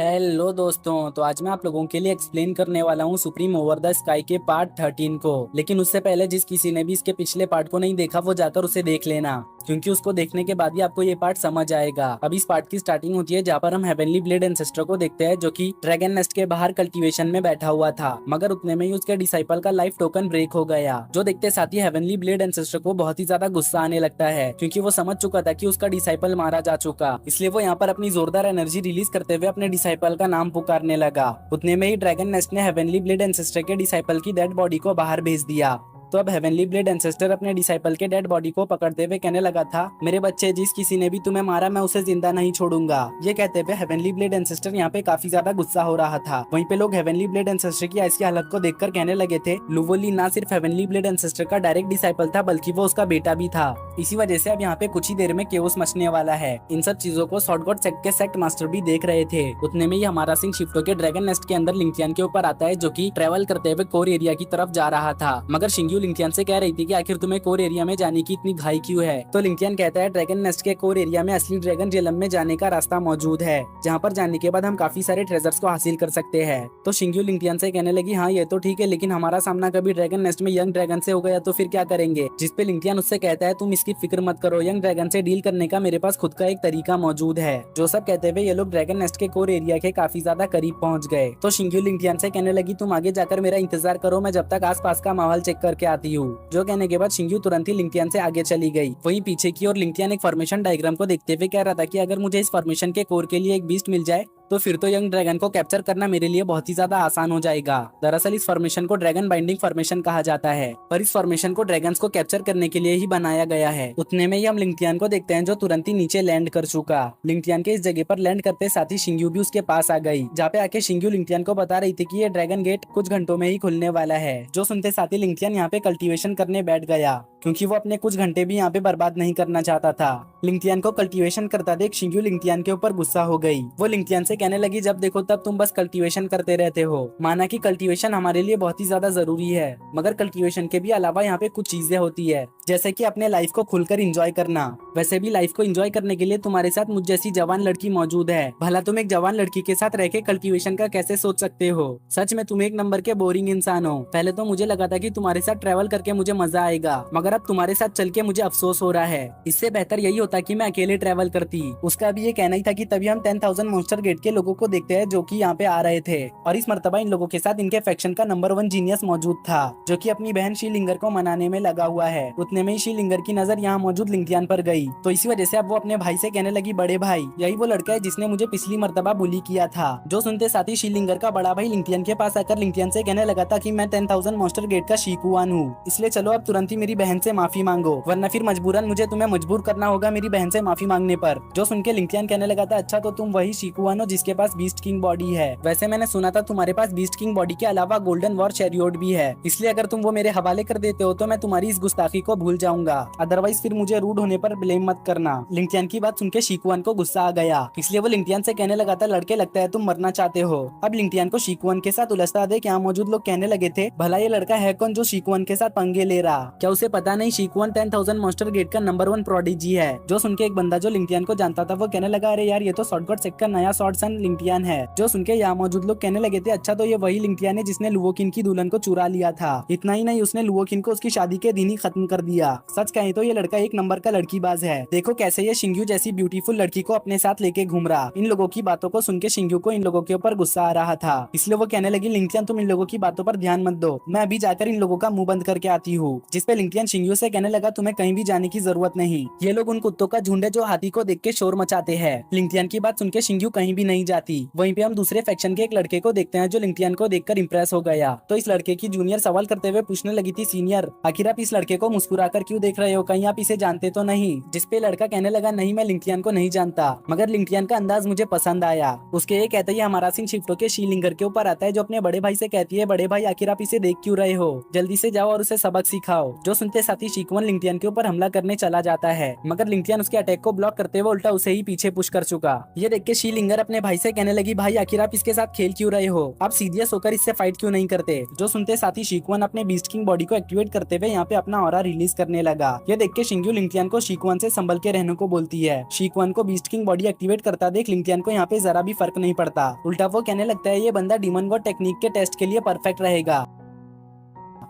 Hello दोस्तों, तो आज मैं आप लोगों के लिए एक्सप्लेन करने वाला हूँ सुप्रीम ओवर द स्काई के पार्ट 13 को। लेकिन उससे पहले जिस किसी ने भी इसके पिछले पार्ट को नहीं देखा वो जाकर उसे देख लेना, क्योंकि उसको देखने के बाद ही आपको ये पार्ट समझ आएगा। अब इस पार्ट की स्टार्टिंग होती है जहाँ पर हम हेवनली ब्लेड एंसेस्टर को देखते हैं, जो कि ड्रैगन नेस्ट के बाहर कल्टीवेशन में बैठा हुआ था। मगर उतने में ही उसके डिसाइपल का लाइफ टोकन ब्रेक हो गया, जो देखते साथ ही हेवनली ब्लेड एंसेस्टर को बहुत ही ज्यादा गुस्सा आने लगता है, क्योंकि वो समझ चुका था कि उसका डिसाइपल मारा जा चुका। इसलिए वो यहाँ पर अपनी जोरदार एनर्जी रिलीज करते हुए अपने डिसाइपल का नाम पुकारने लगा। उतने में ही ड्रैगन नेस्ट ने हेवनली ब्लेड एंसेस्टर के डिसाइपल की डेड बॉडी को बाहर भेज दिया। तो अब हेवनली ब्लेड एंसेस्टर अपने डिसाइपल के डेड बॉडी को पकड़ते हुए कहने लगा था, मेरे बच्चे, जिस किसी ने भी तुम्हें मारा मैं उसे जिंदा नहीं छोड़ूंगा। ये कहते हुए हेवनली ब्लेड एंसेस्टर यहाँ पे काफी ज्यादा गुस्सा हो रहा था। वहीं पे लोग हेवनली ब्लेड एंसेस्टर की ऐसी हालत को देखकर कहने लगे थे, लुवोली ना सिर्फ हेवनली ब्लेड एंसेस्टर का डायरेक्ट डिसाइपल था, बल्कि वो उसका बेटा भी था। इसी वजह से अब यहाँ पे कुछ ही देर में केओस मचने वाला है। इन सब चीजों को शॉर्ट गॉड सेक्ट के सेक्ट मास्टर भी देख रहे थे। उतने में ही हमारा सिंह शिफ्ट होकर ड्रैगन नेस्ट के अंदर लिंक्टियन के ऊपर आता है, जो कि ट्रेवल करते हुए कोर एरिया की तरफ जा रहा था। मगर शिंग्यू लिंक्टियन से कह रही थी कि आखिर तुम्हें कोर एरिया में जाने की इतनी घाई क्यों है। तो लिंक्टियन कहता है, ड्रैगन नेस्ट के कोर एरिया में असली ड्रैगन रियलम में जाने का रास्ता मौजूद है, जहाँ पर जाने के बाद हम काफी सारे ट्रेजर्स को हासिल कर सकते हैं। तो शिंग्यू लिंक्टियन से कहने लगी, हाँ ये तो ठीक है, लेकिन हमारा सामना कभी ड्रैगन नेस्ट में यंग ड्रैगन से हो गया तो फिर क्या करेंगे। जिसपे लिंक्टियन उससे कहता है, तुम इसकी फिक्र मत करो, यंग ड्रैगन से डील करने का मेरे पास खुद का एक तरीका मौजूद है। जो सब कहते हुए ये लोग ड्रैगन नेस्ट के कोर एरिया के काफी ज्यादा करीब पहुंच गए। तो शिंग्यू लिंक्टियन से कहने लगी, तुम आगे जाकर मेरा इंतजार करो, मैं जब तक आसपास का माहौल चेक करके आती हूँ। जो कहने के बाद शिंग्यू तुरंत ही लिंक्टियन से आगे चली गई। वहीं पीछे की ओर लिंक्टियन एक फॉर्मेशन डायग्राम को देखते हुए कह रहा था कि अगर मुझे इस फॉर्मेशन के कोर के लिए एक बीस्ट मिल जाए तो फिर तो यंग ड्रैगन को कैप्चर करना मेरे लिए बहुत ही ज्यादा आसान हो जाएगा। दरअसल इस फॉर्मेशन को ड्रैगन बाइंडिंग फॉर्मेशन कहा जाता है, पर इस फॉर्मेशन को ड्रैगन्स को कैप्चर करने के लिए ही बनाया गया है। उतने में ही हम लिंक्टियन को देखते हैं, जो तुरंत ही नीचे लैंड कर चुका। लिंक्टियन के इस जगह पर लैंड करते साथ ही शिंग्यू भी उसके पास आ गई, जहाँ पे आके शिंग्यू लिंक्टियन को बता रही थी कि ये ड्रैगन गेट कुछ घंटों में ही खुलने वाला है। जो सुनते साथ ही लिंक्टियन यहाँ पे कल्टीवेशन करने बैठ गया, क्योंकि वो अपने कुछ घंटे भी यहाँ पे बर्बाद नहीं करना चाहता था। लिंक्टियन को कल्टीवेशन करता देख शिंग्यू लिंक्टियन के ऊपर गुस्सा हो गई। वो लिंक्टियन से कहने लगी, जब देखो तब तुम बस कल्टीवेशन करते रहते हो। माना कि कल्टीवेशन हमारे लिए बहुत ही ज्यादा जरूरी है, मगर कल्टीवेशन के भी अलावा यहाँ पे कुछ चीजें होती है, जैसे कि अपने लाइफ को खुलकर एंजॉय करना। वैसे भी लाइफ को एंजॉय करने के लिए तुम्हारे साथ मुझ जैसी जवान लड़की मौजूद है। भला तुम एक जवान लड़की के साथ रह के कल्टीवेशन का कैसे सोच सकते हो। सच में तुम एक नंबर के बोरिंग इंसान हो। पहले तो मुझे लगा था कि तुम्हारे साथ ट्रैवल करके मुझे मजा आएगा, मगर अब तुम्हारे साथ चल के मुझे अफसोस हो रहा है। इससे बेहतर यही होता कि मैं अकेले ट्रैवल करती। उसका भी ये कहना ही था कि तभी हम 10,000 मॉन्स्टर गेट के लोगों को देखते हैं, जो कि यहाँ पे आ रहे थे। और इस मर्तबा इन लोगों के साथ इनके फैक्शन का नंबर 1 जीनियस मौजूद था, जो कि अपनी बहन शीलिंगर को मनाने में लगा हुआ है। उतने में ही शीलिंगर की नजर यहाँ मौजूद लिंक्टियन पर गई, तो इसी वजह से अब वो अपने भाई से कहने लगी, बड़े भाई, यही वो लड़का है जिसने मुझे पिछली मर्तबा बुली किया था। जो सुनते साथ ही शीलिंगर का बड़ा भाई लिंक्टियन के पास आकर लिंक्टियन से कहने लगा था कि मैं 10,000 मॉन्स्टर गेट का शीकुआन हूँ, इसलिए चलो अब तुरंत ही मेरी बहन से माफी मांगो, वरना फिर मजबूरन मुझे तुम्हें मजबूर करना होगा मेरी बहन से माफी मांगने पर। जो सुन के लिंक्टियन कहने लगा था, अच्छा तो तुम वही शीकुआन हो जिसके पास बीस्ट किंग बॉडी है। वैसे मैंने सुना था तुम्हारे पास बीस्ट किंग बॉडी के अलावा गोल्डन वॉर चैरियोट भी है, इसलिए अगर तुम वो मेरे हवाले कर देते हो तो मैं तुम्हारी इस गुस्ताखी को भूल जाऊंगा, अदरवाइज फिर मुझे रूड होने पर ब्लेम मत करना। लिंक्टियन की बात सुन के शीकुआन को गुस्सा आ गया, इसलिए वो लिंक्टियन से कहने लगा था, लड़के लगता है तुम मरना चाहते हो। अब लिंक्टियन को शीकुआन के साथ उलझता देख यहाँ मौजूद लोग कहने लगे थे, भला ये लड़का है कौन जो शीकुआन के साथ पंगे ले रहा। क्या उसे पता नहीं शीकुआन 10,000 मॉन्स्टर गेट का नंबर 1 प्रोडिजी है। जो सुन के एक बंदा जो लिंक्टियन को जानता था वो कहने लगा, अरे यार ये तो शॉर्ट गॉड सेक्ट का नया शॉर्ट सन लिंक्टियन है। जो सुन के यहाँ मौजूद लोग कहने लगे थे, अच्छा तो ये वही लिंक्टियन है जिसने लुवोकिन की दुल्हन को चुरा लिया था। इतना ही नहीं, उसने लुवोकिन को उसकी शादी के दिन ही खत्म कर दिया। सच कहें तो ये लड़का एक नंबर का लड़कीबाज है। देखो कैसे ये शिंग्यू जैसी ब्यूटीफुल लड़की को अपने साथ लेके घूम रहा। इन लोगों की बातों को सुन के शिंग्यू को इन लोगों के ऊपर गुस्सा आ रहा था, इसलिए वो कहने लगी, लिंक्टियन तुम इन लोगों की बातों पर ध्यान मत दो, मैं अभी जाकर इन लोगों का मुंह बंद करके आती हूँ। जिसपे लिंक्टियन शिंग्यू से कहने लगा, तुम्हें कहीं भी जाने की जरूरत नहीं, ये लोग उन कुत्तों का झुंड है जो हाथी को देख के शोर मचाते हैं। लिंक्टियन की बात सुन के शिंग्यू कहीं भी नहीं जाती। वहीं पे हम दूसरे फैक्शन के एक लड़के को देखते हैं जो लिंक्टियन को देखकर इंप्रेस हो गया। तो इस लड़के की जूनियर सवाल करते हुए पूछने लगी थी, सीनियर आखिर आप इस लड़के को मुस्कुराकर क्यों देख रहे हो, कहीं आप इसे जानते तो नहीं। जिसपे लड़का कहने लगा, नहीं मैं लिंक्टियन को नहीं जानता, मगर लिंक्टियन का अंदाज मुझे पसंद आया। उसके ये कहते ही हमारा सिंह शिफ्ट होकर शीलिंगर के ऊपर आता है, जो अपने बड़े भाई से कहती है, बड़े भाई आखिर आप इसे देख क्यों रहे हो, जल्दी से जाओ और उसे सबक सिखाओ। जो सुनते साथ ही शीकुआन लिंक्टियन के ऊपर हमला करने चला जाता है, मगर लिंक्टियन उसके अटैक को ब्लॉक करते हुए उल्टा उसे ही पीछे पुश कर चुका। ये देख के शीलिंगर अपने भाई से कहने लगी, भाई आखिर आप इसके साथ खेल क्यों रहे हो, आप सीरियस होकर इससे फाइट क्यों नहीं करते। जो सुनते साथ ही शीकुआन अपने बीस्ट किंग बॉडी को एक्टिवेट करते हुए यहाँ पे अपना ऑरा रिलीज रिलीज करने लगा। ये देख के शिंग्यू लिंगटियान को शीकुआन से संभल के रहने को बोलती है। शीकुआन को बीस्ट किंग बॉडी एक्टिवेट करता देख लिंगटियान को यहाँ पे जरा भी फर्क नहीं पड़ता। उल्टा वो कहने लगता है ये बंदा डीमन गॉड टेक्निक के टेस्ट के लिए परफेक्ट रहेगा।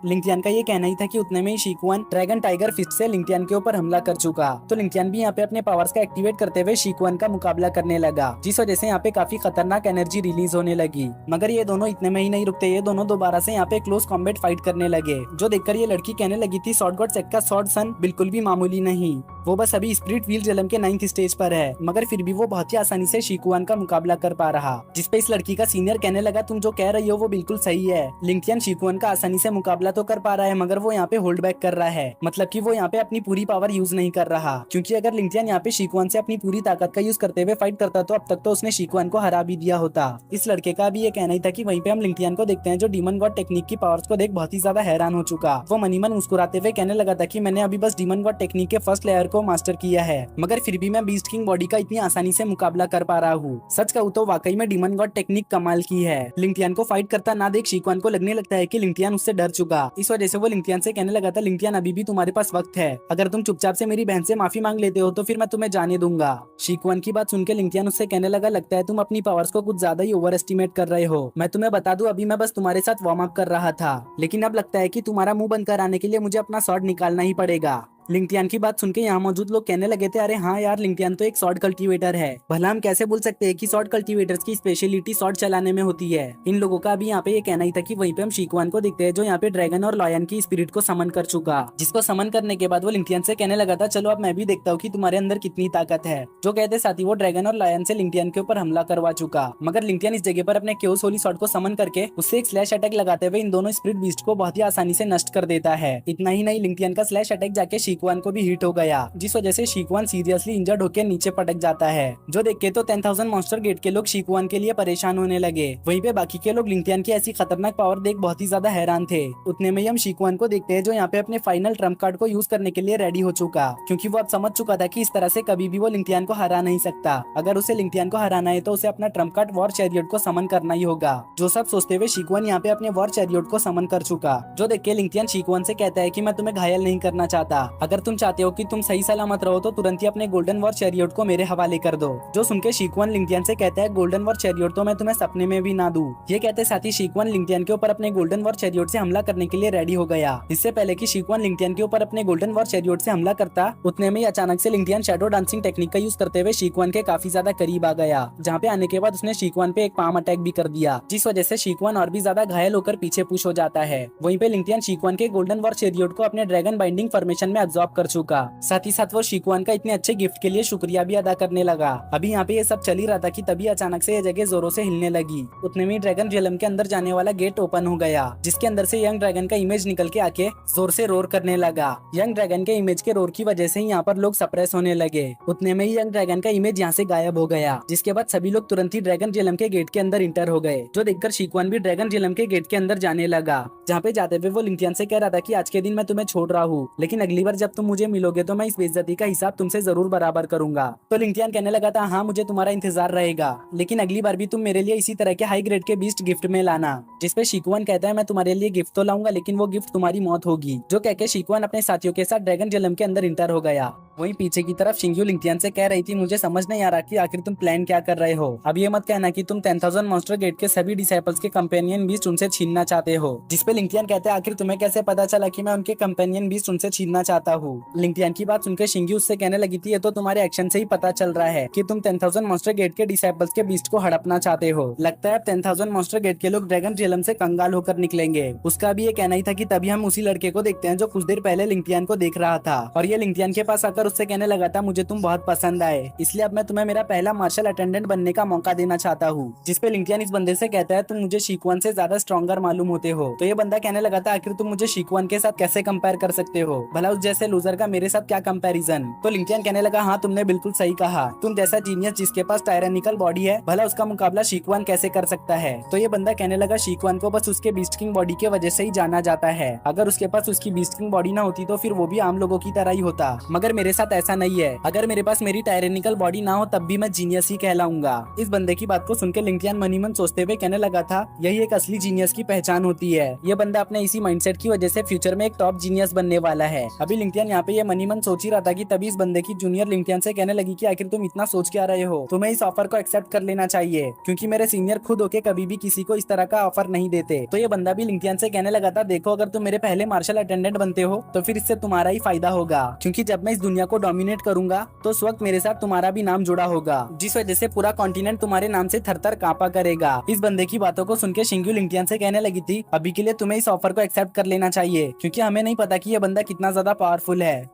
लिंगटियान का ये कहना ही था कि उतने में ही शीकुआन ड्रैगन टाइगर फिस्ट से लिंगटियान के ऊपर हमला कर चुका। तो लिंगटियान भी यहाँ पे अपने पावर्स का एक्टिवेट करते हुए शीकुआन का मुकाबला करने लगा, जिस वजह से यहाँ पे काफी खतरनाक एनर्जी रिलीज होने लगी। मगर ये दोनों इतने में ही नहीं रुकते, ये दोनों दोबारा से यहाँ पे क्लोज कॉम्बैट फाइट करने लगे। जो देखकर ये लड़की कहने लगी थी सॉर्ड गॉड सेक का सॉर्ड सन बिल्कुल भी मामूली नहीं, वो बस अभी स्पिरिट व्हील जलम के 9th स्टेज पर है, मगर फिर भी वो बहुत ही आसानी से शीकुआन का मुकाबला कर पा रहा। जिसपे इस लड़की का सीनियर कहने लगा तुम जो कह रही हो वो बिल्कुल सही है, लिंगटियान शीकुआन का आसानी से मुकाबला तो कर पा रहा है मगर वो यहाँ पे होल्ड बैक कर रहा है, मतलब कि वो यहाँ पे अपनी पूरी पावर यूज नहीं कर रहा। क्योंकि अगर लिंगटियान यहाँ पे शीकुआन से अपनी पूरी ताकत का यूज करते हुए फाइट करता तो अब तक तो उसने शीकुआन को हरा भी दिया होता। इस लड़के का भी ये कहना ही था कि वहीं पे हम लिंगटियान को देखते हैं जो डीमन गॉड टेक्निक की पावर्स को देख बहुत ही ज्यादा हैरान हो चुका। वो मनी मन मुस्कुराते हुए कहने लगा था कि मैंने अभी बस डीमन गॉड टेक्निक के फर्स्ट लेयर को मास्टर किया है, मगर फिर भी मैं बीस्ट किंग बॉडी का इतनी आसानी से मुकाबला कर पा रहा हूँ। सच कहूँ तो वाकई में डीमन गॉड टेक्निक कमाल की है। लिंगटियान को फाइट करता ना देख शीकुआन को लगने लगता है कि लिंगटियान उससे डर चुका। इस वजह से वो लिंगटियान से कहने लगा था लिंगटियान अभी भी तुम्हारे पास वक्त है, अगर तुम चुपचाप से मेरी बहन से माफी मांग लेते हो तो फिर मैं तुम्हें जाने दूंगा। शीकुआन की बात सुनकर लिंगटियान उससे कहने लगा लगता है तुम अपनी पावर्स को कुछ ज्यादा ही ओवर एस्टिमेट कर रहे हो। मैं तुम्हें बता दूं अभी मैं बस तुम्हारे साथ वार्म अप कर रहा था, लेकिन अब लगता है कि तुम्हारा मुंह बंद कराने के लिए मुझे अपना स्वॉर्ड निकालना ही पड़ेगा। लिंगटियान की बात सुनकर यहाँ मौजूद लोग कहने लगे थे अरे हाँ यार लिंगटियान तो एक स्वॉर्ड कल्टीवेटर है, भला हम कैसे बोल सकते हैं कि स्वॉर्ड कल्टीवेटर्स की स्पेशलिटी स्वॉर्ड चलाने में होती है। इन लोगों का भी यहाँ पे ये कहना ही था कि वहीं पे हम शीकुआन को देखते हैं जो यहाँ पे ड्रैगन और लॉयन की स्पिरिट को समन कर चुका, जिसको समन करने के बाद वो लिंगटियान से कहने लगा था चलो अब मैं भी देखता हूँ कि तुम्हारे अंदर कितनी ताकत है। जो कहते साथ ही वो ड्रैगन और लॉयन से लिंगटियान के ऊपर हमला करवा चुका, मगर लिंगटियान इस जगह पर अपने क्योस होली स्वॉर्ड को समन करके उससे एक स्लैश अटैक लगाते हुए इन दोनों स्पिरिट बीस्ट को बहुत ही आसानी से नष्ट कर देता है। इतना ही नहीं लिंगटियान का स्लैश अटैक जाके शीकुआन को भी हिट गया, जिस वजह से शीकुआन सीरियसली इंजर्ड होकर नीचे पटक जाता है। जो देख के तो 10,000 मॉन्स्टर गेट के लोग शीकुआन के लिए परेशान होने लगे। वहीं पे बाकी के लोग लिंगटियान की ऐसी खतरनाक पावर देख बहुत ही ज्यादा हैरान थे। उतने में ही हम शीकुआन को देखते हैं जो यहाँ पे अपने फाइनल ट्रम्प कार्ड को यूज करने के लिए रेडी हो चुका, क्योंकि वो अब समझ चुका था कि इस तरह से कभी भी वो लिंगटियान को हरा नहीं सकता। अगर उसे लिंगटियान को हराना है तो उसे अपना ट्रम्प कार्ड वॉर चैरियट को समन करना ही होगा। जो सब सोचते हुए शीकुआन यहाँ पे अपने वॉर चैरियट को समन कर चुका। जो देख के लिंगटियान शीकुआन से कहता है कि मैं तुम्हें घायल नहीं करना चाहता, अगर तुम चाहते हो कि तुम सही सलामत रहो तो तुरंत ही अपने गोल्डन वॉर चैरियट को मेरे हवाले कर दो। जो सुनके शीकुआन लिंगटियान से कहता है गोल्डन वॉर चैरियट तो मैं तुम्हें सपने में भी ना दूं। ये कहते साथ ही शीकुआन लिंगटियान के ऊपर अपने गोल्डन वॉर चैरियट से हमला करने के लिए रेडी हो गया। इससे पहले कि शीकुआन लिंगटियान के ऊपर अपने गोल्डन वॉर चैरियट से हमला करता, उतने में अचानक से लिंगटियान शैडो डांसिंग टेक्निक का यूज करते हुए शीकुआन के काफी ज्यादा करीब आ गया, जहाँ पे आने के बाद उसने शीकुआन पे एक पाम अटैक भी कर दिया, जिस वजह से शीकुआन और भी ज्यादा घायल होकर पीछे पुश हो जाता है। वहीं पे लिंगटियान शीकुआन के गोल्डन वॉर चैरियट को अपने ड्रैगन बाइंडिंग फॉर्मेशन में अब्सॉर्ब कर चुका। साथ ही साथ वो शीकुआन का इतने अच्छे गिफ्ट के लिए शुक्रिया भी अदा करने लगा। अभी यहाँ पे ये सब चल ही रहा था कि तभी अचानक से ये जगह जोरों से हिलने लगी। उतने में ड्रैगन रियलम के अंदर जाने वाला गेट ओपन हो गया, जिसके अंदर से यंग ड्रैगन का इमेज निकल के आके जोर से रोर करने लगा। यंग ड्रैगन के इमेज के रोर की वजह से यहाँ पर लोग सप्रेस होने लगे। उतने में ही यंग ड्रैगन का इमेज यहाँ से गायब हो गया, जिसके बाद सभी लोग तुरंत ही ड्रैगन रियलम के गेट के अंदर इंटर हो गए। जो देखकर शीकुआन भी ड्रैगन रियलम के गेट के अंदर जाने लगा, जहाँ पे जाते हुए वो लिंगटियान से कह रहा था कि आज के दिन मैं तुम्हें छोड़ रहा हूँ, लेकिन अगली बार जब तुम मुझे मिलोगे तो मैं इस बेइज्जती का हिसाब तुमसे जरूर बराबर करूंगा। तो लिंगटियान कहने लगा था हाँ मुझे तुम्हारा इंतजार रहेगा, लेकिन अगली बार भी तुम मेरे लिए इसी तरह के हाई ग्रेड के बीस्ट गिफ्ट में लाना। जिसपे शीकुआन कहता है मैं तुम्हारे लिए गिफ्ट तो लाऊंगा, लेकिन वो गिफ्ट तुम्हारी मौत होगी। जो कहके शीकुआन अपने साथियों के साथ ड्रैगन रियलम के अंदर इंटर हो गया। वहीं पीछे की तरफ शिंग्यू लिंगटियान से कह रही थी मुझे समझ नहीं आ रहा कि आखिर तुम प्लान क्या कर रहे हो। अब ये मत कहना कि तुम 10,000 मॉन्स्टर गेट के सभी डिसाइपल्स के कंपेनियन बीस्ट उनसे छीनना चाहते हो। जिसपे लिंगटियान कहते हैं आखिर तुम्हें कैसे पता चला कि मैं उनके कंपेनियन बीस्ट उनसे छीनना चाहता हूँ। लिंगटियान की बात सुनकर शिंग्यू उससे कहने लगी थी ये तो तुम्हारे एक्शन से ही पता चल रहा है कि तुम 10,000 मॉन्स्टर गेट के डिसाइपल्स के बीस्ट को हड़पना चाहते हो। लगता है 10,000 मॉन्स्टर गेट के लोग ड्रैगन रियलम से कंगाल होकर निकलेंगे। उसका भी ये कहना ही था कि तभी हम उसी लड़के को देखते हैं जो कुछ देर पहले लिंगटियान को देख रहा था, और ये लिंगटियान के पास आकर उससे कहने लगा था मुझे तुम बहुत पसंद आए, इसलिए अब मैं तुम्हें मेरा पहला मार्शल अटेंडेंट बनने का मौका देना चाहता हूँ। जिसपे लिंगटियान इस बंदे से कहता है तुम मुझे शीकुआन से ज्यादा स्ट्रॉन्गर मालूम होते हो। तो ये बंदा कहने लगा था आखिर तुम मुझे शीकुआन के साथ कैसे कंपेयर कर सकते हो, भला उस जैसे लूजर का मेरे साथ क्या कंपैरिजन। तो लिंगटियान कहने लगा हाँ तुमने बिल्कुल सही कहा, तुम जैसा जीनियस जिसके पास टायरेनिकल बॉडी है भला उसका मुकाबला शीकुआन कैसे कर सकता है। तो ये बंदा कहने लगा शीकुआन को बस उसके बीस्ट किंग बॉडी के वजह से ही जाना जाता है, अगर उसके पास उसकी बीस्ट किंग बॉडी ना होती तो फिर वो भी आम लोगों की तरह ही होता, मगर मेरे साथ ऐसा नहीं है। अगर मेरे पास मेरी टायरेनिकल बॉडी ना हो तब भी मैं जीनियस ही कहलाऊंगा। इस बंदे की बात को सुनकर लिंगटियान मनी मन सोचते हुए कहने लगा था यही एक असली जीनियस की पहचान होती है। ये बंदा अपने इसी माइंडसेट की वजह से फ्यूचर में एक टॉप जीनियस बनने वाला है। अभी लिंक्टियन यहाँ पे ये मनी मन सोच ही रहा था कि तभी इस बंदे की जूनियर लिंक्टियन से कहने लगी कि आखिर तुम इतना सोच क्या रहे हो, तुम्हें इस ऑफर को एक्सेप्ट कर लेना चाहिए क्योंकि मेरे सीनियर खुद होके कभी भी किसी को इस तरह का ऑफर नहीं देते। तो ये बंदा भी लिंक्टियन से कहने लगा था, देखो अगर तुम मेरे पहले मार्शल अटेंडेंट बनते हो तो फिर इससे तुम्हारा ही फायदा होगा क्योंकि जब मैं इस दुनिया को डोमिनेट करूंगा तो उस वक्त मेरे साथ तुम्हारा भी नाम जुड़ा होगा, जिस वजह से पूरा कॉन्टिनेंट तुम्हारे नाम से थर-थर कांपा करेगा। इस बंदे की बातों को सुन के शिंगू लिंक्टियन से कहने लगी थी, अभी के लिए तुम्हें इस ऑफर को एक्सेप्ट कर लेना चाहिए क्योंकि हमें नहीं पता कि ये बंदा कितना ज्यादा पावरफुल है।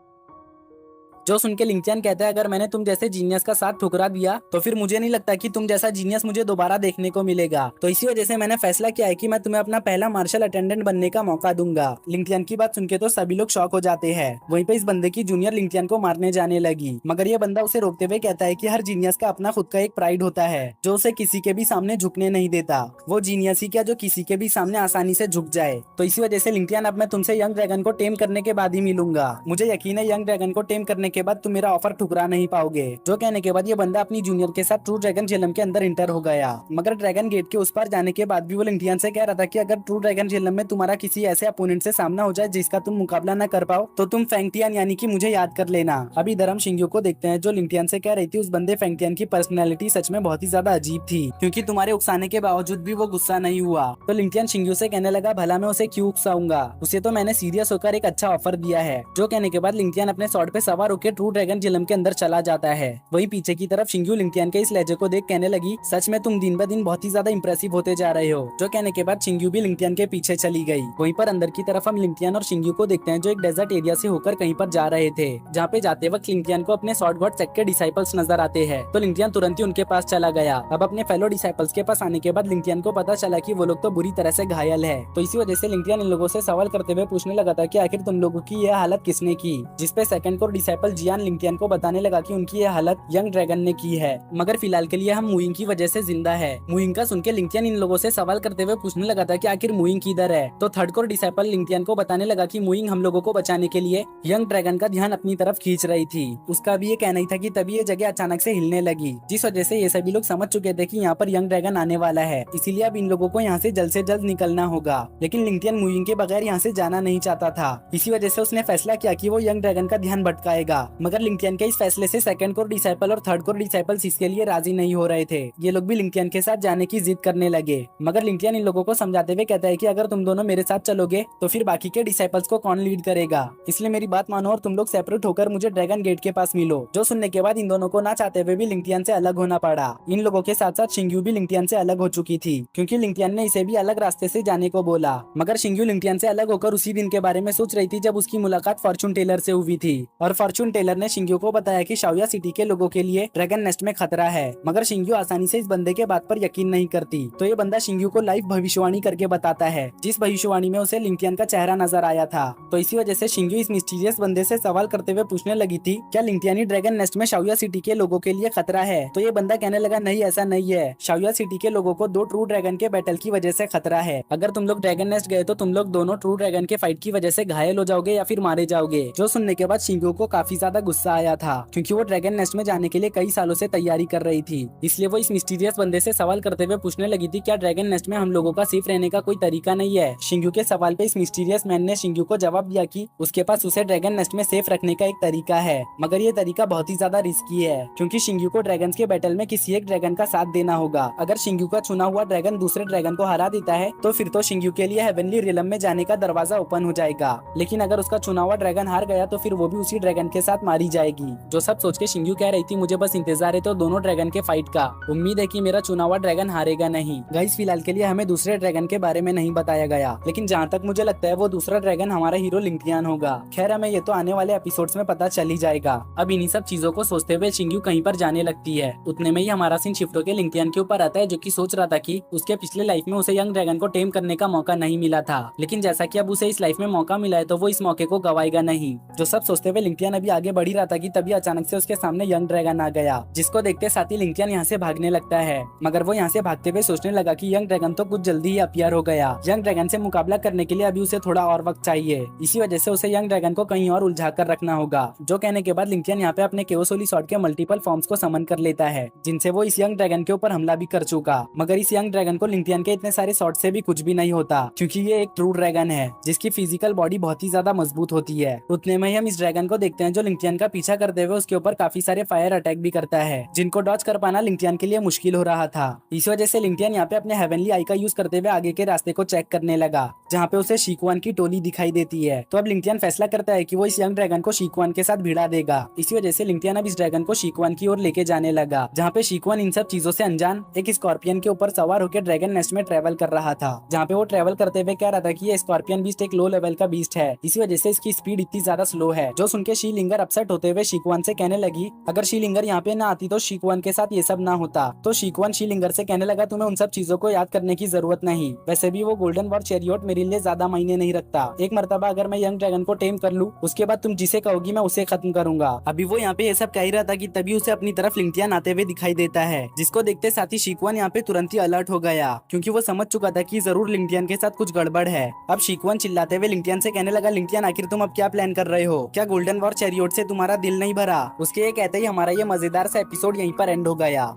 जो सुन के लिंक्टियन कहता है, अगर मैंने तुम जैसे जीनियस का साथ ठुकरा दिया तो फिर मुझे नहीं लगता कि तुम जैसा जीनियस मुझे दोबारा देखने को मिलेगा, तो इसी वजह से मैंने फैसला किया है कि मैं तुम्हें अपना पहला मार्शल अटेंडेंट बनने का मौका दूंगा। लिंक्टियन की बात सुन के तो सभी लोग शॉक हो जाते हैं। वहीं पे इस बंदे की जूनियर लिंक्टियन को मारने जाने लगी, मगर ये बंदा उसे रोकते हुए कहता है कि हर जीनियस का अपना खुद का एक प्राइड होता है जो उसे किसी के भी सामने झुकने नहीं देता। वो जीनियस ही क्या जो किसी के भी सामने आसानी से झुक जाए। तो इसी वजह से लिंक्टियन, अब मैं तुमसे यंग ड्रैगन को टेम करने के बाद ही मिलूंगा। मुझे यकीन है यंग ड्रैगन को टेम करने के बाद तुम मेरा ऑफर ठुकरा नहीं पाओगे। जो कहने के बाद ये बंदा अपनी जूनियर के साथ ट्रू ड्रैगन जेलम के अंदर इंटर हो गया, मगर ड्रैगन गेट के उस पार जाने के बाद भी वो लिंक्टियन से कह रहा था कि अगर ट्रू ड्रैगन जेलम में तुम्हारा किसी ऐसे अपोनेंट से सामना हो जाए जिसका तुम मुकाबला न कर पाओ तो तुम फेंगटियन यानी कि मुझे याद कर लेना। अभी इधर हम शिंग्यू को देखते हैं जो लिंक्टियन से कह रही थी, उस बंदे फेंगटियन की पर्सनैलिटी सच में बहुत ही ज्यादा अजीब थी क्योंकि तुम्हारे उकसाने के बावजूद भी वो गुस्सा नहीं हुआ। तो लिंक्टियन शिंग्यू से कहने लगा, भला मैं उसे क्यों उकसाऊंगा, उसे तो मैंने सीरियस होकर एक अच्छा ऑफर दिया है। जो कहने के बाद लिंक्टियन अपने स्वॉर्ड पे सवार होकर ट्रू ड्रैगन जेलम के अंदर चला जाता है। वही पीछे की तरफ शिंग्यू लिंक्टियन के इस लहजे को देख कहने लगी, सच में तुम दिन ब दिन बहुत ही ज्यादा इंप्रेसिव होते जा रहे हो। जो कहने के बाद शिंग्यू भी लिंक्टियन के पीछे चली गई। वहीं पर अंदर की तरफ हम लिंक्टियन और शिंग्यू को देखते हैं जो एक डेजर्ट एरिया से होकर कहीं पर जा रहे थे, जहाँ पे जाते वक्त लिंक्टियन को अपने स्वॉर्ड गॉड सेक के डिसाइपल्स नजर आते हैं। तो लिंक्टियन तुरंत ही उनके पास चला गया। अब अपने फेलो डिसाइपल्स के पास आने के बाद लिंक्टियन को पता चला कि वो लोग तो बुरी तरह से घायल है। तो इसी वजह से लिंक्टियन इन लोगों से सवाल करते हुए पूछने लगा था कि आखिर तुम लोगों की यह हालत किसने की, जिसपे सेकंड कोर डिसाइपल जियान लिंक्टियन को बताने लगा कि उनकी यह हालत यंग ड्रैगन ने की है, मगर फिलहाल के लिए हम मुइंग की वजह से जिंदा है। मुइंग का सुन के लिंक्टियन इन लोगों से सवाल करते हुए पूछने लगा था कि आखिर मुइंग किधर है। तो थर्ड कोर डिसाइपल लिंक्टियन को बताने लगा कि मुइंग हम लोगों को बचाने के लिए यंग ड्रैगन का ध्यान अपनी तरफ खींच रही थी। उसका भी ये कहना ही था कि तभी ये जगह अचानक से हिलने लगी, जिस वजह से ये सभी लोग समझ चुके थे कि यहाँ पर यंग ड्रैगन आने वाला है, इसीलिए अब इन लोगों को यहाँ से जल्द निकलना होगा। लेकिन लिंक्टियन मुइंग के बगैर यहाँ से जाना नहीं चाहता था, इसी वजह से उसने फैसला किया कि वो यंग ड्रैगन का ध्यान भटकाएगा। मगर लिंक्टियन के इस फैसले से सेकंड कोर डिसाइपल और थर्ड कोर डिसाइपल्स इसके लिए राजी नहीं हो रहे थे। ये लोग भी लिंक्टियन के साथ जाने की जिद करने लगे, मगर लिंक्टियन इन लोगों को समझाते हुए कहता है कि अगर तुम दोनों मेरे साथ चलोगे तो फिर बाकी के डिसाइपल्स को कौन लीड करेगा, इसलिए मेरी बात मानो और तुम लोग सेपरेट होकर मुझे ड्रैगन गेट के पास मिलो। जो सुनने के बाद इन दोनों को ना चाहते हुए भी लिंक्टियन से अलग होना पड़ा। इन लोगों के साथ साथ शिंग्यू भी लिंक्टियन से अलग हो चुकी थी क्योंकि लिंक्टियन ने इसे भी अलग रास्ते से जाने को बोला। मगर शिंग्यू लिंक्टियन से अलग होकर उसी दिन के बारे में सोच रही थी जब उसकी मुलाकात फॉर्चून टेलर से हुई थी, और फॉर्चून टेलर ने शिंग्यू को बताया कि शाओया सिटी के लोगों के लिए ड्रैगन नेस्ट में खतरा है। मगर शिंग्यू आसानी से इस बंदे के बात पर यकीन नहीं करती, तो ये बंदा शिंग्यू को लाइव भविष्यवाणी करके बताता है, जिस भविष्यवाणी में उसे लिंक्टियन का चेहरा नजर आया था। तो इसी वजह से शिंग्यू इस मिस्टीरियस बंदे से सवाल करते हुए पूछने लगी थी, क्या लिंक्टियन ही ड्रैगन नेस्ट में शाओया सिटी के लोगों के लिए खतरा है। तो ये बंदा कहने लगा, नहीं ऐसा नहीं है, शाओया सिटी के लोगों को 2 ट्रू ड्रैगन के बैटल की वजह से खतरा है। अगर तुम लोग ड्रैगन नेस्ट गए तो तुम लोग दोनों ट्रू ड्रैगन के फाइट की वजह से घायल हो जाओगे या फिर मारे जाओगे। जो सुनने के बाद शिंग्यू को काफी ज्यादा गुस्सा आया था क्योंकि वो ड्रैगन नेस्ट में जाने के लिए कई सालों से तैयारी कर रही थी, इसलिए वो इस मिस्टीरियस बंदे से सवाल करते हुए पूछने लगी थी, क्या ड्रैगन नेस्ट में हम लोगों का सेफ रहने का कोई तरीका नहीं है। शिंग्यू के सवाल पे इस मिस्टीरियस मैन ने शिंग्यू को जवाब दिया कि उसके पास उसे ड्रैगन नेस्ट में सेफ रखने का एक तरीका है, मगर ये तरीका बहुत ही ज्यादा रिस्की है क्योंकि शिंग्यू को ड्रैगन्स के बैटल में किसी एक ड्रैगन का साथ देना होगा। अगर शिंग्यू का चुना हुआ ड्रैगन दूसरे ड्रैगन को हरा देता है तो फिर तो शिंग्यू के लिए हेवनली रिलम में जाने का दरवाजा ओपन हो जाएगा, लेकिन अगर उसका चुना हुआ ड्रैगन हार गया तो फिर वो भी उसी ड्रैगन के साथ मारी जाएगी। जो सब सोच के शिंग्यू कह रही थी, मुझे बस इंतजार है तो दोनों ड्रैगन के फाइट का, उम्मीद है कि मेरा चुना हुआ ड्रैगन हारेगा नहीं। गाइस फिलहाल के लिए हमें दूसरे ड्रैगन के बारे में नहीं बताया गया, लेकिन जहाँ तक मुझे लगता है वो दूसरा ड्रैगन हमारा हीरो लिंक्टियन होगा। खैर हमें ये तो आने वाले एपिसोड्स में पता चल ही जाएगा। अब इन्हीं सब चीजों को सोचते हुए शिंग्यू कहीं पर जाने लगती है। उतने में ही हमारा सीन शिफ्ट होकर लिंक्टियन के ऊपर आता है, जो कि सोच रहा था कि उसके पिछले लाइफ में उसे यंग ड्रैगन को टेम करने का मौका नहीं मिला था, लेकिन जैसा कि अब उसे इस लाइफ में मौका मिला है तो वो इस मौके को गवाएगा नहीं। जो सब सोचते हुए लिंक्टियन अभी आगे बढ़ ही रहा था कि तभी अचानक से उसके सामने यंग ड्रैगन आ गया, जिसको देखते साथ ही लिंक्यान यहाँ से भागने लगता है। मगर वो यहाँ से भागते हुए सोचने लगा कि यंग ड्रैगन तो कुछ जल्दी ही अपीयर हो गया। यंग ड्रैगन से मुकाबला करने के लिए अभी उसे थोड़ा और वक्त चाहिए, इसी वजह से उसे यंग ड्रैगन को कहीं और उलझा कर रखना होगा। जो कहने के बाद लिंक्यान यहाँ पे अपने केओसोली सॉर्ड के मल्टीपल फॉर्म्स को समन कर लेता है, जिनसे वो इस यंग ड्रैगन के ऊपर हमला भी कर चुका। मगर इस यंग ड्रैगन को लिंक्यान के इतने सारे सॉर्ड से भी कुछ भी नहीं होता, क्योंकि ये एक ट्रू ड्रैगन है जिसकी फिजिकल बॉडी बहुत ही ज्यादा मजबूत होती है। उतने में ही हम इस ड्रैगन को देखते हैं जो लिंक्यान का पीछा करते हुए उसके ऊपर काफी सारे फायर अटैक भी करता है, जिनको डॉज कर पाना लिंक्यान के लिए मुश्किल हो रहा था। इस वजह से लिंक्यान यहाँ पे अपने हेवनली आई का यूज करते हुए आगे के रास्ते को चेक करने लगा, जहाँ पे उसे शीकुआन की टोली दिखाई देती है। तो अब लिंक्यान फैसला करता है कि वो इस यंग ड्रैगन को शीकुआन के साथ भिड़ा देगा। इसी वजह से लिंक्यान अब इस ड्रैगन को शीकुआन की ओर लेके जाने लगा, जहाँ पे शीकुआन इन सब चीजों से अनजान एक स्कॉर्पियन के ऊपर सवार होकर ड्रैगन नेस्ट में ट्रेवल कर रहा था, जहाँ पे वो ट्रेवल करते हुए कह रहा था कि ये स्कॉर्पियन बीस्ट एक लो लेवल का बीस्ट है, इसी वजह से इसकी स्पीड इतनी ज्यादा स्लो है। जो सुन के शीलिंगर अपसेट होते हुए शीकुआन से कहने लगी अगर शीलिंगर यहाँ पे ना आती तो शीकुआन के साथ ये सब ना होता। तो शीकुआन शीलिंगर से कहने लगा तुम्हें उन सब चीजों को याद करने की जरूरत नहीं, वैसे भी वो गोल्डन वॉर चैरियट मेरे लिए ज्यादा मायने नहीं रखता। एक मर्तबा अगर मैं यंग ड्रैगन को टेम कर लूं, उसके बाद तुम जिसे कहोगी मैं उसे खत्म करूंगा। अभी वो यहाँ पे ये सब कह ही रहा था कि तभी उसे अपनी तरफ लिंक्यान आते हुए दिखाई देता है, जिसको देखते साथ ही शीकुआन यहाँ पे तुरंत ही अलर्ट हो गया, क्योंकि वो समझ चुका था कि जरूर लिंक्यान के साथ कुछ गड़बड़ है। अब शीकुआन चिल्लाते हुए लिंक्यान से कहने लगा लिंक्यान आखिर तुम अब क्या प्लान कर रहे हो? क्या गोल्डन वॉर चैरियट से तुम्हारा दिल नहीं भरा? उसके ये कहते ही हमारा ये मजेदार सा एपिसोड यहीं पर एंड हो गया।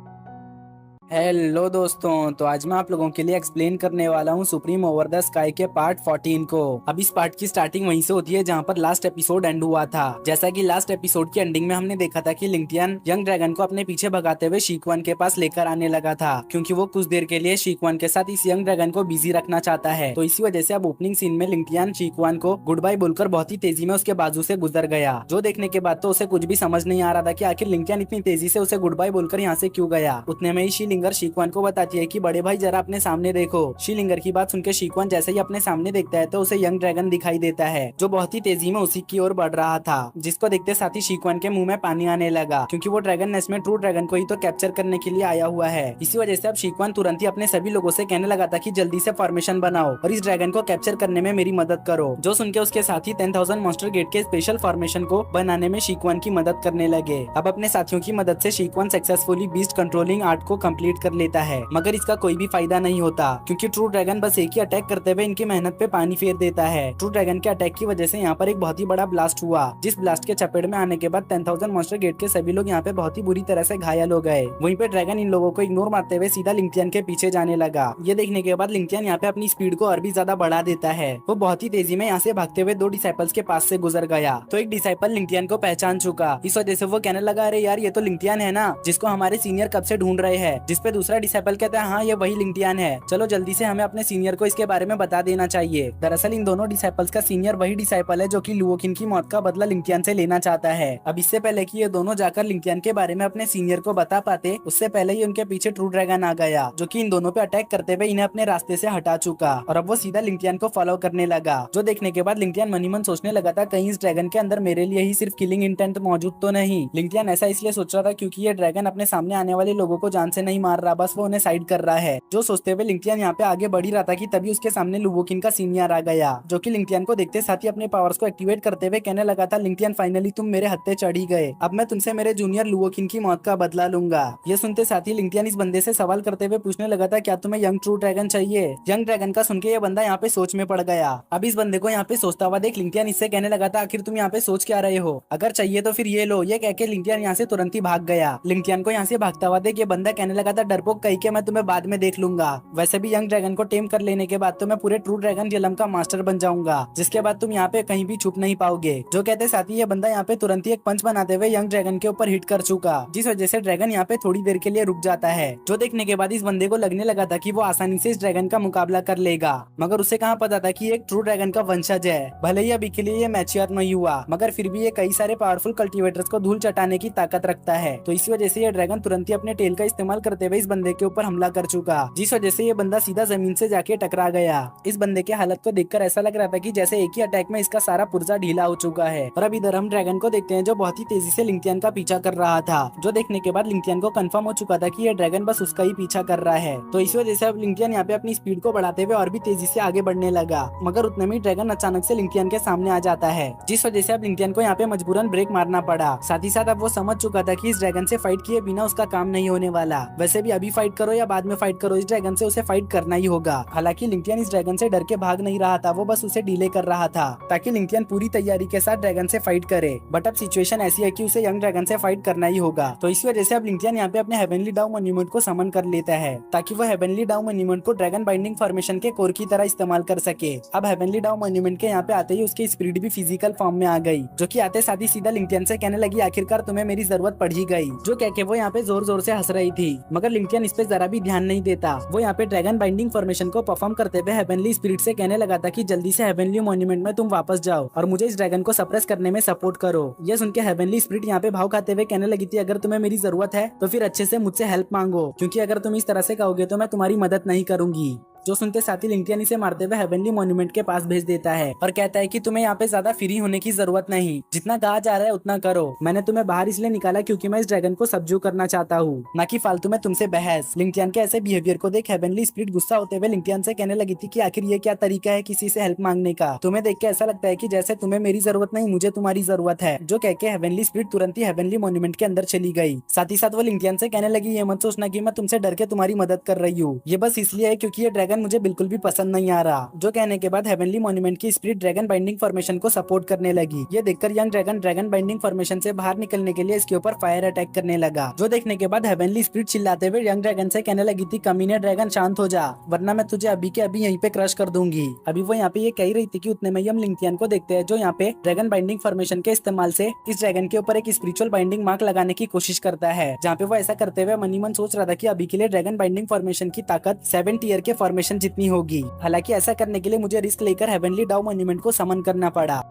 हेलो दोस्तों, तो आज मैं आप लोगों के लिए एक्सप्लेन करने वाला हूँ सुप्रीम ओवर द स्काई के पार्ट 14 को। अब इस पार्ट की स्टार्टिंग वहीं से होती है जहाँ पर लास्ट एपिसोड एंड हुआ था। जैसा कि लास्ट एपिसोड की एंडिंग में हमने देखा था कि लिंक्यान यंग ड्रैगन को अपने पीछे भगाते हुए शीकुआन के पास लेकर आने लगा था, क्योंकि वो कुछ देर के लिए शीकुआन के साथ इस यंग ड्रैगन को बिजी रखना चाहता है। तो इसी वजह से अब ओपनिंग सीन में लिंक्यान शीकुआन को गुड बाय बोलकर बहुत ही तेजी में उसके बाजू से गुजर गया, जो देखने के बाद तो उसे कुछ भी समझ नहीं आ रहा था कि आखिर लिंक्यान इतनी तेजी से उसे गुड बाय बोलकर यहाँ से क्यों गया। उतने में ही शीलिंगर शीकुआन को बताती है कि बड़े भाई जरा अपने सामने देखो। शीलिंगर की बात सुनकर शीकुआन जैसे ही अपने सामने देखता है तो उसे यंग ड्रैगन दिखाई देता है, जो बहुत ही तेजी में उसी की ओर बढ़ रहा था, जिसको देखते साथ ही शीकुआन के मुंह में पानी आने लगा, क्योंकि वो ड्रैगन नेस्ट में ट्रू ड्रैगन को ही तो कैप्चर करने के लिए आया हुआ है। इसी वजह से अब शीकुआन तुरंत ही अपने सभी लोगों से कहने लगा था कि जल्दी से फॉर्मेशन बनाओ और इस ड्रैगन को कैप्चर करने में मेरी मदद करो। जो सुनकर उसके साथ ही 10,000 मॉन्स्टर गेट के स्पेशल फॉर्मेशन को बनाने में शीकुआन की मदद करने लगे। अब अपने साथियों की मदद से शीकुआन सक्सेसफुली बीस्ट कंट्रोलिंग आर्ट को कंप्लीट कर लेता है, मगर इसका कोई भी फायदा नहीं होता, क्योंकि ट्रू ड्रैगन बस एक ही अटैक करते हुए इनकी मेहनत पे पानी फेर देता है। ट्रू ड्रैगन के अटैक की वजह से यहाँ पर एक बहुत ही बड़ा ब्लास्ट हुआ, जिस ब्लास्ट के चपेट में आने के बाद 10,000 मॉन्स्टर गेट के सभी लोग यहाँ पे बहुत ही बुरी तरह से घायल हो गए। वहीं पे ड्रैगन इन लोगों को इग्नोर मारते हुए सीधा लिंक्यान के पीछे जाने लगा। ये देखने के बाद लिंक्यान यहाँ पे अपनी स्पीड को और भी ज्यादा बढ़ा देता है। वो बहुत ही तेजी में यहाँ से भागते हुए 2 डिसाइपल्स के पास से गुजर गया, तो एक डिसाइपल लिंक्यान को पहचान चुका। इस वजह से वो कहने लगा अरे यार ये तो लिंक्यान है ना, जिसको हमारे सीनियर कब से ढूंढ रहे हैं। जिसपे दूसरा डिसाइपल कहता है हाँ ये वही लिंक्यान है, चलो जल्दी से हमें अपने सीनियर को इसके बारे में बता देना चाहिए। दरअसल इन दोनों डिसाइपल्स का सीनियर वही डिसाइपल है जो कि लुओकिन की मौत का बदला लिंक्यान से लेना चाहता है। अब इससे पहले कि ये दोनों जाकर लिंक्यान के बारे में अपने सीनियर को बता पाते, उससे पहले ही उनके पीछे ट्रू ड्रैगन आ गया, जो कि इन दोनों पे अटैक करते हुए इन्हें अपने रास्ते से हटा चुका, और अब वो सीधा लिंक्यान को फॉलो करने लगा। जो देखने के बाद लिंक्यान मन ही मन सोचने लगा था कहीं इस ड्रैगन के अंदर मेरे लिए ही सिर्फ किलिंग इंटेंट मौजूद तो नहीं। लिंक्यान ऐसा इसलिए सोच रहा था क्योंकि ये ड्रैगन अपने सामने आने वाले लोगों को जान से नहीं मार रहा, बस वो उन्हें साइड कर रहा है। जो सोचते हुए लिंक्यान यहाँ पे आगे बढ़ ही रहा था कि तभी उसके सामने लुवोकिन का सीनियर आ गया, जो कि लिंक्यान को देखते साथ ही अपने पावर्स को एक्टिवेट करते हुए कहने लगा था लिंक्यान फाइनली तुम मेरे हत्थे चढ़ ही गए, अब मैं तुमसे मेरे जूनियर लुवोकिन की मौत का बदला लूंगा। ये सुनते साथ ही लिंक्यान इस बंदे से सवाल करते हुए पूछने लगा था क्या तुम्हें यंग ट्रू ड्रैगन चाहिए। यंग ड्रैगन का सुन के ये बंदा यहाँ पे सोच में पड़ गया। अब इस बंदे को यहाँ पे सोचता हुआ देख लिंक्यान इससे कहने लगा था आखिर तुम यहाँ पे सोच क्या रहे हो, अगर चाहिए तो फिर ये लो। ये कह के लिंक्यान यहाँ से तुरंत ही भाग गया। लिंक्यान को यहाँ से भागता हुआ देख ये बंदा कहने लगा था डरपोक कहीं के मैं तुम्हें बाद में देख लूंगा, वैसे भी यंग ड्रैगन को टेम कर लेने के बाद तो मैं पूरे ट्रू ड्रैगन रियलम का मास्टर बन जाऊंगा, जिसके बाद तुम यहाँ पे कहीं भी छुप नहीं पाओगे। जो कहते साथ ही ये बंदा यहाँ पे तुरंत ही एक पंच बनाते हुए यंग ड्रैगन के ऊपर हिट कर चुका, जिस वजह से ड्रैगन यहाँ पे थोड़ी देर के लिए रुक जाता है। जो देखने के बाद इस बंदे को लगने लगा था कि वो आसानी से इस ड्रैगन का मुकाबला कर लेगा, मगर उसे कहाँ पता था कि एक ट्रू ड्रैगन का वंशज है। भले ही अभी के लिए ये मैच्योर नहीं हुआ, मगर फिर भी ये कई सारे पावरफुल कल्टीवेटर्स को धूल चटाने की ताकत रखता है। तो इसी वजह से ये ड्रैगन तुरंत ही अपने टेल का इस्तेमाल करते करते हुए इस बंदे के ऊपर हमला कर चुका, जिस वजह से ये बंदा सीधा जमीन से जाके टकरा गया। इस बंदे के हालत को देखकर ऐसा लग रहा था कि जैसे एक ही अटैक में इसका सारा पुर्जा ढीला हो चुका है। और अब इधर हम ड्रैगन को देखते हैं जो बहुत ही तेजी से लिंक्टियन का पीछा कर रहा था, जो देखने के बाद लिंक्टियन को कंफर्म हो चुका था कि ये ड्रैगन बस उसका ही पीछा कर रहा है। तो इस वजह से अब लिंक्टियन यहाँ पे अपनी स्पीड को बढ़ाते हुए और भी तेजी से आगे बढ़ने लगा, मगर उतने में ड्रैगन अचानक से लिंक्टियन के सामने आ जाता है, जिस वजह से अब लिंक्टियन को यहाँ पे मजबूरन ब्रेक मारना पड़ा। साथ ही साथ अब वो समझ चुका था कि इस ड्रैगन से फाइट किए बिना उसका काम नहीं होने वाला। वैसे भी अभी फाइट करो या बाद में फाइट करो, इस ड्रैगन से उसे फाइट करना ही होगा। हालांकि लिंक्टियन इस ड्रैगन से डर के भाग नहीं रहा था, वो बस उसे डिले कर रहा था ताकि लिंक्टियन पूरी तैयारी के साथ ड्रैगन से फाइट करे। बट अब सिचुएशन ऐसी है कि उसे यंग ड्रैगन से फाइट करना ही होगा। तो इस वजह से अब लिंक्टियन यहाँ पे अपने हेवनली डाउ मॉन्यूमेंट को समन कर लेता है ताकि वो हेवनली डाउ मॉन्यूमेंट को ड्रैगन बाइंडिंग फॉर्मेशन के कोर की तरह इस्तेमाल कर सके। अब हेवनली डाउ मॉन्यूमेंट के यहाँ पे आते ही उसकी स्पिरिट भी फिजिकल फॉर्म में आ गई, जो कि आते साथ ही सीधा लिंक्टियन से कहने लगी आखिरकार तुम्हें मेरी जरूरत पड़ ही गई। जो कह के वो यहाँ पे जोर जोर से हंस रही थी, मगर लिंक्टियन इस पे जरा भी ध्यान नहीं देता। वो यहाँ पे ड्रैगन बाइंडिंग फॉर्मेशन को परफॉर्म करते हुए हेवनली स्पिरिट से कहने लगा था कि जल्दी से हेवनली मॉन्यूमेंट में तुम वापस जाओ और मुझे इस ड्रैगन को सप्रेस करने में सपोर्ट करो। ये सुन के हेवनली स्पिरिट यहाँ पे भाव खाते हुए कहने लगी थी अगर तुम्हें मेरी जरूरत है तो फिर अच्छे से मुझसे हेल्प मांगो, क्योंकि अगर तुम इस तरह से कहोगे तो मैं तुम्हारी मदद नहीं करूंगी। जो सुनते साथ ही लिंक्टियन इसे मारते हुए हेवनली मॉन्यूमेंट के पास भेज देता है और कहता है कि तुम्हें यहाँ पे ज्यादा फ्री होने की जरूरत नहीं, जितना कहा जा रहा है उतना करो। मैंने तुम्हें बाहर इसलिए निकाला क्योंकि मैं इस ड्रैगन को सब्ज्यू करना चाहता हूँ, ना कि फालतू में तुमसे बहस। लिंक्टियन के ऐसे बिहेवियर को देख हेवनली स्पिरिट गुस्सा होते हुए लिंक्टियन से कहने लगी थी कि आखिर ये क्या तरीका है किसी से हेल्प मांगने का, तुम्हें देख के ऐसा लगता है कि जैसे तुम्हें मेरी जरूरत नहीं मुझे तुम्हारी जरूरत है। जो कह के हेवनली स्पिरिट तुरंत ही हेवनली मॉन्यूमेंट के अंदर चली गई। साथ ही साथ वो लिंक्टियन से कहने लगी ये मत सोचना कि मैं तुमसे डर के तुम्हारी मदद कर रही हूँ, ये बस इसलिए है क्योंकि ये ड्रैगन मुझे बिल्कुल भी पसंद नहीं आ रहा। जो कहने के बाद हेवनली मॉन्यूमेंट की स्पिरिट ड्रैगन बाइंडिंग फॉर्मेशन को सपोर्ट करने लगी। ये देखकर young dragon dragon binding formation से बाहर निकलने के लिए इसके ऊपर फायर अटैक करने लगा। जो देखने के बाद हेवनली स्पिरिट चिल्लाते हुए यंग ड्रैगन से कहने लगी थी कमीने ड्रैगन शांत हो जा, वरना मैं तुझे अभी के अभी यहीं पे क्रश कर दूंगी। अभी वो यहाँ पे ये कह रही थी कि उतने में हम लिंक्टियन को देखते हैं जो यहाँ पे ड्रैगन बाइंडिंग फॉर्मेशन के इस्तेमाल से इस ड्रैगन के ऊपर एक स्पिरिचुअल बाइंडिंग मार्क लगाने की कोशिश करता है, जहाँ पे वो ऐसा करते हुए मनी मन सोच रहा था कि अभी के लिए ड्रैगन बाइंडिंग फॉर्मेशन की ताकत 7 टियर के फॉर्मेशन जितनी होगी। हालांकि ऐसा करने के लिए मुझे रिस्क लेकर हेवनली डाउ मॉन्यूमेंट को समन करना पड़ा।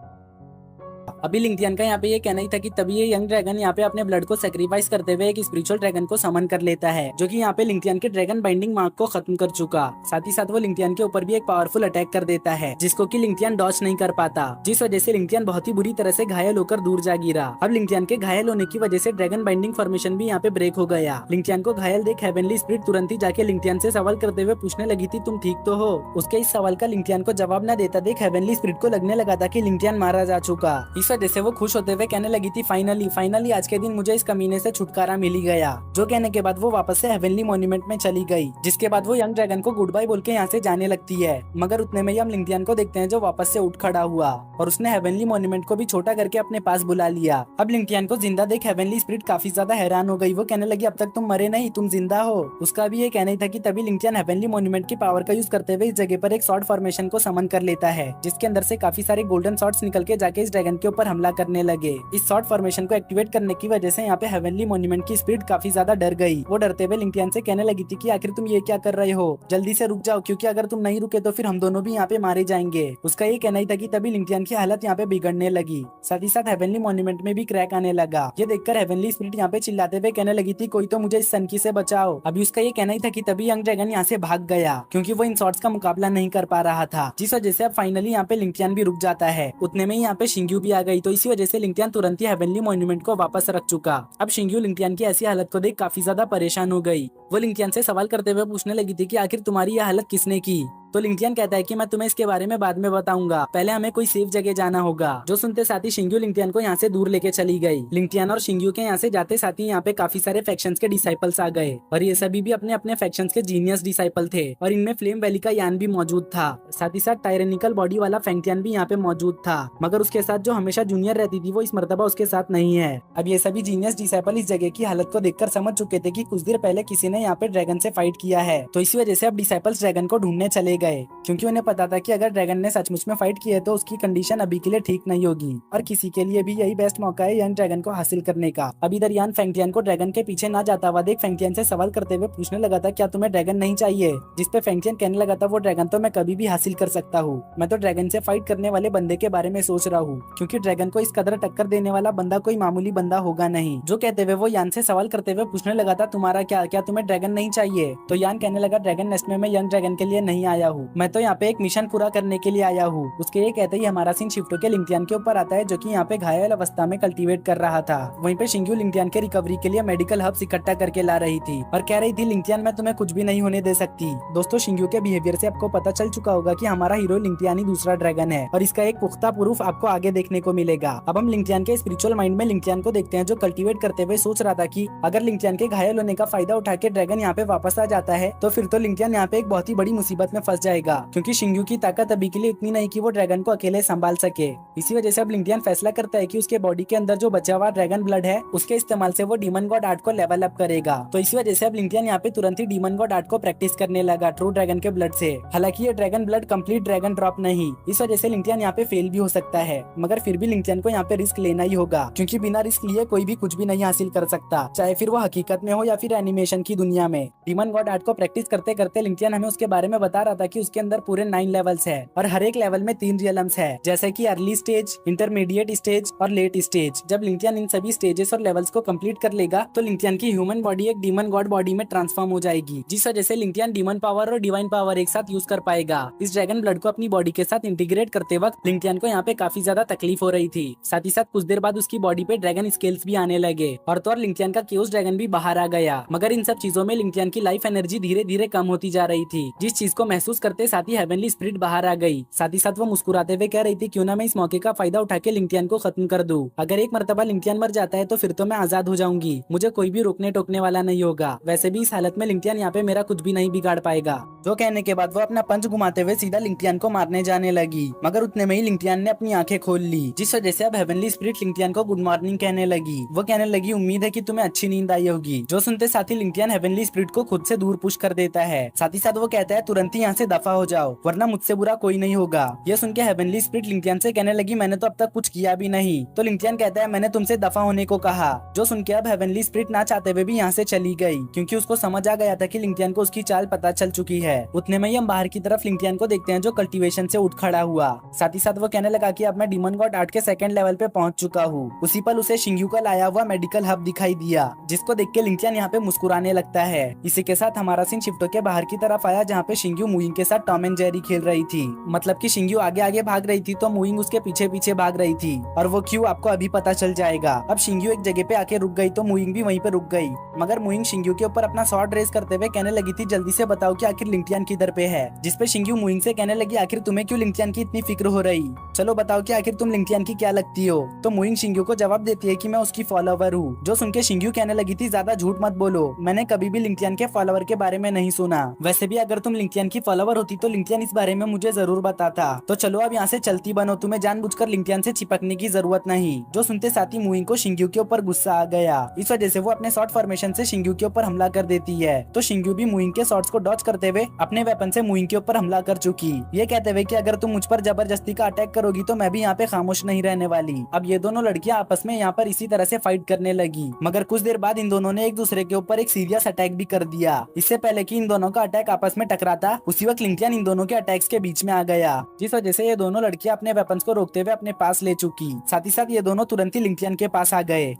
अभी लिंक्टियन का यहाँ पे ये कहना ही था कि तभी ये यंग ड्रैगन यहाँ पे अपने ब्लड को सेक्रीफाइस करते हुए एक स्पिरिचुअल ड्रैगन को समन कर लेता है, जो कि यहाँ पे लिंक्टियन के ड्रैगन बाइंडिंग मार्क को खत्म कर चुका। साथ ही साथ वो लिंक्टियन के ऊपर भी एक पावरफुल अटैक कर देता है, जिसको कि लिंक्टियन डॉज नहीं कर पाता, जिस वजह से लिंक्टियन बहुत ही बुरी तरह से घायल होकर दूर जा गिरा। अब लिंक्टियन के घायल होने की वजह से ड्रैगन बाइंडिंग फॉर्मेशन भी यहाँ पे ब्रेक हो गया। लिंक्टियन को घायल देख हेवनली स्पिरिट तुरंत ही जाके लिंक्टियन से सवाल करते हुए पूछने लगी थी तुम ठीक तो हो। उसके इस सवाल का लिंक्टियन को जवाब न देता देख हेवनली स्पिरिट को लगने लगा था कि लिंक्टियन मारा जा चुका। इस वजह से वो खुश होते हुए कहने लगी थी फाइनली आज के दिन मुझे इस कमीने से छुटकारा मिल ही गया। जो कहने के बाद वो वापस से हेवनली मॉन्यूमेंट में चली गई, जिसके बाद वो यंग ड्रैगन को गुड बाय बोल के यहाँ से जाने लगती है। मगर उतने में ही हम लिंक्टियन को देखते हैं जो वापस से उठ खड़ा हुआ और उसने हेवनली मॉन्यूमेंट को भी छोटा करके अपने पास बुला लिया। अब लिंक्टियन को जिंदा देख हेवनली स्पिरिट काफी ज्यादा हैरान हो गई। वो कहने लगी अब तक तुम मरे नहीं, तुम जिंदा हो। उसका भी ये कहना ही था कि तभी लिंक्टियन हेवनली मॉन्यूमेंट की पावर का यूज करते हुए इस जगह पर एक शॉर्ट फॉर्मेशन को समन कर लेता है, जिसके अंदर से काफी सारे गोल्डन शॉट्स निकल के जाके इस ड्रैगन के ऊपर हमला करने लगे। इस शॉर्ट फॉर्मेशन को एक्टिवेट करने की वजह से यहाँ पे हेवनली मॉन्यूमेंट की स्पिरिट काफी ज्यादा डर गई। वो डरते हुए लिंक्टियन से कहने लगी थी कि आखिर तुम ये क्या कर रहे हो, जल्दी से रुक जाओ, क्योंकि अगर तुम नहीं रुके तो फिर हम दोनों भी यहाँ पे मारे जाएंगे। उसका ये कहना ही था कि तभी लिंक्टियन की हालत यहाँ पे बिगड़ने लगी। साथ ही साथ हेवनली मॉन्यूमेंट में भी क्रैक आने लगा। ये देखकर हेवनली स्पिरिट यहाँ पे चिल्लाते हुए कहने लगी थी कोई तो मुझे इस सनकी से बचाओ। अभी उसका ये कहना ही था कि तभी यंग ड्रैगन यहाँ से भाग गया, क्योंकि वो इन शॉट्स का मुकाबला नहीं कर पा रहा था, जिस वजह से अब फाइनली यहाँ पे लिंक्टियन भी रुक जाता है। उतने में यहाँ पे शिंग्यू भी आ गई, तो इसी वजह से लिंक्टियन तुरंत ही हेवनली मॉन्यूमेंट को वापस रख चुका। अब शिंग्यू लिंक्टियन की ऐसी हालत को देख काफी ज्यादा परेशान हो गई। वो लिंक्टियन से सवाल करते हुए पूछने लगी थी कि आखिर तुम्हारी यह हालत किसने की। तो लिंक्टियन कहता है कि मैं तुम्हें इसके बारे में बाद में बताऊंगा, पहले हमें कोई सेफ जगह जाना होगा। जो सुनते साथ ही शिंग्यू लिंक्टियन को यहाँ से दूर लेके चली गई। लिंक्टियन और शिंग्यू के यहाँ से जाते साथ ही यहाँ पे काफी सारे फैक्शंस के डिसाइपल्स आ गए और ये सभी भी अपने अपने फैक्शंस के जीनियस डिसाइपल थे और इनमें फ्लेम वैली का यान भी मौजूद था। साथ ही साथ टायरेनिकल बॉडी वाला फैंगटियन भी यहाँ पे मौजूद था, मगर उसके साथ जो हमेशा जूनियर रहती थी वो इस मर्तबा उसके साथ नहीं है। अब ये सभी जीनियस डिसाइपल इस जगह की हालत को देखकर समझ चुके थे कि कुछ देर पहले किसी ने यहाँ पे ड्रैगन से फाइट किया है, तो इसी वजह से अब डिसाइपल्स ड्रैगन को ढूंढने चले गए, क्योंकि उन्हें पता था कि अगर ड्रैगन ने सचमुच में फाइट की है तो उसकी कंडीशन अभी के लिए ठीक नहीं होगी और किसी के लिए भी यही बेस्ट मौका है यंग ड्रैगन को हासिल करने का। अब इधर यान फेंगटियन को ड्रैगन के पीछे ना जाता हुआ देख फेंगटियन से सवाल करते हुए पूछने लगा था, क्या तुम्हें ड्रैगन नहीं चाहिए? जिसपे फेंगटियन कहने लगा था, वो ड्रैगन तो मैं कभी भी हासिल कर सकता हूँ, मैं तो ड्रैगन से फाइट करने वाले बंदे के बारे में सोच रहा हूँ, क्योंकि ड्रैगन को इस कदर टक्कर देने वाला बंदा कोई मामूली बंदा होगा नहीं। जो कहते हुए वो यान से सवाल करते हुए पूछने लगा था, तुम्हारा क्या तुम्हें ड्रैगन नहीं चाहिए? तो यान कहने लगा, ड्रैगन नेस्ट में मैं यंग ड्रैगन के लिए नहीं आया हूँ, मैं तो यहाँ पे एक मिशन पूरा करने के लिए आया हूँ। उसके ये कहते ही हमारा सीन शिफ्टो के लिंक्टियन के ऊपर आता है, जो कि यहाँ पे घायल अवस्था में कल्टीवेट कर रहा था। वहीं पे शिंग्यू लिंक्टियन के रिकवरी के लिए मेडिकल हब्स इकट्ठा करके ला रही थी और कह रही थी, लिंक्टियन मैं तुम्हें कुछ भी नहीं होने दे सकती। दोस्तों, शिंग्यू के बिहेवियर से आपको पता चल चुका होगा कि हमारा हीरो लिंक्टियन ही दूसरा ड्रैगन है और इसका एक पुख्ता प्रूफ आपको आगे देखने को मिलेगा। अब हम लिंक्टियन के स्पिरिचुअल माइंड में लिंक्टियन को देखते हैं, जो कल्टीवेट करते हुए सोच रहा था कि अगर लिंक्टियन के घायल होने का फायदा उठा के ड्रैगन यहाँ पे वापस आ जाता है तो फिर तो लिंक्टियन यहाँ पे एक बहुत ही बड़ी मुसीबत में फंस जाएगा, क्योंकि शिंग्यू की ताकत अभी के लिए इतनी नहीं कि वो ड्रैगन को अकेले संभाल सके। इसी वजह से अब लिंक्टियन फैसला करता है कि उसके बॉडी के अंदर जो बचा हुआ ड्रैगन ब्लड है उसके इस्तेमाल से वो डीमन गॉड आर्ट को लेवल अप करेगा। तो इसी वजह से अब लिंक्टियन यहाँ पे तुरंत ही डीमन गॉड आर्ट को प्रैक्टिस करने लगा ट्रू ड्रैगन के ब्लड से। हालांकि ये dragon blood complete dragon drop नहीं, इस वजह से लिंक्टियन यहाँ पे फेल भी हो सकता है, मगर फिर भी लिंक्टियन को यहाँ पे रिस्क लेना ही होगा, क्योंकि बिना रिस्क लिए कोई भी कुछ भी नहीं हासिल कर सकता, चाहे फिर वो हकीकत में हो या फिर एनिमेशन की दुनिया में। डीमन गॉड आर्ट को प्रैक्टिस करते करते लिंक्टियन हमें उसके बारे में बता रहा था कि उसके अंदर पूरे 9 लेवल्स है और हर एक लेवल में 3 रियलम्स है, जैसे कि अर्ली स्टेज, इंटरमीडिएट स्टेज और लेट स्टेज। जब लिंक्टियन इन सभी स्टेजेस और लेवल्स को कंप्लीट कर लेगा तो लिंक्टियन की ह्यूमन बॉडी एक डीमन गॉड बॉडी में ट्रांसफॉर्म हो जाएगी, जिस वजह से लिंक्टियन डीमन पावर और डिवाइन पावर एक साथ यूज कर पाएगा। इस ड्रैगन ब्लड को अपनी बॉडी के साथ इंटीग्रेट करते वक्त लिंक्टियन को यहाँ पे काफी ज्यादा तकलीफ हो रही थी। साथ ही साथ कुछ देर बाद उसकी बॉडी पे ड्रैगन स्केल्स भी आने लगे और लिंक्टियन का केओस ड्रैगन भी बाहर आ गया। मगर इन सब चीजों में लिंक्टियन की लाइफ एनर्जी धीरे धीरे कम होती जा रही थी, जिस चीज को महसूस करते साथ ही हेवनली स्पिरिट बाहर आ गई। साथ ही साथ वो मुस्कुराते हुए कह रही थी, क्यों ना मैं इस मौके का फायदा उठा के लिंक्टियन को खत्म कर दूं। अगर एक मर्तबा लिंक्टियन मर जाता है तो फिर तो मैं आजाद हो जाऊंगी, मुझे कोई भी रोकने टोकने वाला नहीं होगा। वैसे भी इस हालत में लिंक्टियन यहाँ पे मेरा कुछ भी नहीं बिगाड़ पाएगा। जो कहने के बाद वो अपना पंच घुमाते हुए सीधा लिंक्टियन को मारने जाने लगी, मगर उतने में ही लिंक्टियन ने अपनी आंखें खोल ली, जिस वजह से अब हेवनली स्पिरिट लिंक्टियन को गुड मॉर्निंग कहने लगी। वो कहने लगी, उम्मीद है कि तुम्हें अच्छी नींद आई होगी। जो सुनते साथ ही लिंक्टियन हेवनली स्पिरिट को खुद से दूर पुश कर देता है। साथ ही साथ वो कहता है, तुरंत ही यहाँ से दफा हो जाओ वरना मुझसे बुरा कोई नहीं होगा। ये सुन के हेवनली स्पिरिट लिंक्टियन से कहने लगी, मैंने तो अब तक कुछ किया भी नहीं। तो लिंक्टियन कहता है, मैंने तुमसे दफा होने को कहा। जो सुन के अब हेवनली स्पिरिट ना चाहते हुए भी यहाँ से चली गई, क्योंकि उसको समझ आ गया था कि लिंक्टियन को उसकी चाल पता चल चुकी है। उतने में ही हम बाहर की तरफ लिंक्टियन को देखते हैं, जो कल्टीवेशन से उठ खड़ा हुआ। साथ ही साथ वो कहने लगा कि अब मैं डीमन गॉड आर्ट के सेकंड लेवल पे पहुंच चुका हूँ। उसी पल उसे शिंग्यू का लाया हुआ मेडिकल हब दिखाई दिया, जिसको देख के लिंक्टियन यहाँ पे मुस्कुराने लगता है। इसी के साथ हमारा सीन शिफ्टो के बाहर की तरफ आया, जहाँ पे शिंग्यू मूइंग के साथ टॉम एंड जेरी खेल रही थी। मतलब कि शिंग्यू आगे आगे भाग रही थी तो मूइंग उसके पीछे पीछे भाग रही थी, और वो क्यों आपको अभी पता चल जाएगा। अब शिंग्यू एक जगह पे आके रुक गई तो मूइंग भी वहीं पे रुक गई, मगर मूइंग शिंग्यू के ऊपर अपना शॉर्ट रेस करते हुए कहने लगी थी, जल्दी से बताओ कि आखिर लिंक्टियन किधर पे है। जिसपे शिंग्यू मूइंग से कहने लगी, आखिर तुम्हें क्यों लिंक्टियन की इतनी फिक्र हो रही, चलो बताओ कि आखिर तुम लिंक्टियन की क्या लगती हो। तो मूइंग शिंग्यू को जवाब देती है कि मैं उसकी फॉलोवर हूँ। जो सुन के शिंग्यू कहने लगी थी, ज्यादा झूठ मत बोलो, मैंने कभी भी लिंक्टियन के फॉलोवर के बारे में नहीं सुना। वैसे भी अगर तुम लिंक्टियन की फॉलोवर होती तो लिंक्टियन इस बारे में मुझे जरूर बताता। तो चलो अब यहाँ से चलती बनो, तुम्हें जानबूझकर लिंक्टियन से चिपकने की जरूरत नहीं। जो सुनते साथ ही मूइंग को शिंग्यू के ऊपर गुस्सा आ गया। इस वजह से वो अपने शॉर्ट फॉर्मेशन से शिंग्यू के ऊपर हमला कर देती है। तो शिंग्यू भी मूइंग के शॉट्स को डॉज करते हुए अपने वेपन से मूइंग के ऊपर हमला कर चुकी, ये कहते हुए कि अगर तुम मुझ पर जबरदस्ती का अटैक करोगी तो मैं भी यहाँ पे खामोश नहीं रहने वाली। अब ये दोनों लड़कियां आपस में यहाँ पर इसी तरह से फाइट करने लगी, मगर कुछ देर बाद इन दोनों ने एक दूसरे के ऊपर एक सीरियस अटैक भी कर दिया। इससे पहले कि इन दोनों का अटैक आपस में टकराता, उसी वक्त लिंक्टियन इन दोनों के अटैक्स के बीच में आ गया, जिस वजह से ये दोनों लड़कियां अपने वेपन्स को रोकते हुए अपने पास ले चुकी। साथ ही साथ ये दोनों तुरंत ही लिंक्टियन के पास आ गए।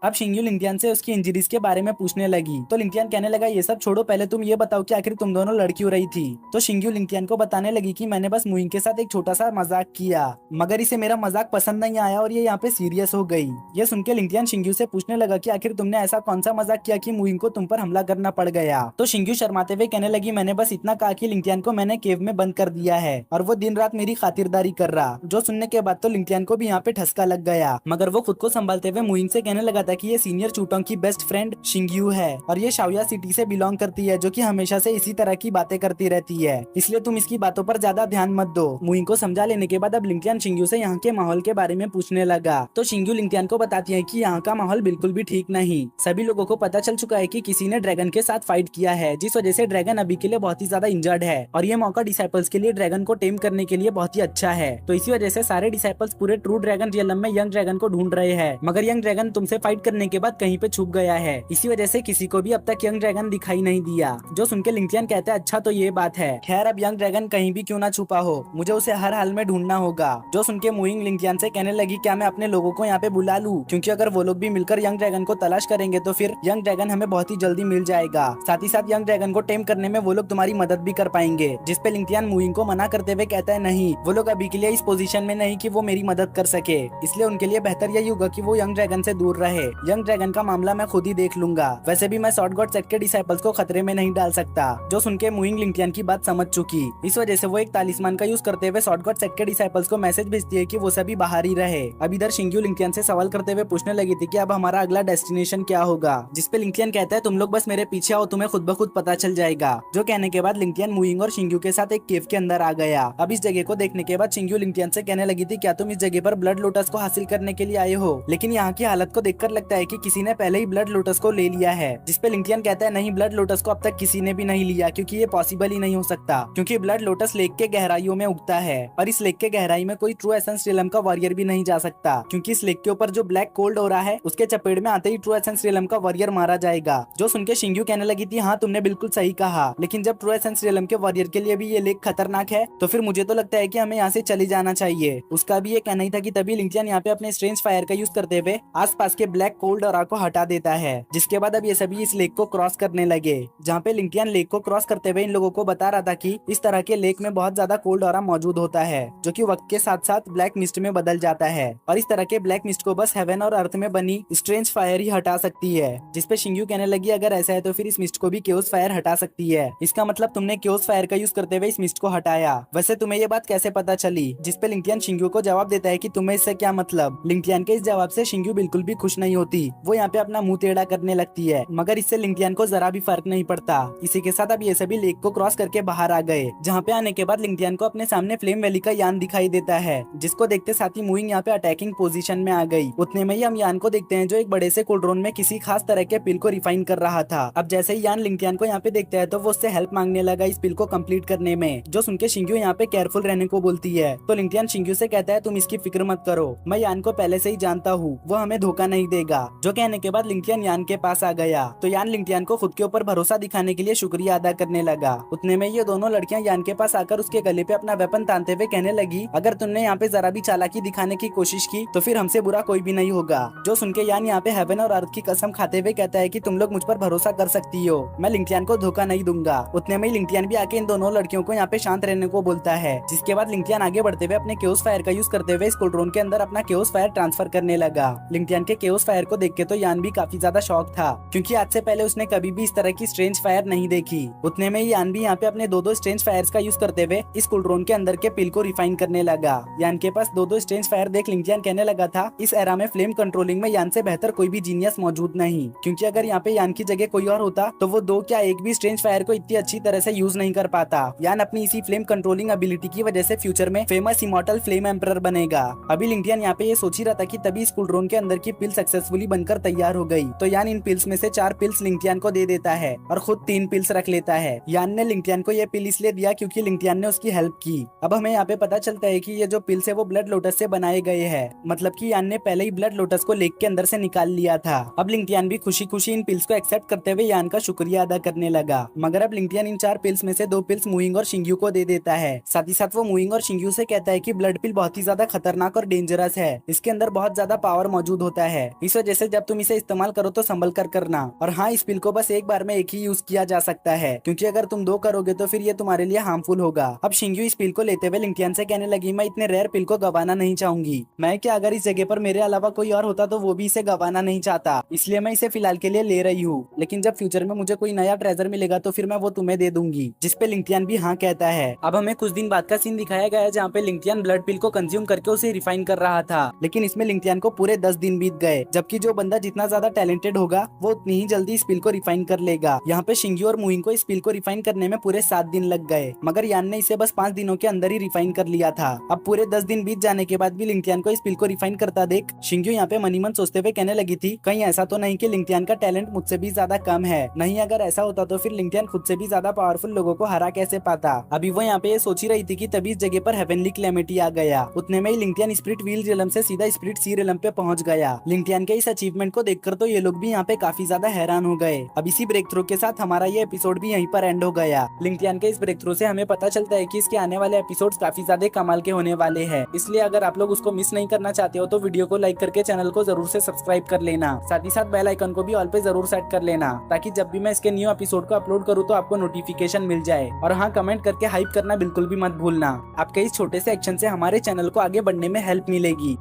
अब शिंग्यू लिंक्टियन से उसकी इंजरीज के बारे में पूछने लगी, तो लिंक्टियन कहने लगा, ये सब छोड़ो, पहले तुम ये बताओ कि आखिर तुम दोनों लड़ क्यों रही थी। तो शिंग्यू लिंक्टियन को बताने लगी कि मैंने बस मूइंग के साथ एक छोटा सा मजाक किया, मगर इसे मेरा मजाक पसंद नहीं आया और ये यहाँ पे सीरियस हो गई। ये सुन के लिंक्टियन शिंग्यू से पूछने लगा कि आखिर तुमने ऐसा कौन सा मजाक किया कि मूइंग को तुम पर हमला करना पड़ गया। तो शिंग्यू शर्माते हुए कहने लगी, मैंने बस इतना कहा कि लिंक्टियन को मैंने केव में बंद कर दिया है और वो दिन रात मेरी खातिरदारी कर रहा। जो सुनने के बाद तो लिंक्टियन को भी यहाँ पे ठसका लग गया, मगर वो खुद को संभालते हुए मूइंग से कहने लगा था था कि ये सीनियर चूटोंग की बेस्ट फ्रेंड शिंग्यू है और ये शाओया सिटी से बिलोंग करती है, जो कि हमेशा से इसी तरह की बातें करती रहती है, इसलिए तुम इसकी बातों पर ज्यादा ध्यान मत दो। मुइंग को समझा लेने के बाद अब लिंगटियान शिंग्यू से यहाँ के माहौल के बारे में पूछने लगा, तो शिंग्यू लिंगटियान को बताती है कि यहाँ का माहौल बिल्कुल भी ठीक नहीं। सभी लोगों को पता चल चुका है कि किसी ने ड्रैगन के साथ फाइट किया है, जिस वजह से ड्रैगन अभी के लिए बहुत ही ज्यादा इंजर्ड है और ये मौका डिसाइपल्स के लिए ड्रैगन को टेम करने के लिए बहुत ही अच्छा है। तो इसी वजह से सारे डिसाइपल्स पूरे ट्रू ड्रैगन रियलम में यंग ड्रैगन को ढूंढ रहे हैं, मगर यंग ड्रैगन तुमसे फाइट करने के बाद कहीं पे छुप गया है। इसी वजह से किसी को भी अब तक यंग ड्रैगन दिखाई नहीं दिया। जो सुन के लिंगटियान कहते हैं अच्छा तो ये बात है, खैर अब यंग ड्रैगन कहीं भी क्यों ना छुपा हो, मुझे उसे हर हाल में ढूंढना होगा। जो सुन के मुइंग लिंगटियान से कहने लगी क्या मैं अपने लोगों को यहाँ पे बुला लूं, क्योंकि अगर वो लोग भी मिलकर यंग ड्रैगन को तलाश करेंगे तो फिर यंग ड्रैगन हमें बहुत ही जल्दी मिल जाएगा। साथ ही साथ यंग ड्रैगन को टेम करने में वो लोग तुम्हारी मदद भी कर पाएंगे। जिस पे लिंगटियान मुइंग को मना करते हुए कहता है नहीं, वो लोग अभी के लिए इस पोजीशन में नहीं कि वो मेरी मदद कर सके, इसलिए उनके लिए बेहतर यही होगा कि वो यंग ड्रैगन से दूर रहे। यंग ड्रैगन का मामला मैं खुद ही देख लूंगा, वैसे भी मैं शॉर्ट गॉड सेट के डिसाइपल्स को खतरे में नहीं डाल सकता। जो सुन के मुइंग लिंगटियान की बात समझ चुकी, इस वजह से वो एक तालिस्मान का यूज करते हुए शॉर्ट गॉड सेट के डिसाइपल्स को मैसेज भेजती है कि वो सभी बाहर ही रहे। अब इधर शिंग्यू लिंगटियान से सवाल करते हुए पूछने लगी थी कि अब हमारा अगला डेस्टिनेशन क्या होगा, जिस पे लिंगटियान कहता है तुम लोग बस मेरे पीछे आओ, तुम्हें खुद ब खुद पता चल जाएगा। जो कहने के बाद लिंगटियान मुइंग और शिंग्यू के साथ एक केव के अंदर आ गया। अब इस जगह को देखने के बाद शिंग्यू लिंगटियान से कहने लगी थी क्या तुम इस जगह पर ब्लड लोटस को हासिल करने के लिए आए हो, लेकिन यहाँ की हालत को देखकर लगता है कि किसी ने पहले ही ब्लड लोटस को ले लिया है। जिस पे लिंगटियान कहता है नहीं, ब्लड लोटस को अब तक किसी ने भी नहीं लिया, क्योंकि ये पॉसिबल ही नहीं हो सकता, क्योंकि ब्लड लोटस लेक के गहराइयों में उगता है और इस लेक के गहराई में कोई ट्रू एसेंस रियलम का वॉरियर भी नहीं जा सकता, क्योंकि इस लेक के ऊपर जो ब्लैक कोल्ड हो रहा है उसके चपेट में आते ही ट्रू एसेंस रियलम का वॉरियर मारा जाएगा। जो सुन के शिंग्यू कहने लगी थी हाँ तुमने बिल्कुल सही कहा, लेकिन जब ट्रू एसेंस रियलम के वॉरियर के लिए भी ये लेक खतरनाक है तो फिर मुझे तो लगता है कि हमें यहाँ से चले जाना चाहिए। उसका भी ये कहना ही था कि तभी लिंगटियान यहाँ पे अपने स्ट्रेंज फायर का यूज करते हुए आसपास के ब्लैक कोल्ड ऑरा को हटा देता है, जिसके बाद अब ये सभी इस लेक को क्रॉस करने लगे। जहाँ पे लिंगटियान लेक को क्रॉस करते हुए इन लोगों को बता रहा था कि इस तरह के लेक में बहुत ज्यादा कोल्ड ऑरा मौजूद होता है, जो कि वक्त के साथ साथ ब्लैक मिस्ट में बदल जाता है और इस तरह के ब्लैक मिस्ट को बस हेवन और अर्थ में बनी स्ट्रेंज फायर ही हटा सकती है। जिसपे शिंग्यू कहने लगी अगर ऐसा है तो फिर इस मिस्ट को भी केओस फायर हटा सकती है, इसका मतलब तुमने केओस फायर का यूज करते हुए इस मिस्ट को हटाया, वैसे तुम्हें ये बात कैसे पता चली। जिसपे लिंगटियान शिंग्यू को जवाब देता है कि तुम्हें इससे क्या मतलब। लिंगटियान के इस जवाब से शिंग्यू बिल्कुल भी खुश नहीं होती, वो यहाँ पे अपना मुंह टेढ़ा करने लगती है, मगर इससे लिंगटियान को जरा भी फर्क नहीं पड़ता। इसी के साथ अब ये सभी लेक को क्रॉस करके बाहर आ गए, जहाँ पे आने के बाद लिंगटियान को अपने सामने फ्लेम वैली का यान दिखाई देता है, जिसको देखते साथ ही मुइंग यहाँ पे अटैकिंग पोजीशन में आ गई। उतने में ही हम यान को देखते हैं जो एक बड़े से कोल्ड्रोन में किसी खास तरह के पिल को रिफाइन कर रहा था। अब जैसे ही यान लिंगटियान को यहाँ पे देखता है तो वो उससे हेल्प मांगने लगा इस पिल को कंप्लीट करने में। जो सुन के शिंग्यू यहाँ पे केयरफुल रहने को बोलती है, तो लिंगटियान शिंग्यू से कहता है तुम इसकी फिक्र मत करो, मैं यान को पहले से ही जानता हूँ, वो हमें धोखा नहीं देगा। जो कहने के बाद लिंगटियान यान के पास आ गया, तो यान लिंगटियान को खुद के ऊपर भरोसा दिखाने के लिए शुक्रिया अदा करने लगा। उतने में ये दोनों लड़कियां यान के पास आकर उसके गले पे अपना वेपन तानते हुए कहने लगी अगर तुमने यहाँ पे जरा भी चालाकी दिखाने की कोशिश की तो फिर हमसे बुरा कोई भी नहीं होगा। जो सुन के यान यहाँ पे हेवन और अर्थ की कसम खाते हुए कहता है कि तुम लोग मुझ पर भरोसा कर सकती हो, मैं लिंगटियान को धोखा नहीं दूंगा। उतने में लिंगटियान भी आके इन दोनों लड़कियों को यहाँ पे शांत रहने को बोलता है, जिसके बाद लिंगटियान आगे बढ़ते हुए अपने केओस फायर का यूज करते हुए इस कोल्ड्रोन के अंदर अपना केओस फायर ट्रांसफर करने लगा। लिंगटियान के केओस फायर को देख के तो यान भी काफी ज्यादा शॉक था, क्योंकि आज से पहले उसने कभी भी इस तरह की स्ट्रेंज फायर नहीं देखी। उतने में यान भी यहाँ पे अपने दो स्ट्रेंज फायर्स का यूज करते हुए इस कोल्ड्रोन के अंदर के पिल को रिफाइन करने लगा। यान के पास दो स्ट्रेंज फायर देख लिंगटियान कहने लगा था इस एरा में फ्लेम कंट्रोलिंग में यान से बेहतर कोई भी जीनियस मौजूद नहीं, क्योंकि अगर यहाँ पे यान की जगह कोई और होता तो वो दो क्या एक भी स्ट्रेंज फायर को इतनी अच्छी तरह से यूज नहीं कर पाता। यान अपनी इसी फ्लेम कंट्रोलिंग एबिलिटी की वजह से फ्यूचर में फेमस इमॉर्टल फ्लेम एम्परर बनेगा। अभी लिंगटियान यहाँ पे ये सोच ही रहा था कि तभी इस कोल्ड्रोन के अंदर की पिल सक्सेसफुली बनकर तैयार हो गई, तो यान इन पिल्स में से 4 पिल्स लिंगटियान को दे देता है और खुद 3 पिल्स रख लेता है। यान ने लिंगटियान को ये पिल इसलिए दिया क्योंकि लिंगटियान ने उसकी हेल्प की। अब हमें यहाँ पे पता चलता है कि ये जो पिल्स है वो ब्लड लोटस से बनाए गए हैं, मतलब कि यान ने पहले ही ब्लड लोटस को लेक के अंदर से निकाल लिया था। अब लिंगटियान भी खुशी खुशी इन पिल्स को एक्सेप्ट करते हुए यान का शुक्रिया अदा करने लगा, मगर अब लिंगटियान इन 4 पिल्स में से 2 पिल्स मुइंग और शिंग्यू को दे देता है। साथ ही साथ वो मुइंग और शिंग्यू से कहता है कि ब्लड पिल बहुत ही ज्यादा खतरनाक और डेंजरस है, इसके अंदर बहुत ज्यादा पावर मौजूद होता है, इस वजह से जब तुम इसे इस्तेमाल करो तो संभल कर करना। और हाँ, इस पिल को बस एक बार में एक ही यूज किया जा सकता है, क्योंकि अगर तुम 2 करोगे तो फिर ये तुम्हारे लिए हार्मफुल होगा। अब शिंग्यू इस पिल को लेते हुए लिंगटियान से कहने लगी मैं इतने रेयर पिल को गवाना नहीं चाहूंगी, मैं क्या अगर इस जगह पर मेरे अलावा कोई और होता तो वो भी इसे गवाना नहीं चाहता, इसलिए मैं इसे फिलहाल के लिए ले रही हूँ, लेकिन जब फ्यूचर में मुझे कोई नया ट्रेजर मिलेगा तो फिर मैं वो तुम्हें दे दूंगी। जिसपे लिंगटियान भी हाँ कहता है। अब हमें कुछ दिन बाद का सीन दिखाया गया है जहाँ पे लिंगटियान ब्लड पिल को कंज्यूम करके उसे रिफाइन कर रहा था, लेकिन इसमें लिंगटियान को पूरे 10 दिन बीत गए, जब जबकि जो बंदा जितना ज्यादा टैलेंटेड होगा वो उतनी ही जल्दी स्पिल को रिफाइन कर लेगा। यहाँ पे शिंग्यू और मुइंग को स्पिल को रिफाइन करने में पूरे 7 दिन लग गए, मगर यान ने इसे बस 5 दिनों के अंदर ही रिफाइन कर लिया था। अब पूरे 10 दिन बीत जाने के बाद भी लिंगटियान को स्पिल को रिफाइन करता देख शिंग्यू यहाँ पे मनी मन सोचते हुए कहने लगी थी, कहीं ऐसा तो नहीं कि लिंगटियान का टैलेंट मुझसे भी ज्यादा कम है। नहीं, अगर ऐसा होता तो फिर लिंगटियान खुद से भी ज्यादा पावरफुल लोगों को हरा कैसे पाता। अभी वो यहाँ पे ये सोच ही रही थी कि तभी इस जगह पर हेवनली क्लेमिटी आ गया। उतने में ही लिंगटियान स्पिरिट व्हील रियलम से सीधा स्पिरिट सी रियलम पे पहुंच गया। लिंगटियान के इस अचीवमेंट को देखकर तो ये लोग भी यहाँ पे काफी ज्यादा हैरान हो गए। अब इसी ब्रेक थ्रू के साथ हमारा ये एपिसोड भी यहीं पर एंड हो गया। लिंगटियान के इस ब्रेक थ्रू से हमें पता चलता है कि इसके आने वाले एपिसोड्स काफी ज्यादा कमाल के होने वाले हैं। इसलिए अगर आप लोग उसको मिस नहीं करना चाहते हो तो वीडियो को लाइक करके चैनल को जरूर से सब्सक्राइब कर लेना। साथ ही साथ बेल आइकन को भी ऑल पे जरूर सेट कर लेना, ताकि जब भी मैं इसके न्यू एपिसोड को अपलोड करूँ तो आपको नोटिफिकेशन मिल जाए। और हाँ, कमेंट करके हाइप करना बिल्कुल भी मत भूलना। आपके इस छोटे से एक्शन से हमारे चैनल को आगे बढ़ने में हेल्प मिलेगी।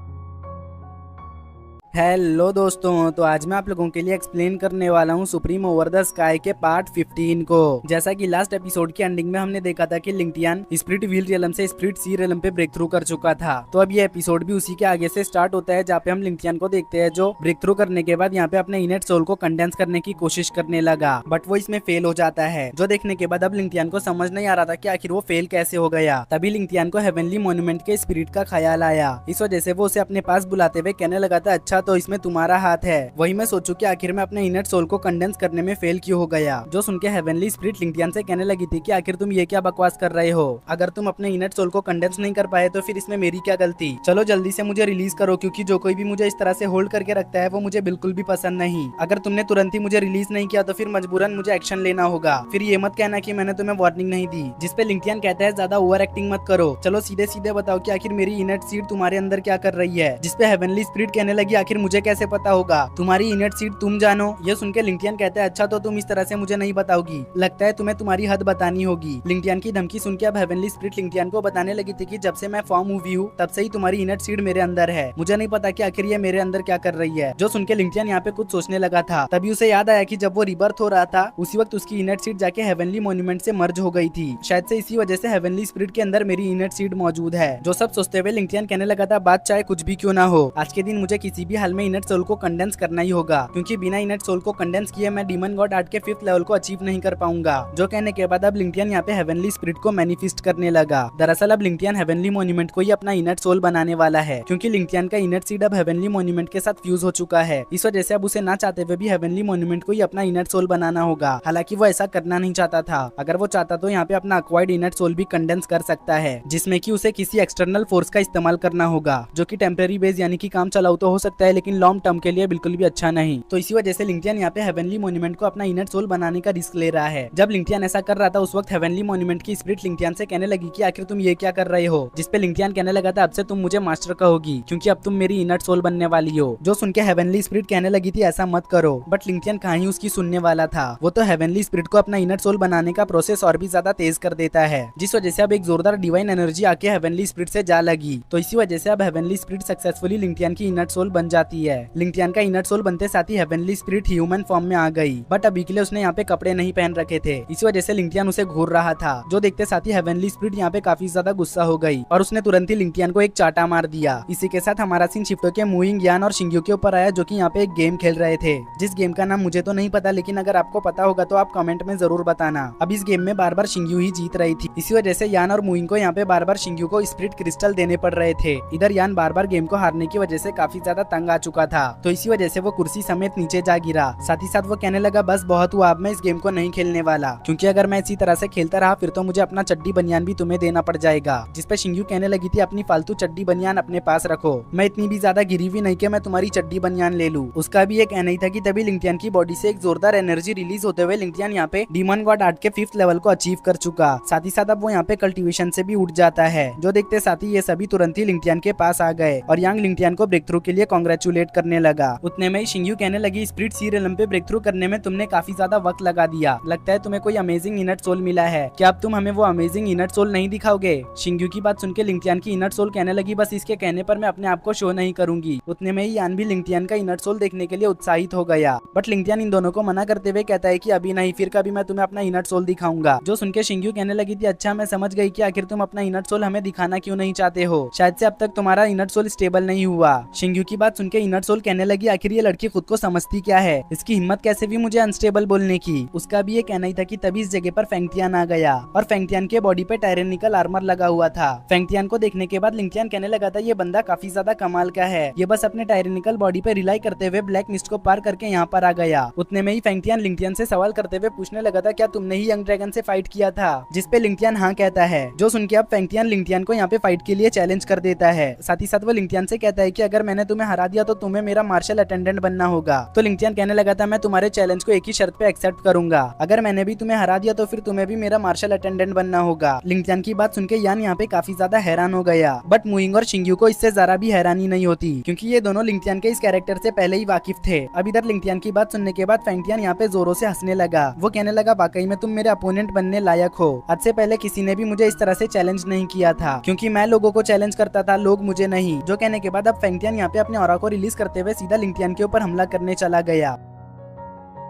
हेलो दोस्तों, तो आज मैं आप लोगों के लिए एक्सप्लेन करने वाला हूँ सुप्रीम ओवर द स्काई के पार्ट 15 को। जैसा कि लास्ट एपिसोड की एंडिंग में हमने देखा था कि लिंगटियान स्पिरिट व्हील रियलम से स्पिरिट सी रियलम पे ब्रेक थ्रू कर चुका था। तो अब ये एपिसोड भी उसी के आगे से स्टार्ट होता है, जहाँ पे हम लिंगटियान को देखते हैं जो ब्रेक थ्रू करने के बाद यहाँ पे अपने इनेट सोल को कंडेंस करने की कोशिश करने लगा, बट वो इसमें फेल हो जाता है। जो देखने के बाद अब लिंगटियान को समझ नहीं आ रहा था कि आखिर वो फेल कैसे हो गया। तभी लिंगटियान को हेवनली मॉन्यूमेंट के स्पिरिट का ख्याल आया। इस वजह से वो उसे अपने पास बुलाते हुए कहने लगा था, अच्छा तो इसमें तुम्हारा हाथ है। वही मैं सोचूं कि आखिर में अपने इनर सोल को कंडेंस करने में फेल क्यों हो गया। जो सुन के हेवनली स्पिरिट लिंगटियान से कहने लगी थी कि आखिर तुम ये क्या बकवास कर रहे हो। अगर तुम अपने इनर सोल को कंडेंस नहीं कर पाए तो फिर इसमें मेरी क्या गलती। चलो जल्दी से मुझे रिलीज करो, क्योंकि जो कोई भी मुझे इस तरह से होल्ड करके रखता है वो मुझे बिल्कुल भी पसंद नहीं। अगर तुमने तुरंत ही मुझे रिलीज नहीं किया तो फिर मजबूरन मुझे एक्शन लेना होगा। फिर ये मत कहना कि मैंने तुम्हें वार्निंग नहीं दी। जिसपे लिंगटियान कहता है, ज्यादा ओवर एक्टिंग मत करो, चलो सीधे सीधे बताओ कि आखिर मेरी इनर सीड तुम्हारे अंदर क्या कर रही है। जिसपे हेवनली स्पिरिट कहने लगी, आखिर मुझे कैसे पता होगा, तुम्हारी इनर सीड तुम जानो। ये सुन के लिंगटियान कहता है, अच्छा तो तुम इस तरह से मुझे नहीं बताओगी, लगता है तुम्हें तुम्हारी हद बतानी होगी। लिंगटियान की धमकी सुन के अब हेवनली स्पिरिट लिंगटियान को बताने लगी थी कि जब से मैं फॉर्म हुई हूँ तब से ही तुम्हारी इनर सीड मेरे अंदर है। मुझे नहीं पता कि आखिर ये मेरे अंदर क्या कर रही है। जो सुन के लिंगटियान यहाँ पे कुछ सोचने लगा था, तभी उसे याद आया कि जब वो रिबर्थ हो रहा था उसी वक्त उसकी इनर सीड जाके हेवनली मॉन्यूमेंट से मर्ज हो गई थी। शायद से इसी वजह से हेवनली स्पिरिट के अंदर मेरी इनर सीड मौजूद है। जो सब सोचते हुए लिंगटियान कहने लगा था, बात चाहे कुछ भी क्यों ना हो, आज के दिन मुझे किसी भी हाल में इनर सोल को कंडेंस करना ही होगा, क्योंकि बिना इनर सोल को कंडेंस किए मैं डीमन गॉड आर्ट के 5th लेवल को अचीव नहीं कर पाऊंगा। जो कहने के बाद अब लिंगटियान यहाँ पे हेवनली स्पिरिट को मैनिफेस्ट करने लगा। दरअसल अब लिंगटियान हेवनली मॉन्यूमेंट को ही अपना इनर सोल बनाने वाला है, क्योंकि लिंगटियान का इनर सीड अब हेवनली मॉन्यूमेंट के साथ फ्यूज हो चुका है। इस वजह से अब उसे ना चाहते हुए भी हेवनली मॉन्यूमेंट को ही अपना इनर सोल बनाना होगा। हालांकि वो ऐसा करना नहीं चाहता था। अगर वो चाहता तो यहाँ पे अपना अक्वायर्ड इनर सोल भी कंडेंस कर सकता है, जिसमें कि उसे किसी एक्सटर्नल फोर्स का इस्तेमाल करना होगा, जो कि टेम्परेरी बेस यानी कि काम चलाऊ तो हो सकता है, लेकिन लॉन्ग टर्म के लिए बिल्कुल भी अच्छा नहीं। तो इसी वजह से लिंगटियान यहाँ पे हेवनली मॉन्यूमेंट को अपना इनर सोल बनाने का रिस्क ले रहा है। जब लिंगटियान ऐसा कर रहा था उस वक्त हेवनली मॉन्यूमेंट की स्पिरिट लिंगटियान से कहने लगी कि आखिर तुम ये क्या कर रहे हो। जिसपे लिंगटियान कहने लगा था, अब से तुम मुझे मास्टर कहोगी, क्योंकि अब तुम मेरी इनर सोल बनने वाली हो। जो सुन के हेवनली स्पिरिट कहने लगी थी, ऐसा मत करो, बट लिंगटियान कहाँ ही उसकी सुनने वाला था। वो तो हेवनली स्पिरिट को अपना इनर सोल बनाने का प्रोसेस और भी ज्यादा तेज कर देता है, जिस वजह से अब एक जोरदार डिवाइन एनर्जी आके हेवनली स्पिरिट से जा लगी। तो इसी वजह से अब हेवनली स्पिरिट सक्सेसफुली लिंगटियान की इनर सोल बन जाती है। लिंगटियान का इनर सोल बनते साथ ही हेवनली स्पिरिट ह्यूमन फॉर्म में आ गई, बट अभी के लिए उसने यहाँ पे कपड़े नहीं पहन रखे थे। इसी वजह से लिंगटियान उसे घूर रहा था। जो देखते साथ ही हेवनली स्पिरिट यहाँ पे काफी ज्यादा गुस्सा हो गई और उसने तुरंत ही लिंगटियान को एक चाटा मार दिया। इसी के साथ हमारा सीन शिफ्ट होकर मुइंग, यान और शिंग्यू के ऊपर आया, जो कि यहाँ पे एक गेम खेल रहे थे, जिस गेम का नाम मुझे तो नहीं पता, लेकिन अगर आपको पता होगा तो आप कमेंट में जरूर बताना। अब इस गेम में बार बार शिंग्यू ही जीत रही थी। इसी वजह से यान और मुइंग को यहाँ पे बार बार शिंग्यू को स्पिरिट क्रिस्टल देने पड़ रहे थे। इधर यान बार बार गेम को हारने की वजह से काफी ज्यादा तंग आ चुका था, तो इसी वजह से वो कुर्सी समेत नीचे जा गिरा। साथ ही साथ वो कहने लगा, बस बहुत हुआ, अब मैं इस गेम को नहीं खेलने वाला, क्योंकि अगर मैं इसी तरह से खेलता रहा फिर तो मुझे अपना चड्डी बनियान भी तुम्हें देना पड़ जाएगा। जिसपे शिंग्यू कहने लगी थी, अपनी फालतू चड्डी बनियान अपने पास रखो, मैं इतनी भी ज्यादा गिरी हुई नहीं कि मैं तुम्हारी चड्डी बनियान ले लूं। उसका भी एक कहना ही था कि तभी लिंगटियान की बॉडी से एक जोरदार एनर्जी रिलीज होते हुए लिंगटियान यहाँ पे डीमन गॉड आर्ट के 5th लेवल को अचीव कर चुका। साथ ही साथ अब वो यहाँ पे कल्टीवेशन से भी उठ जाता है। जो देखते साथ ही ये सभी तुरंत ही लिंगटियान के पास आ गए और यांग लिंगटियान को ब्रेक थ्रू के लिए कांग्रेचुलेट करने लगा। उतने में ही शिंग्यू कहने लगी, स्पिरिट सी रियलम पे ब्रेक थ्रू करने में तुमने काफी ज्यादा वक्त लगा दिया, लगता है तुम्हें कोई अमेजिंग इनर सोल मिला है, क्या अब तुम हमें वो अमेजिंग इनर सोल नहीं दिखाओगे। शिंग्यू की बात सुन के लिंगटियान की इनर सोल कहने लगी, बस इसके कहने पर मैं अपने आप को शो नहीं करूंगी। उतने में ही यान भी लिंगटियान का इनर सोल देखने के लिए उत्साहित हो गया, बट लिंगटियान इन दोनों को मना करते हुए कहता है कि अभी नहीं, फिर कभी मैं तुम्हें अपना इनर सोल दिखाऊंगा। जो सुन के शिंग्यू कहने लगी थी, अच्छा मैं समझ गई कि आखिर तुम अपना इनर सोल हमें दिखाना क्यों नहीं चाहते हो, शायद से अब तक तुम्हारा इनर सोल स्टेबल नहीं हुआ। शिंग्यू की बात सुन के इनर सोल कहने लगी आखिर ये लड़की खुद को समझती क्या है, इसकी हिम्मत कैसे भी मुझे अनस्टेबल बोलने की। उसका भी ये कहना ही था कि तभी इस जगह पर फेंगटियान आ गया और फेंगटियान के बॉडी पे टायरेनिकल आर्मर लगा हुआ था। फेंगटियान को देखने के बाद लिंगटियान कहने लगा था ये बंदा काफी ज्यादा कमाल का है, ये बस अपने टायरेनिकल बॉडी पे रिलाई करते हुए ब्लैक मिस्ट को पार करके यहाँ पर आ गया। उतने में ही फेंगटियान लिंगटियान से सवाल करते हुए पूछने लगा था क्या तुमने ही यंग ड्रैगन से फाइट किया था, जिसपे लिंगटियान हाँ कहता है। जो सुन के अब फेंगटियान लिंगटियान को यहाँ पे फाइट के लिए चैलेंज कर देता है। साथ ही साथ वो लिंगटियान से कहता है कि अगर मैंने तुम्हें हरा दिया तो तुम्हें मेरा मार्शल अटेंडेंट बनना होगा। तो लिंगटियान कहने लगा था मैं तुम्हारे चैलेंज को एक ही शर्त पे एक्सेप्ट करूंगा, अगर मैंने भी तुम्हें हरा दिया तो फिर तुम्हें भी मेरा मार्शल अटेंडेंट बनना होगा। लिंगटियान की बात सुन के यान यहाँ पे काफी ज्यादा हैरान हो गया, बट मुइंग और शिंग्यू को इससे जरा भी हैरानी नहीं होती क्योंकि ये दोनों लिंगटियान के इस कैरेक्टर से पहले ही वाकिफ थे। अब इधर लिंगटियान की बात सुनने के बाद फेंगटियान यहाँ पे जोरों से हंसने लगा। वो कहने लगा वाकई में तुम मेरे अपोनेंट बनने लायक हो, आज से पहले किसी ने भी मुझे इस तरह से चैलेंज नहीं किया था क्योंकि मैं लोगों को चैलेंज करता था, लोग मुझे नहीं। जो कहने के बाद अब फेंगटियान यहाँ पे अपने ऑरा को रिलीज करते हुए सीधा लिंगटियान के ऊपर हमला करने चला गया।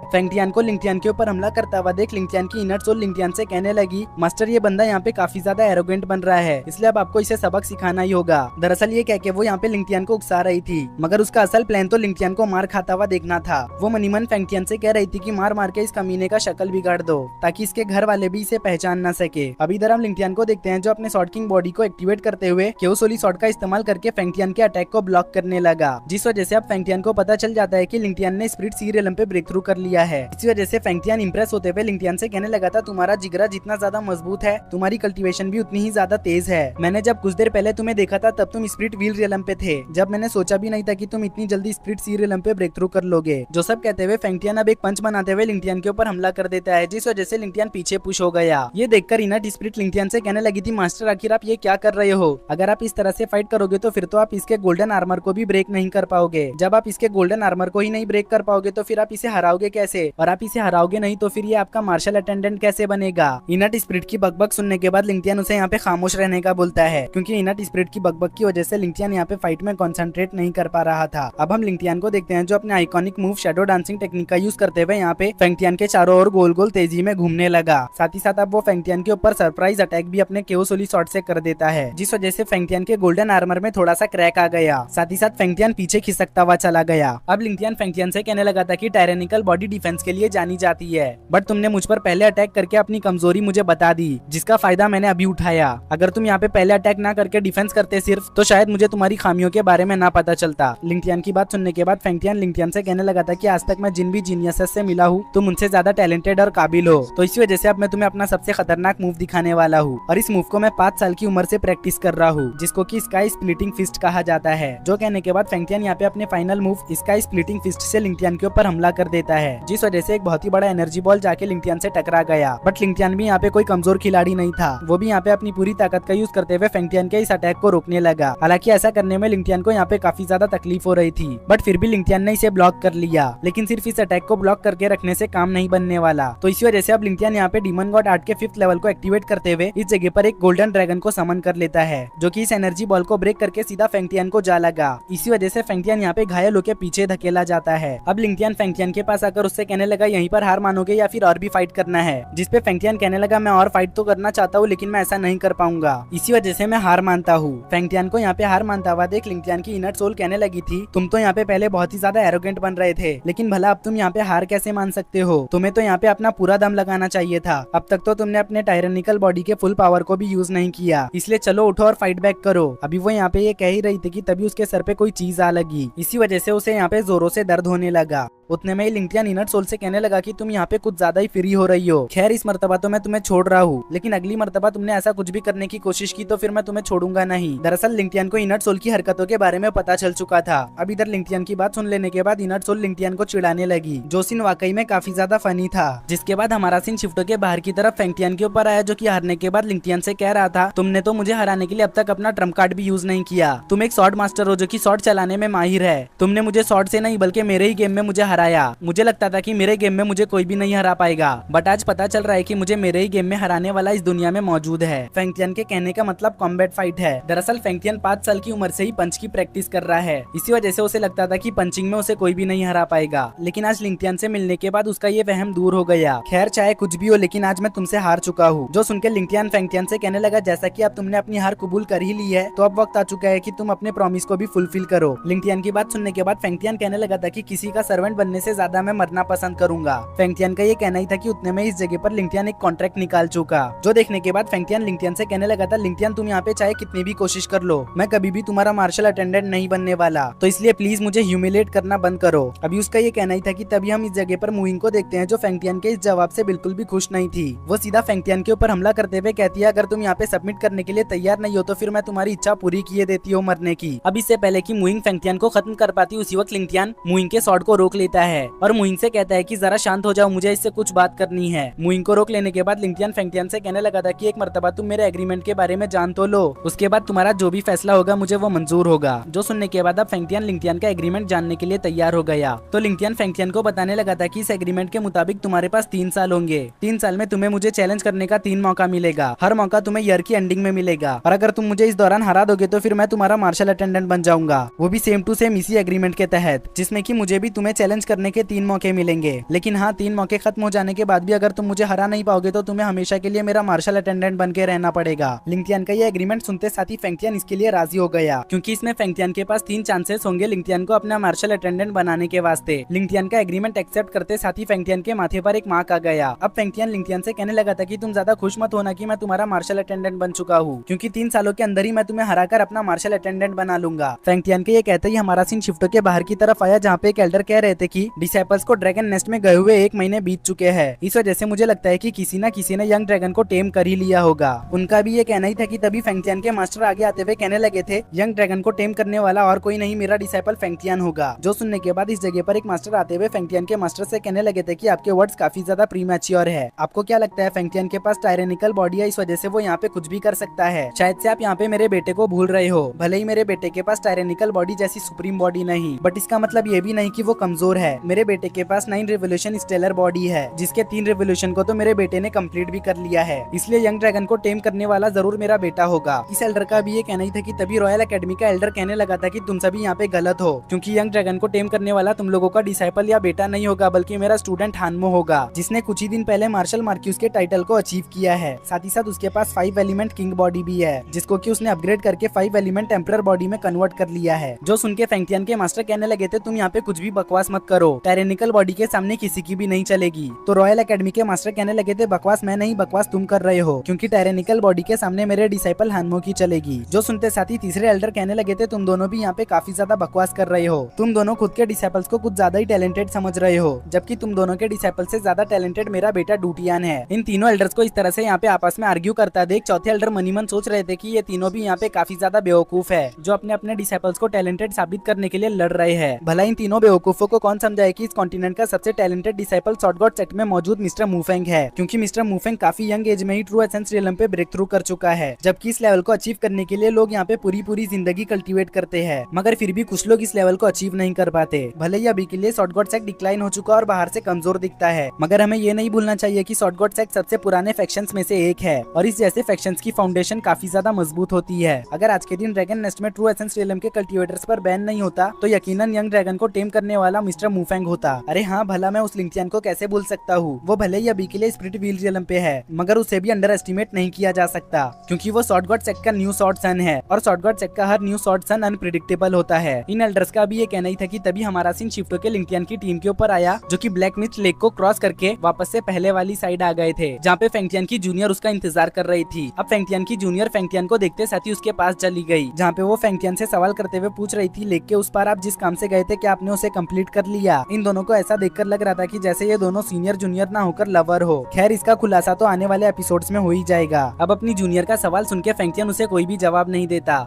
फेंगटियान को लिंगटियान के ऊपर हमला करता हुआ देख लिंगटियान की इनर सोल लिंगटियान से कहने लगी मास्टर ये बंदा यहाँ पे काफी ज्यादा एरोगेंट बन रहा है, इसलिए अब आपको इसे सबक सिखाना ही होगा। दरअसल ये कह के वो यहाँ पे लिंगटियान को उकसा रही थी, मगर उसका असल प्लान तो लिंगटियान को मार खाता हुआ देखना था। वो मनीमन फेंगटियान से कह रही थी कि मार मार के इस कमीने का शक्ल बिगाड़ दो ताकि इसके घर वाले भी इसे पहचान ना सके। अभी इधर हम लिंगटियान को देखते हैं जो अपने शॉर्ट किंग बॉडी को एक्टिवेट करते हुए केओसोली शॉट का इस्तेमाल करके फेंगटियान के अटैक को ब्लॉक करने लगा, जिस वजह से अब फेंगटियान को पता चल जाता है कि लिंगटियान ने स्पिरिट सी रियलम पे ब्रेक थ्रू कर लिया है। इसी वजह से फेंगटियान इंप्रेस होते हुए लिंगटियान से कहने लगा था तुम्हारा जिगरा जितना ज्यादा मजबूत है तुम्हारी कल्टीवेशन भी उतनी ही ज्यादा तेज है। मैंने जब कुछ देर पहले तुम्हें देखा था तब तुम स्पिरिट व्हील रियलम पे थे, जब मैंने सोचा भी नहीं था कि तुम इतनी जल्दी स्पिरिट सी रियलम पे ब्रेक थ्रू कर लोगे। जो सब कहते हुए फेंगटियान अब एक पंच बनाते हुए लिंगटियान के ऊपर हमला कर देता है, जिस वजह से लिंगटियान पीछे पुश हो गया। ये देखकर इनट स्पिरिट लिंगटियान से कहने लगी थी मास्टर आखिर आप ये क्या कर रहे हो, अगर आप इस तरह से फाइट करोगे तो फिर तो आप इसके गोल्डन आर्मर को भी ब्रेक नहीं कर पाओगे, जब आप इसके गोल्डन आर्मर को ही नहीं ब्रेक कर पाओगे तो फिर आप इसे हराओगे कैसे, और आप इसे हराओगे नहीं तो फिर ये आपका मार्शल अटेंडेंट कैसे बनेगा। इनट स्पिरिट की बकबक सुनने के बाद लिंगटियान उसे यहाँ पे खामोश रहने का बोलता है क्योंकि इनट स्पिरिट की बकबक की वजह से लिंगटियान यहाँ पे फाइट में कंसंट्रेट नहीं कर पा रहा था। अब हम लिंगटियान को देखते हैं जो अपने iconic move shadow dancing technique का यूज करते हुए यहाँ पे फेंगटियान के चारों ओर गोल गोल तेजी में घूमने लगा। साथ ही साथ अब वो फेंगटियान के ऊपर सरप्राइज अटैक भी अपने केओसोली शॉट से कर देता है, जिस वजह से फेंगटियान के गोल्डन आर्मर में थोड़ा सा क्रैक आ गया। साथ ही साथ फेंगटियान पीछे खिसकता हुआ चला गया। अब लिंगटियान फेंगटियान से कहने लगा था कि टायरेनिकल बॉडी डिफेंस के लिए जानी जाती है, बट तुमने मुझ पर पहले अटैक करके अपनी कमजोरी मुझे बता दी, जिसका फायदा मैंने अभी उठाया। अगर तुम यहाँ पे पहले अटैक ना करके डिफेंस करते सिर्फ, तो शायद मुझे तुम्हारी खामियों के बारे में ना पता चलता। लिंगटियान की बात सुनने के बाद फेंगटियान लिंगटियान से कहने लगा था कि आज तक मैं जिन भी जीनियसेस से मिला हूँ तुम उनसे ज्यादा टैलेंटेड और काबिल हो, तो इसी वजह से अब मैं तुम्हें अपना सबसे खतरनाक मूव दिखाने वाला हूँ, और इस मूव को मैं 5 साल की उम्र से प्रैक्टिस कर रहा हूँ, जिसको कि स्काई स्प्लिटिंग फिस्ट कहा जाता है। जो कहने के बाद फेंगटियान यहाँ पे अपने final move sky splitting fist से लिंगटियान के ऊपर हमला कर देता है, जिस वजह से एक बहुत ही बड़ा एनर्जी बॉल जाके लिंगटियान से टकरा गया। बट लिंगटियान भी यहाँ पे कोई कमजोर खिलाड़ी नहीं था, वो भी यहाँ पे अपनी पूरी ताकत का यूज करते हुए फेंगटियान के इस अटैक को रोकने लगा। हालांकि ऐसा करने में लिंगटियान को यहाँ पे काफी ज्यादा तकलीफ हो रही थी, बट फिर भी लिंगटियान ने इसे ब्लॉक कर लिया। लेकिन सिर्फ इस अटैक को ब्लॉक करके रखने से काम नहीं बनने वाला, तो इसी वजह से अब लिंगटियान यहाँ पे डीमन गॉड आर्ट के 5th लेवल को एक्टिवेट करते हुए इस जगह पर एक गोल्डन ड्रैगन को समन कर लेता है, जो कि इस एनर्जी बॉल को ब्रेक करके सीधा फेंगटियान को जा लगा। इसी वजह से फेंगटियान यहाँ पे घायल होकर पीछे धकेला जाता है। अब लिंगटियान फेंगटियान के पास आकर उससे कहने लगा यहीं पर हार मानोगे या फिर और भी फाइट करना है, जिसपे फेंगटियान कहने लगा मैं और फाइट तो करना चाहता हूँ लेकिन मैं ऐसा नहीं कर पाऊंगा, इसी वजह से मैं हार मानता हूँ। फेंगटियान को यहाँ पे हार मानता हुआ देख लिंगटियान की इनर सोल कहने लगी थी तुम तो यहाँ पे पहले बहुत ही ज्यादा एरोगेंट बन रहे थे, लेकिन भला अब तुम यहाँ पे हार कैसे मान सकते हो, तुम्हें तो यहाँ पे अपना पूरा दम लगाना चाहिए था। अब तक तो तुमने अपने टायरेनिकल बॉडी के फुल पावर को भी यूज नहीं किया, इसलिए चलो उठो और फाइट बैक करो। अभी वो यहाँ पे ये कह ही रही थी कि तभी उसके सर पे कोई चीज आ लगी, इसी वजह से उसे यहाँ पे जोरों से दर्द होने लगा। उतने में ही लिंगटियान इनर सोल से कहने लगा कि तुम यहाँ पे कुछ ज्यादा ही फ्री हो रही हो। खैर इस मर्तबा तो मैं तुम्हें छोड़ रहा हूँ, लेकिन अगली मर्तबा तुमने ऐसा कुछ भी करने की कोशिश की तो फिर मैं तुम्हें छोड़ूंगा नहीं। दरअसल लिंगटियान को इनर सोल की हरकतों के बारे में पता चल चुका था। अब इधर लिंगटियान की बात सुन लेने के बाद इनर सोल लिंगटियान को चिढ़ाने लगी, जो सीन वाकई में काफी ज्यादा फनी था। जिसके बाद हमारा सीन शिफ्टों के बाहर की तरफ फेंगटियान के ऊपर आया, जो की हारने के बाद लिंगटियान से कह रहा था तुमने तो मुझे हराने के लिए अब तक अपना ट्रम्प कार्ड भी यूज नहीं किया। तुम एक शॉर्ट मास्टर हो जो की शॉर्ट चलाने में माहिर है। तुमने मुझे शॉर्ट से नहीं बल्कि मेरे ही गेम में मुझे हरा हराया। मुझे लगता था कि मेरे गेम में मुझे कोई भी नहीं हरा पाएगा, बट आज पता चल रहा है कि मुझे मेरे ही गेम में हराने वाला इस दुनिया में मौजूद है। फेंगटियन के कहने का मतलब कॉम्बैट फाइट है। दरअसल फेंगटियन 5 साल की उम्र से ही पंच की प्रैक्टिस कर रहा है, इसी वजह से उसे लगता था कि पंचिंग में उसे कोई भी नहीं हरा पाएगा। लेकिन आज लिंगटियन से मिलने के बाद उसका ये वहम दूर हो गया। खैर चाहे कुछ भी हो, लेकिन आज मैं तुमसे हार चुका हूँ। जो सुनकर लिंगटियन फेंगटियन से कहने लगा, जैसा कि अब तुमने अपनी हार कबूल कर ही ली है, तो अब वक्त आ चुका है कि तुम अपने प्रॉमिस को भी फुलफिल करो। लिंगटियन की बात सुनने के बाद फेंगटियन कहने लगा था कि किसी का सर्वेंट बनने से ज्यादा मैं मरना पसंद करूंगा। फेंगटियन का ये कहना ही था कि उतने में इस जगह पर लिंगटियन एक कॉन्ट्रैक्ट निकाल चुका, जो देखने के बाद फेंगटियन लिंगटियन से कहने लगा था, लिंगटियन तुम यहाँ पे चाहे कितनी भी कोशिश कर लो, मैं कभी भी तुम्हारा मार्शल अटेंडेंट नहीं बनने वाला, तो इसलिए प्लीज मुझे ह्यूमिलेट करना बंद करो। अभी उसका ये कहना ही था कि तभी हम इस जगह पर मुइंग को देखते हैं, जो फेंगटियन के इस जवाब से बिल्कुल भी खुश नहीं थी। वो सीधा फेंगटियन के ऊपर हमला करते हुए कहती है, अगर तुम यहाँ पे सबमिट करने के लिए तैयार नहीं हो तो फिर मैं तुम्हारी इच्छा पूरी किए देती हूँ मरने की। अब इससे पहले कि मुइंग फेंगटियन को खत्म कर पाती, उसी वक्त लिंगटियन मुइंग के शॉट को रोक लेता है और मुइंग से कहता है कि जरा शांत हो जाओ, मुझे इससे कुछ बात करनी है। मुइंग को रोक लेने के बाद लिंगटियन फेंगटियन से कहने लगा था कि एक मर्तबा तुम मेरे एग्रीमेंट के बारे में जान तो लो, उसके बाद तुम्हारा जो भी फैसला होगा मुझे वो मंजूर होगा। जो सुनने के बाद अब फेंगटियन लिंगटियन का एग्रीमेंट जानने के लिए तैयार हो गया। तो लिंगटियन फेंगटियन को बताने लगा था कि इस एग्रीमेंट के मुताबिक तुम्हारे पास 3 साल होंगे। 3 साल में तुम्हें मुझे चैलेंज करने का 3 मौका मिलेगा। हर मौका तुम्हें ईयर की एंडिंग में मिलेगा, और अगर तुम मुझे इस दौरान हरा दोगे तो फिर मैं तुम्हारा मार्शल अटेंडेंट बन जाऊंगा, वो भी सेम टू सेम इसी एग्रीमेंट के तहत, जिसमें कि मुझे भी तुम्हें चैलेंज करने के 3 मौके मिलेंगे। लेकिन हाँ, 3 मौके खत्म हो जाने के बाद भी अगर तुम मुझे हरा नहीं पाओगे तो तुम्हें हमेशा के लिए मेरा मार्शल अटेंडेंट बन के रहना पड़ेगा। लिंगटियन का ये एग्रीमेंट सुनते साथ ही फेंगटियन इसके लिए राजी हो गया, क्योंकि इसमें फेंगटियन के पास 3 चांसेस होंगे लिंगटियन को अपना मार्शल अटेंडेंट बनाने के वास्ते। लिंगटियन का एग्रीमेंट एक्सेप्ट करते साथ ही फेंगटियन के माथे पर एक मार्क आ गया। अब फेंगटियन लिंगटियन से कहने लगा था कि तुम ज्यादा खुश मत होना कि मैं तुम्हारा मार्शल अटेंडेंट बन चुका हूँ, क्योंकि 3 सालों के अंदर ही मैं तुम्हें हराकर अपना मार्शल अटेंडेंट बना लूंगा। फेंगटियन के ये कहते ही हमारा सीन शिफ्टों के बाहर की तरफ आया, जहाँ पे एक एल्डर कह रहे थे कि डिसाइपल्स को ड्रैगन नेस्ट में गए हुए 1 महीने बीत चुके हैं। इस वजह से मुझे लगता है कि किसी न किसी ने यंग ड्रैगन को टेम कर ही लिया होगा। उनका भी ये कहना ही था कि तभी फेंगटियन के मास्टर आगे आते हुए कहने लगे थे, यंग ड्रैगन को टेम करने वाला और कोई नहीं, मेरा डिसाइपल फेंगटियन होगा। जो सुनने के बाद इस जगह पर एक मास्टर आते हुए फेंगटियन के मास्टर से कहने लगे थे कि आपके वर्ड्स काफी ज्यादा प्रीमैच्योर है। आपको क्या लगता है फेंगटियन के पास टायरेनिकल बॉडी है, इस वजह से वो यहाँ पे कुछ भी कर सकता है? शायद से आप यहाँ पे मेरे बेटे को भूल रहे हो। भले ही मेरे बेटे के पास टायरेनिकल बॉडी जैसी सुप्रीम बॉडी नहीं, बट इसका मतलब ये भी नहीं कि वो कमजोर है। मेरे बेटे के पास 9 रिवोल्यूशन स्टेलर बॉडी है, जिसके 3 रिवोल्यूशन को तो मेरे बेटे ने कंप्लीट भी कर लिया है। इसलिए यंग ड्रैगन को टेम करने वाला जरूर मेरा बेटा होगा। इस एल्डर का भी ये कहना ही था कि तभी रॉयल एकेडमी का एल्डर कहने लगा था कि तुम सभी यहाँ पे गलत हो, क्योंकि यंग ड्रैगन को टेम करने वाला तुम लोगों का डिसाइपल या बेटा नहीं होगा, बल्कि मेरा स्टूडेंट हानमो होगा, जिसने कुछ ही दिन पहले मार्शल मार्क्यूस के टाइटल को अचीव किया है। साथ ही साथ उसके पास 5 एलिमेंट किंग बॉडी भी है, जिसको कि उसने अपग्रेड करके 5 एलिमेंट एम्परर बॉडी में कन्वर्ट कर लिया है। जो सुन के फेंगटियन के मास्टर कहने लगे थे, तुम यहाँ पे कुछ भी बकवास मत करो, टायरेनिकल बॉडी के सामने किसी की भी नहीं चलेगी। तो रॉयल एकेडमी के मास्टर कहने लगे थे, बकवास मैं नहीं, बकवास तुम कर रहे हो, क्योंकि टायरेनिकल बॉडी के सामने मेरे डिसाइपल हानमो की चलेगी। जो सुनते साथ ही तीसरे एल्डर कहने लगे थे, तुम दोनों भी यहाँ पे काफी ज्यादा बकवास कर रहे हो। तुम दोनों खुद के डिसाइपल्स को कुछ ज्यादा ही टैलेंटेड समझ रहे हो, जबकि तुम दोनों के डिसाइपल से ज्यादा टैलेंटेड मेरा बेटा डूटियान है। इन तीनों एल्डर्स को इस तरह से यहाँ पे आपस में आर्ग्यू करता देख चौथे एल्डर मनीमन सोच रहे थे कि ये तीनों भी यहाँ पे काफी ज्यादा बेवकूफ है, जो अपने अपने डिसाइपल्स को टैलेंटेड साबित करने के लिए लड़ रहे हैं। भला इन तीनों बेवकूफों को कौन समझाए कि इस कॉन्टिनेंट का सबसे talented disciple short God sect में मौजूद मिस्टर मूफेंग है, क्योंकि मिस्टर मूफेंग काफी यंग एज में ही ट्रू एसेंस रियलम पे ब्रेक थ्रू कर चुका है। जबकि इस लेवल को अचीव करने के लिए लोग यहाँ पे पूरी जिंदगी कल्टीवेट करते हैं, मगर फिर भी कुछ लोग इस लेवल को अचीव नहीं कर पाते। भले ही अभी के लिए शॉर्ट गॉड सेक्ट डिक्लाइन हो चुका और बाहर से कमजोर दिखता है, मगर हमें ये नहीं भूलना चाहिए कि शॉर्ट गॉड सेक्ट सबसे पुराने फैक्शंस में से एक है, और इस जैसे फैक्शंस की फाउंडेशन काफी ज्यादा मजबूत होती है। अगर आज के दिन ड्रैगन नेस्ट में ट्रू एसेंस रियलम के कल्टीवेटर्स पर बैन नहीं होता, तो यकीनन यंग ड्रैगन को टेम करने वाला मिस्टर मूफेंग होता। अरे हाँ, भला मैं उस लिंगटियन को कैसे भूल सकता हूँ। वो भले ही अभी के लिए स्पिरिट व्हील रियलम पे है, मगर उसे भी अंडर एस्टिमेट नहीं किया जा सकता, क्योंकि वो शॉर्ट गॉड सेक्ट का न्यू शॉर्ट सन है, और शॉर्ट गॉड सेक्ट का हर न्यू शॉर्ट सन अनप्रिडिक्टेबल होता है। इन एल्डर्स का भी ये कहना ही था कि तभी हमारा सीन शिफ्टो के लिंगटियन की टीम के ऊपर आया, जो कि ब्लैक मिस्ट लेक को क्रॉस करके वापस से पहले वाली साइड आ गए थे, जहाँ पे फेंगटियन की जूनियर उसका इंतजार कर रही थी। अब फेंगटियन की जूनियर फेंगटियन को देखते साथ ही उसके पास चली गई, जहाँ पे वो फेंगटियन से सवाल करते हुए पूछ रही थी, लेक के उस पार आप जिस काम से गए थे क्या आपने उसे कंप्लीट कर लिया? इन दोनों को ऐसा देखकर लग रहा था कि जैसे ये दोनों सीनियर जूनियर ना होकर लवर हो। खैर, इसका खुलासा तो आने वाले एपिसोड्स में हो ही जाएगा। अब अपनी जूनियर का सवाल सुन के फेंगटियन उसे कोई भी जवाब नहीं देता।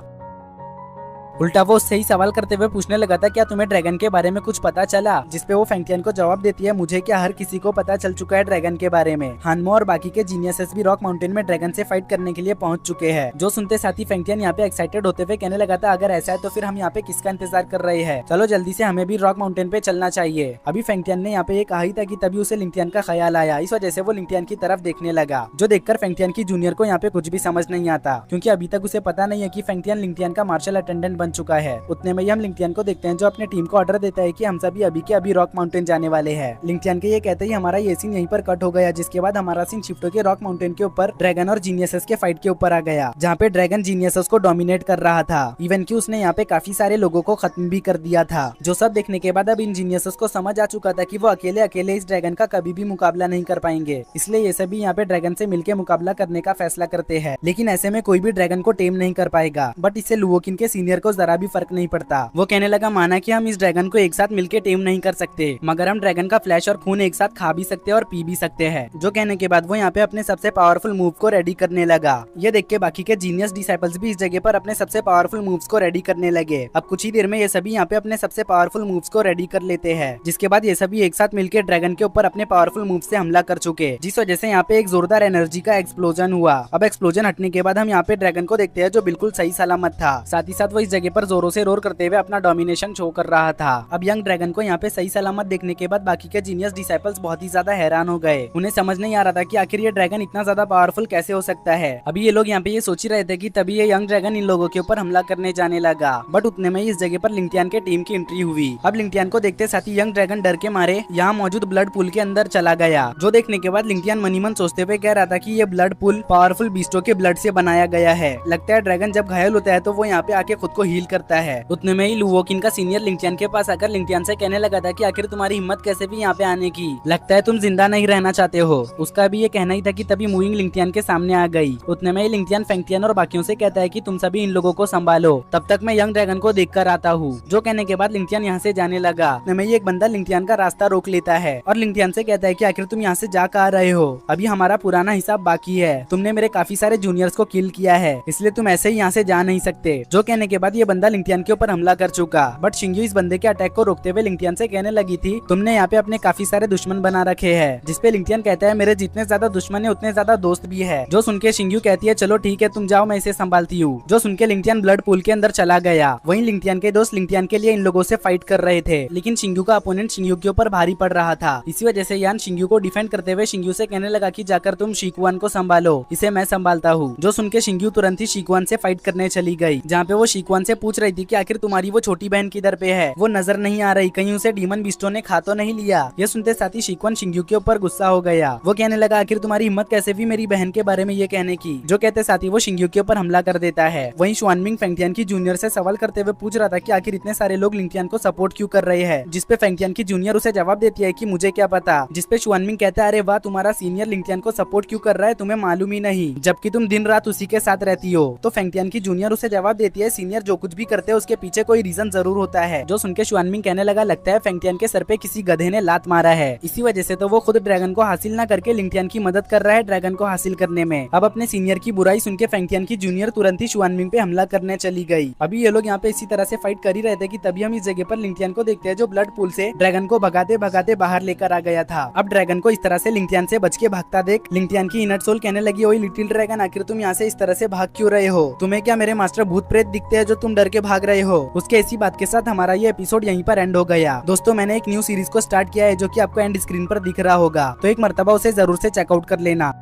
उल्टा वो उससे ही सवाल करते हुए पूछने लगा था क्या तुम्हें ड्रैगन के बारे में कुछ पता चला, जिसपे वो फेंगटियन को जवाब देती है मुझे क्या, हर किसी को पता चल चुका है ड्रैगन के बारे में। हानमो और बाकी के जीनियसेस भी रॉक माउंटेन में ड्रैगन से फाइट करने के लिए पहुंच चुके हैं। जो सुनते साथ ही फेंगटियन यहाँ पे एक्साइटेड होते हुए कहने लगा था अगर ऐसा है तो फिर हम यहाँ पे किसका इंतजार कर रहे हैं, चलो जल्दी से हमें भी रॉक माउंटेन पे चलना चाहिए। अभी फेंगटियन ने यहाँ पे ये कहा ही था कि तभी उसे लिंगटियन का ख्याल आया। इस वजह से वो लिंगटियन की तरफ देखने लगा, जो देखकर फेंगटियन की जूनियर को यहाँ पे कुछ भी समझ नहीं आता, क्योंकि अभी तक उसे पता नहीं है कि फेंगटियन लिंगटियन का मार्शल अटेंडेंट बन चुका है। उतने में ही हम लिंगटियन को देखते हैं जो अपने टीम को ऑर्डर देता है कि हम सभी अभी के अभी रॉक माउंटेन जाने वाले हैं। लिंगटियन के ये कहते ही हमारा ये सीन यहीं पर कट हो गया, जिसके बाद हमारा सीन शिफ्ट होकर रॉक माउंटेन के ऊपर ड्रैगन और जीनियसेस के फाइट के ऊपर आ गया, जहाँ पे ड्रैगन जीनियसेस को डोमिनेट कर रहा था। इवन कि उसने यहाँ पे काफी सारे लोगों को खत्म भी कर दिया था। जो सब देखने के बाद अब इन जीनियसेस को समझ आ चुका था कि वो अकेले अकेले इस ड्रैगन का कभी भी मुकाबला नहीं कर पाएंगे, इसलिए ये सभी यहाँ पे ड्रैगन से मिलकर मुकाबला करने का फैसला करते हैं। लेकिन ऐसे में कोई भी ड्रैगन को टेम नहीं कर पाएगा, बट इससे लुवोकिन के सीनियर को जरा भी फर्क नहीं पड़ता। वो कहने लगा माना कि हम इस ड्रैगन को एक साथ मिलकर टेम नहीं कर सकते, मगर हम ड्रैगन का फ्लैश और खून एक साथ खा भी सकते हैं और पी भी सकते हैं। जो कहने के बाद वो यहाँ पे अपने सबसे पावरफुल मूव को रेडी करने लगा। ये देख के बाकी के जीनियस डिसाइपल्स भी इस जगह पर अपने सबसे पावरफुल मूव्स को रेडी करने लगे। अब कुछ ही देर में ये सभी यहाँ पे अपने सबसे पावरफुल मूव्स को रेडी कर लेते हैं, जिसके बाद ये सभी एक साथ मिलकर ड्रैगन के ऊपर अपने पावरफुल मूव से हमला कर चुके, जिस वजह से यहाँ पे एक जोरदार एनर्जी का एक्सप्लोजन हुआ। अब एक्सप्लोजन हटने के बाद हम यहाँ पे ड्रैगन को देखते हैं जो बिल्कुल सही सलामत था। साथ ही साथ वो इस जगह पर जोरों से रोर करते हुए अपना डोमिनेशन शो कर रहा था। अब यंग ड्रैगन को यहाँ पे सही सलामत देखने के बाद बाकी के जीनियस डिसाइपल्स बहुत ही ज्यादा हैरान हो गए। उन्हें समझ नहीं आ रहा था कि आखिर ये ड्रैगन इतना ज्यादा पावरफुल कैसे हो सकता है। अभी ये लोग यहाँ पे ये सोच ही रहे थे कि तभी ये यंग ड्रैगन इन लोगों के ऊपर हमला करने जाने लगा, बट उतने में इस जगह पर लिंगटियन के टीम की एंट्री हुई। अब लिंगटियन को देखते साथ ही यंग ड्रैगन डर के मारे यहाँ मौजूद ब्लड पूल के अंदर चला गया। जो देखने के बाद लिंगटियन मनी मन सोचते हुए कह रहा था कि ये ब्लड पूल पावरफुल बीस्टों के ब्लड से बनाया गया है। लगता है ड्रैगन जब घायल होता है तो वो यहाँ पे आके खुद को हील करता है। उतने में ही लुवोकिन का सीनियर लिंगटियन के पास आकर लिंगटियन से कहने लगा था कि आखिर तुम्हारी हिम्मत कैसे भी यहाँ पे आने की, लगता है तुम जिंदा नहीं रहना चाहते हो। उसका भी ये कहना ही था कि तभी मूविंग लिंगटियन के सामने आ गई। उतने में ही लिंगटियन फेंगटियन और बाकियों से कहता है कि तुम सभी इन लोगों को संभालो, तब तक मैं यंग ड्रैगन को देख कर आता हूँ। जो कहने के बाद लिंगटियन यहाँ से जाने लगा। उतने में ही एक बंदा लिंगटियन का रास्ता रोक लेता है और लिंगटियन से कहता है कि आखिर तुम यहाँ से जा कर आ रहे हो, अभी हमारा पुराना हिसाब बाकी है। तुमने मेरे काफी सारे जूनियर्स को किल किया है, इसलिए तुम ऐसे ही यहाँ से जा नहीं सकते। जो कहने के बाद ये बंदा लिंगटियन के ऊपर हमला कर चुका, बट शिंग्यू इस बंदे के अटैक को रोकते हुए लिंगटियन से कहने लगी थी तुमने यहाँ पे अपने काफी सारे दुश्मन बना रखे हैं, जिसपे लिंगटियन कहता है मेरे जितने ज्यादा दुश्मन है उतने ज्यादा दोस्त भी है। जो सुनके शिंग्यू कहती है चलो ठीक है तुम जाओ मैं इसे संभालती हूँ। जो सुनके लिंगटियन ब्लड पूल के अंदर चला गया। वहीं लिंगटियन के दोस्त लिंगटियन के लिए इन लोगों से फाइट कर रहे थे, लेकिन शिंग्यू का अपोनेंट शिंग्यू के ऊपर भारी पड़ रहा था। इसी वजह से यान शिंग्यू को डिफेंड करते हुए शिंग्यू से कहने लगा कि जाकर तुम शिकुआन को संभालो, इसे मैं संभालता हूँ। जो सुनके शिंग्यू तुरंत ही शिकुआन से फाइट करने चली गई, जहाँ पे वो शिकुआन से पूछ रही थी कि आखिर तुम्हारी वो छोटी बहन किधर पे है, वो नजर नहीं आ रही, कहीं उसे डीमन बिस्टो ने खा तो नहीं लिया। ये सुनते साथ ही शिकुआन शिंग्यू के ऊपर गुस्सा हो गया। वो कहने लगा आखिर तुम्हारी हिम्मत कैसे भी मेरी बहन के बारे में ये कहने की। जो कहते साथ ही वो शिंग्यू के ऊपर हमला कर देता है। वहीं शुआनमिंग फेंगटियन की जूनियर से सवाल करते हुए पूछ रहा था कि आखिर इतने सारे लोग लिंगटियन को सपोर्ट क्यों कर रहे हैं, जिसपे फेंगटियन की जूनियर उसे जवाब देती है कि मुझे क्या पता। जिसपे शुआनमिंग कहता है अरे वाह तुम्हारा सीनियर लिंगटियन को सपोर्ट क्यों कर रहा है तुम्हें मालूम ही नहीं, जबकि तुम दिन रात उसी के साथ रहती हो। तो फेंगटियन की जूनियर उसे जवाब देती है सीनियर जो कुछ भी करते हैं उसके पीछे कोई रीजन जरूर होता है। जो सुनके शुआनमिंग कहने लगा लगता है फेंगटियन के सर पे किसी गधे ने लात मारा है, इसी वजह से तो वो खुद ड्रैगन को हासिल न करके लिंगटियन की मदद कर रहा है ड्रैगन को हासिल करने में। अब अपने सीनियर की बुराई सुन के फेंगटियन की जूनियर तुरंत ही शुआनमिंग पे हमला करने चली गई। अभी ये लोग यहाँ पे इसी तरह से फाइट कर ही रहे थे कि तभी हम इस जगह पर लिंगटियन को देखते हैं जो ब्लड पूल से ड्रैगन को भगाते भगाते बाहर लेकर आ गया था। अब ड्रैगन को इस तरह से लिंगटियन से बच के भागता देख लिंगटियन की इनर सोल कहने लगी ओए लिटिल ड्रैगन आखिर तुम यहाँ से इस तरह से भाग क्यों रहे हो, तुम्हें क्या मेरे मास्टर भूत प्रेत दिखते हैं जो तुम डर के भाग रहे हो। उसके इसी बात के साथ हमारा ये एपिसोड यहीं पर एंड हो गया। दोस्तों मैंने एक न्यू सीरीज को स्टार्ट किया है जो कि आपको एंड स्क्रीन पर दिख रहा होगा, तो एक मर्तबा उसे जरूर से चेकआउट कर लेना।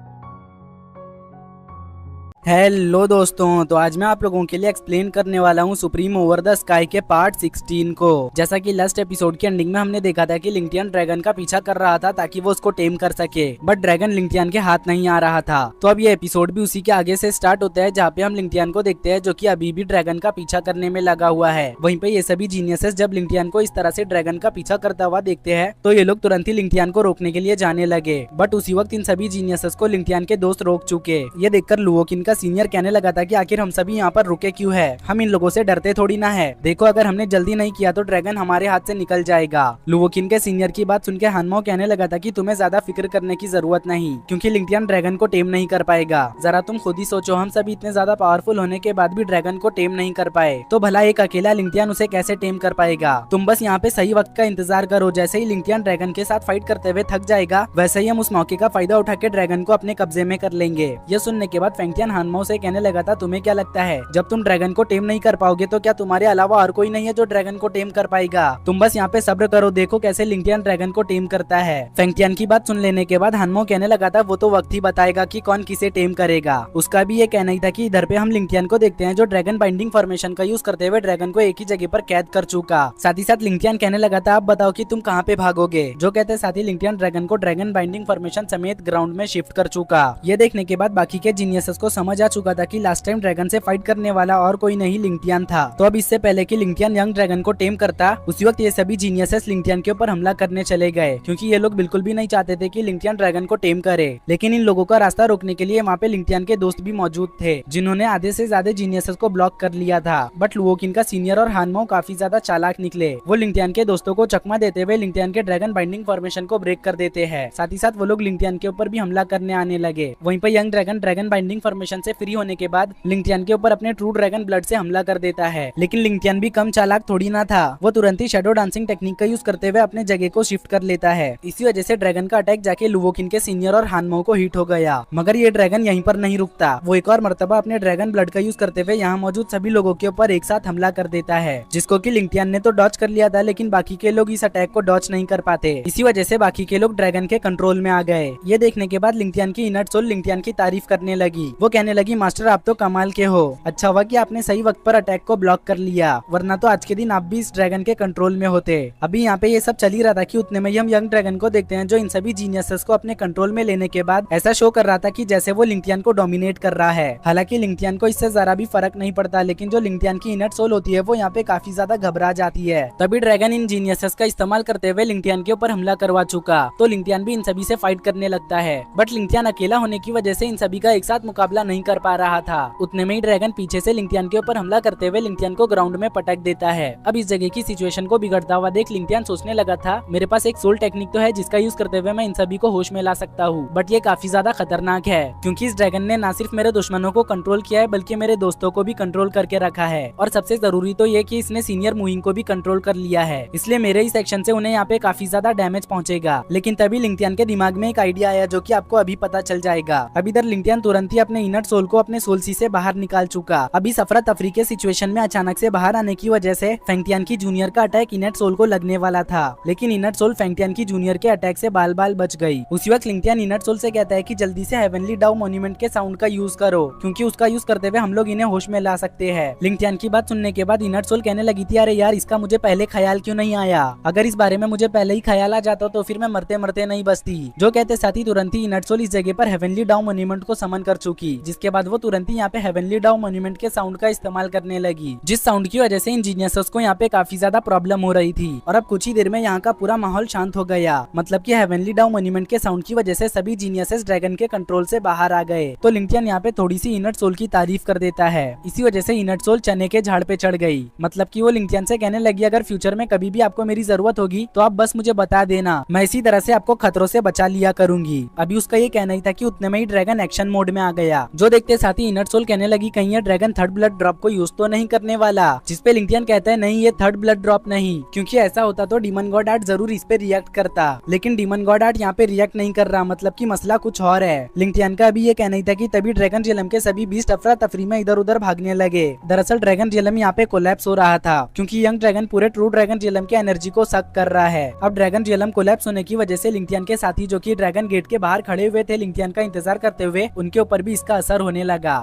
हेलो दोस्तों, तो आज मैं आप लोगों के लिए एक्सप्लेन करने वाला हूँ सुप्रीम ओवर द स्काई के पार्ट 16 को। जैसा कि लास्ट एपिसोड के एंडिंग में हमने देखा था कि लिंगटियन ड्रैगन का पीछा कर रहा था ताकि वो उसको टेम कर सके, बट ड्रैगन लिंगटियन के हाथ नहीं आ रहा था। तो अब ये एपिसोड भी उसी के आगे से स्टार्ट होता है जहाँ पे हम लिंगटियन को देखते हैं जो कि अभी भी ड्रैगन का पीछा करने में लगा हुआ है। वहीं पे ये सभी जीनियसेस जब लिंगटियन को इस तरह से ड्रैगन का पीछा करता हुआ देखते हैं तो ये लोग तुरंत ही लिंगटियन को रोकने के लिए जाने लगे, बट उसी वक्त इन सभी जीनियसेस को लिंगटियन के दोस्त रोक चुके। ये देखकर लुवोकिन का का सीनियर कहने लगा था कि आखिर हम सभी यहाँ पर रुके क्यों है, हम इन लोगों से डरते थोड़ी ना है, देखो अगर हमने जल्दी नहीं किया तो ड्रैगन हमारे हाथ से निकल जाएगा। लुवोकिन के सीनियर की बात सुनकर हानमाओ कहने लगा था कि तुम्हें ज्यादा फिक्र करने की जरूरत नहीं, क्योंकि लिंगटियान ड्रैगन को टेम नहीं कर पाएगा। जरा तुम खुद ही सोचो, हम सभी इतने ज्यादा पावरफुल होने के बाद भी ड्रैगन को टेम नहीं कर पाए, तो भला एक अकेला लिंगटियान उसे कैसे टेम कर पाएगा। तुम बस यहाँ पे सही वक्त का इंतजार करो, जैसे ही लिंगटियान ड्रैगन के साथ फाइट करते हुए थक जाएगा, वैसे ही हम उस मौके का फायदा उठा के ड्रैगन को अपने कब्जे में कर लेंगे। यह सुनने के बाद फेंगटियान हानमाओ से कहने लगा था, तुम्हें क्या लगता है जब तुम ड्रैगन को टेम नहीं कर पाओगे तो क्या तुम्हारे अलावा और कोई नहीं है जो ड्रैगन को टेम कर पाएगा। तुम बस यहाँ पे सब्र करो, देखो कैसे लिंगटियान ड्रैगन को टेम करता है। फेंगटियान की बात सुन लेने के बाद हानमाओ कहने लगा था, वो तो वक्त ही बताएगा कि कौन किसे टेम करेगा। उसका भी ये कहना ही था कि इधर पे हम लिंगटियान को देखते हैं जो ड्रैगन बाइंडिंग फॉर्मेशन का यूज करते हुए ड्रैगन को एक ही जगह पर कैद कर चुका। साथ ही साथ लिंगटियान कहने लगा था, आप बताओ कि तुम कहाँ पे भागोगे। जो कहते साथ ही लिंगटियान ड्रैगन को ड्रैगन बाइंडिंग फॉर्मेशन समेत ग्राउंड में शिफ्ट कर चुका। ये देखने के बाद बाकी के जीनियसेस को समझ आ चुका था कि लास्ट टाइम ड्रैगन से फाइट करने वाला और कोई नहीं लिंगटियान था। तो अब इससे पहले कि लिंगटियान यंग ड्रैगन को टेम करता, उसी वक्त ये सभी जीनियसेस लिंगटियान के ऊपर हमला करने चले गए, क्योंकि ये लोग बिल्कुल भी नहीं चाहते थे कि लिंगटियान ड्रैगन को टेम करे। लेकिन इन लोगों का रास्ता रोकने के लिए वहाँ पे लिंगटियान के दोस्त भी मौजूद थे, जिन्होंने आधे से ज्यादा जीनियसेस को ब्लॉक कर लिया था। बट लुवोकिन का सीनियर और हानमाओ काफी ज्यादा चालाक निकले। वो लिंगटियान के दोस्तों को चकमा देते हुए लिंगटियान के ड्रैगन बाइंडिंग फॉर्मेशन को ब्रेक कर देते हैं। साथ ही साथ वो लोग लिंगटियान के ऊपर भी हमला करने आने लगे। वहीं पर young dragon dragon binding formation से फ्री होने के बाद लिंगटियान के ऊपर अपने ट्रू ड्रैगन ब्लड से हमला कर देता है। लेकिन लिंगटियान भी कम चालाक थोड़ी ना था, वो तुरंत ही शैडो डांसिंग टेक्निक का यूज करते हुए अपने जगह को शिफ्ट कर लेता है। इसी वजह से ड्रैगन का अटैक जाके लुवोकिन के सीनियर और हानमाओ को हिट हो गया। मगर ये ड्रैगन यहीं पर नहीं रुकता, वो एक और मर्तबा अपने ड्रैगन ब्लड का यूज करते हुए यहाँ मौजूद सभी लोगों के ऊपर एक साथ हमला कर देता है, जिसको कि लिंगटियान ने तो डॉज कर लिया था, लेकिन बाकी के लोग इस अटैक को डॉज नहीं कर पाते। इसी वजह से बाकी के लोग ड्रैगन के कंट्रोल में आ गए। ये देखने के बाद लिंगटियान की इनर सोल लिंगटियान की तारीफ करने लगी। वो कहने लगी, मास्टर आप तो कमाल के हो, अच्छा हुआ कि आपने सही वक्त पर अटैक को ब्लॉक कर लिया, वरना तो आज के दिन आप भी इस ड्रैगन के कंट्रोल में होते। अभी यहाँ पे ये सब चल ही रहा था कि उतने में ही हम यंग ड्रैगन को देखते हैं जो इन सभी जीनियसेस को अपने कंट्रोल में लेने के बाद ऐसा शो कर रहा था कि जैसे वो लिंगटियान को डोमिनेट कर रहा है। हालांकि लिंगटियान को इससे जरा भी फर्क नहीं पड़ता, लेकिन जो लिंगटियान की इनर सोल होती है वो यहाँ पे काफी ज्यादा घबरा जाती है। तभी ड्रैगन इन जीनियसेस का इस्तेमाल करते हुए लिंगटियान के ऊपर हमला करवा चुका, तो लिंगटियान भी इन सभी से फाइट करने लगता है। बट लिंगटियान अकेला होने की वजह से इन सभी का एक साथ मुकाबला नहीं कर पा रहा था। उतने में ही ड्रैगन पीछे से लिंगटियान के ऊपर हमला करते हुए लिंगटियान को ग्राउंड में पटक देता है। अब इस जगह की सिचुएशन को बिगड़ता हुआ देख लिंगटियान सोचने लगा था, मेरे पास एक सोल टेक्निक तो है जिसका यूज करते हुए मैं इन सभी को होश में ला सकता हूँ, बट ये काफी ज्यादा खतरनाक है, क्योंकि इस ड्रैगन ने न सिर्फ मेरे दुश्मनों को कंट्रोल किया है बल्कि मेरे दोस्तों को भी कंट्रोल करके रखा है। और सबसे जरूरी तो ये कि इसने सीनियर मुहिम को भी कंट्रोल कर लिया है, इसलिए मेरे इस एक्शन से उन्हें यहाँ पे काफी ज्यादा डैमेज पहुंचेगा। लेकिन तभी लिंगटियान के दिमाग में एक आइडिया आया जो कि आपको अभी पता चल जाएगा। अब इधर लिंगटियान तुरंत ही अपने इनर सोल को अपने सोल सी से बाहर निकाल चुका। अभी अफरा तफरी के सिचुएशन में अचानक से बाहर आने की वजह से फेंगटियान की जूनियर का अटैक इनर सोल को लगने वाला था, लेकिन इनर सोल फेंगटियान की जूनियर के अटैक से बाल बाल बच गई। उसी वक्त लिंगटियान इनर सोल से कहता है कि जल्दी से हेवनली डाउ मॉन्यूमेंट के साउंड का यूज करो, क्योंकि उसका यूज करते हुए हम लोग इन्हें होश में ला सकते हैं। लिंगटियान की बात सुनने के बाद इनर सोल कहने लगी थी, अरे यार इसका मुझे पहले ख्याल क्यों नहीं आया, अगर इस बारे में मुझे पहले ही ख्याल आ जाता तो फिर मैं मरते मरते नहीं बचती। जो कहते साथ ही तुरंत ही इनर सोल इस जगह पर हेवनली डाउ मॉन्यूमेंट को समन कर चुकी, जिसके बाद वो तुरंत ही यहाँ पे हेवनली डाउ मॉन्यूमेंट के साउंड का इस्तेमाल करने लगी, जिस साउंड की वजह से इन जीनियसेस को यहाँ पे काफी ज्यादा प्रॉब्लम हो रही थी। और अब कुछ ही देर में यहाँ का पूरा माहौल शांत हो गया, मतलब कि हेवनली डाउ मॉन्यूमेंट के साउंड की वजह से सभी जीनियसेस ड्रैगन के कंट्रोल से बाहर आ गए। तो लिंगटियान यहाँ पे थोड़ी सी इनर सोल की तारीफ कर देता है। इसी वजह से इनर सोल चने के झाड़ पे चढ़ गई, मतलब कि वो लिंगटियान से कहने लगी, अगर फ्यूचर में कभी भी आपको मेरी जरूरत होगी तो आप बस मुझे बता देना, मैं इसी तरह से आपको खतरों से बचा लिया करूंगी। अभी उसका ये कहना ही था कि उतने में ही ड्रैगन एक्शन मोड में आ गया। जो देखते साथ ही इनर सोल कहने लगी, कहीं ये ड्रैगन थर्ड ब्लड ड्रॉप को यूज तो नहीं करने वाला, जिसपे लिंगटियान कहता है नहीं ये थर्ड ब्लड ड्रॉप नहीं, क्योंकि ऐसा होता तो डीमन गॉड आर्ट जरूर इस पे रिएक्ट करता, लेकिन डीमन गॉड आर्ट यहाँ पे रिएक्ट नहीं कर रहा, मतलब कि मसला कुछ और है। लिंगटियान का अभी ये कहना ही था कि तभी ड्रैगन रियलम के सभी बीस्ट अफरा तफरी में इधर उधर भागने लगे। दरअसल ड्रैगन रियलम यहाँ पे कोलैप्स हो रहा था, क्योंकि यंग ड्रैगन पूरे ट्रू ड्रैगन रियलम के एनर्जी को सक कर रहा है। अब ड्रैगन रियलम कोलैप्स होने की वजह से लिंगटियान के साथी जो कि ड्रैगन गेट के बाहर खड़े हुए थे लिंगटियान का इंतजार करते हुए, उनके ऊपर भी इसका असर होने लगा।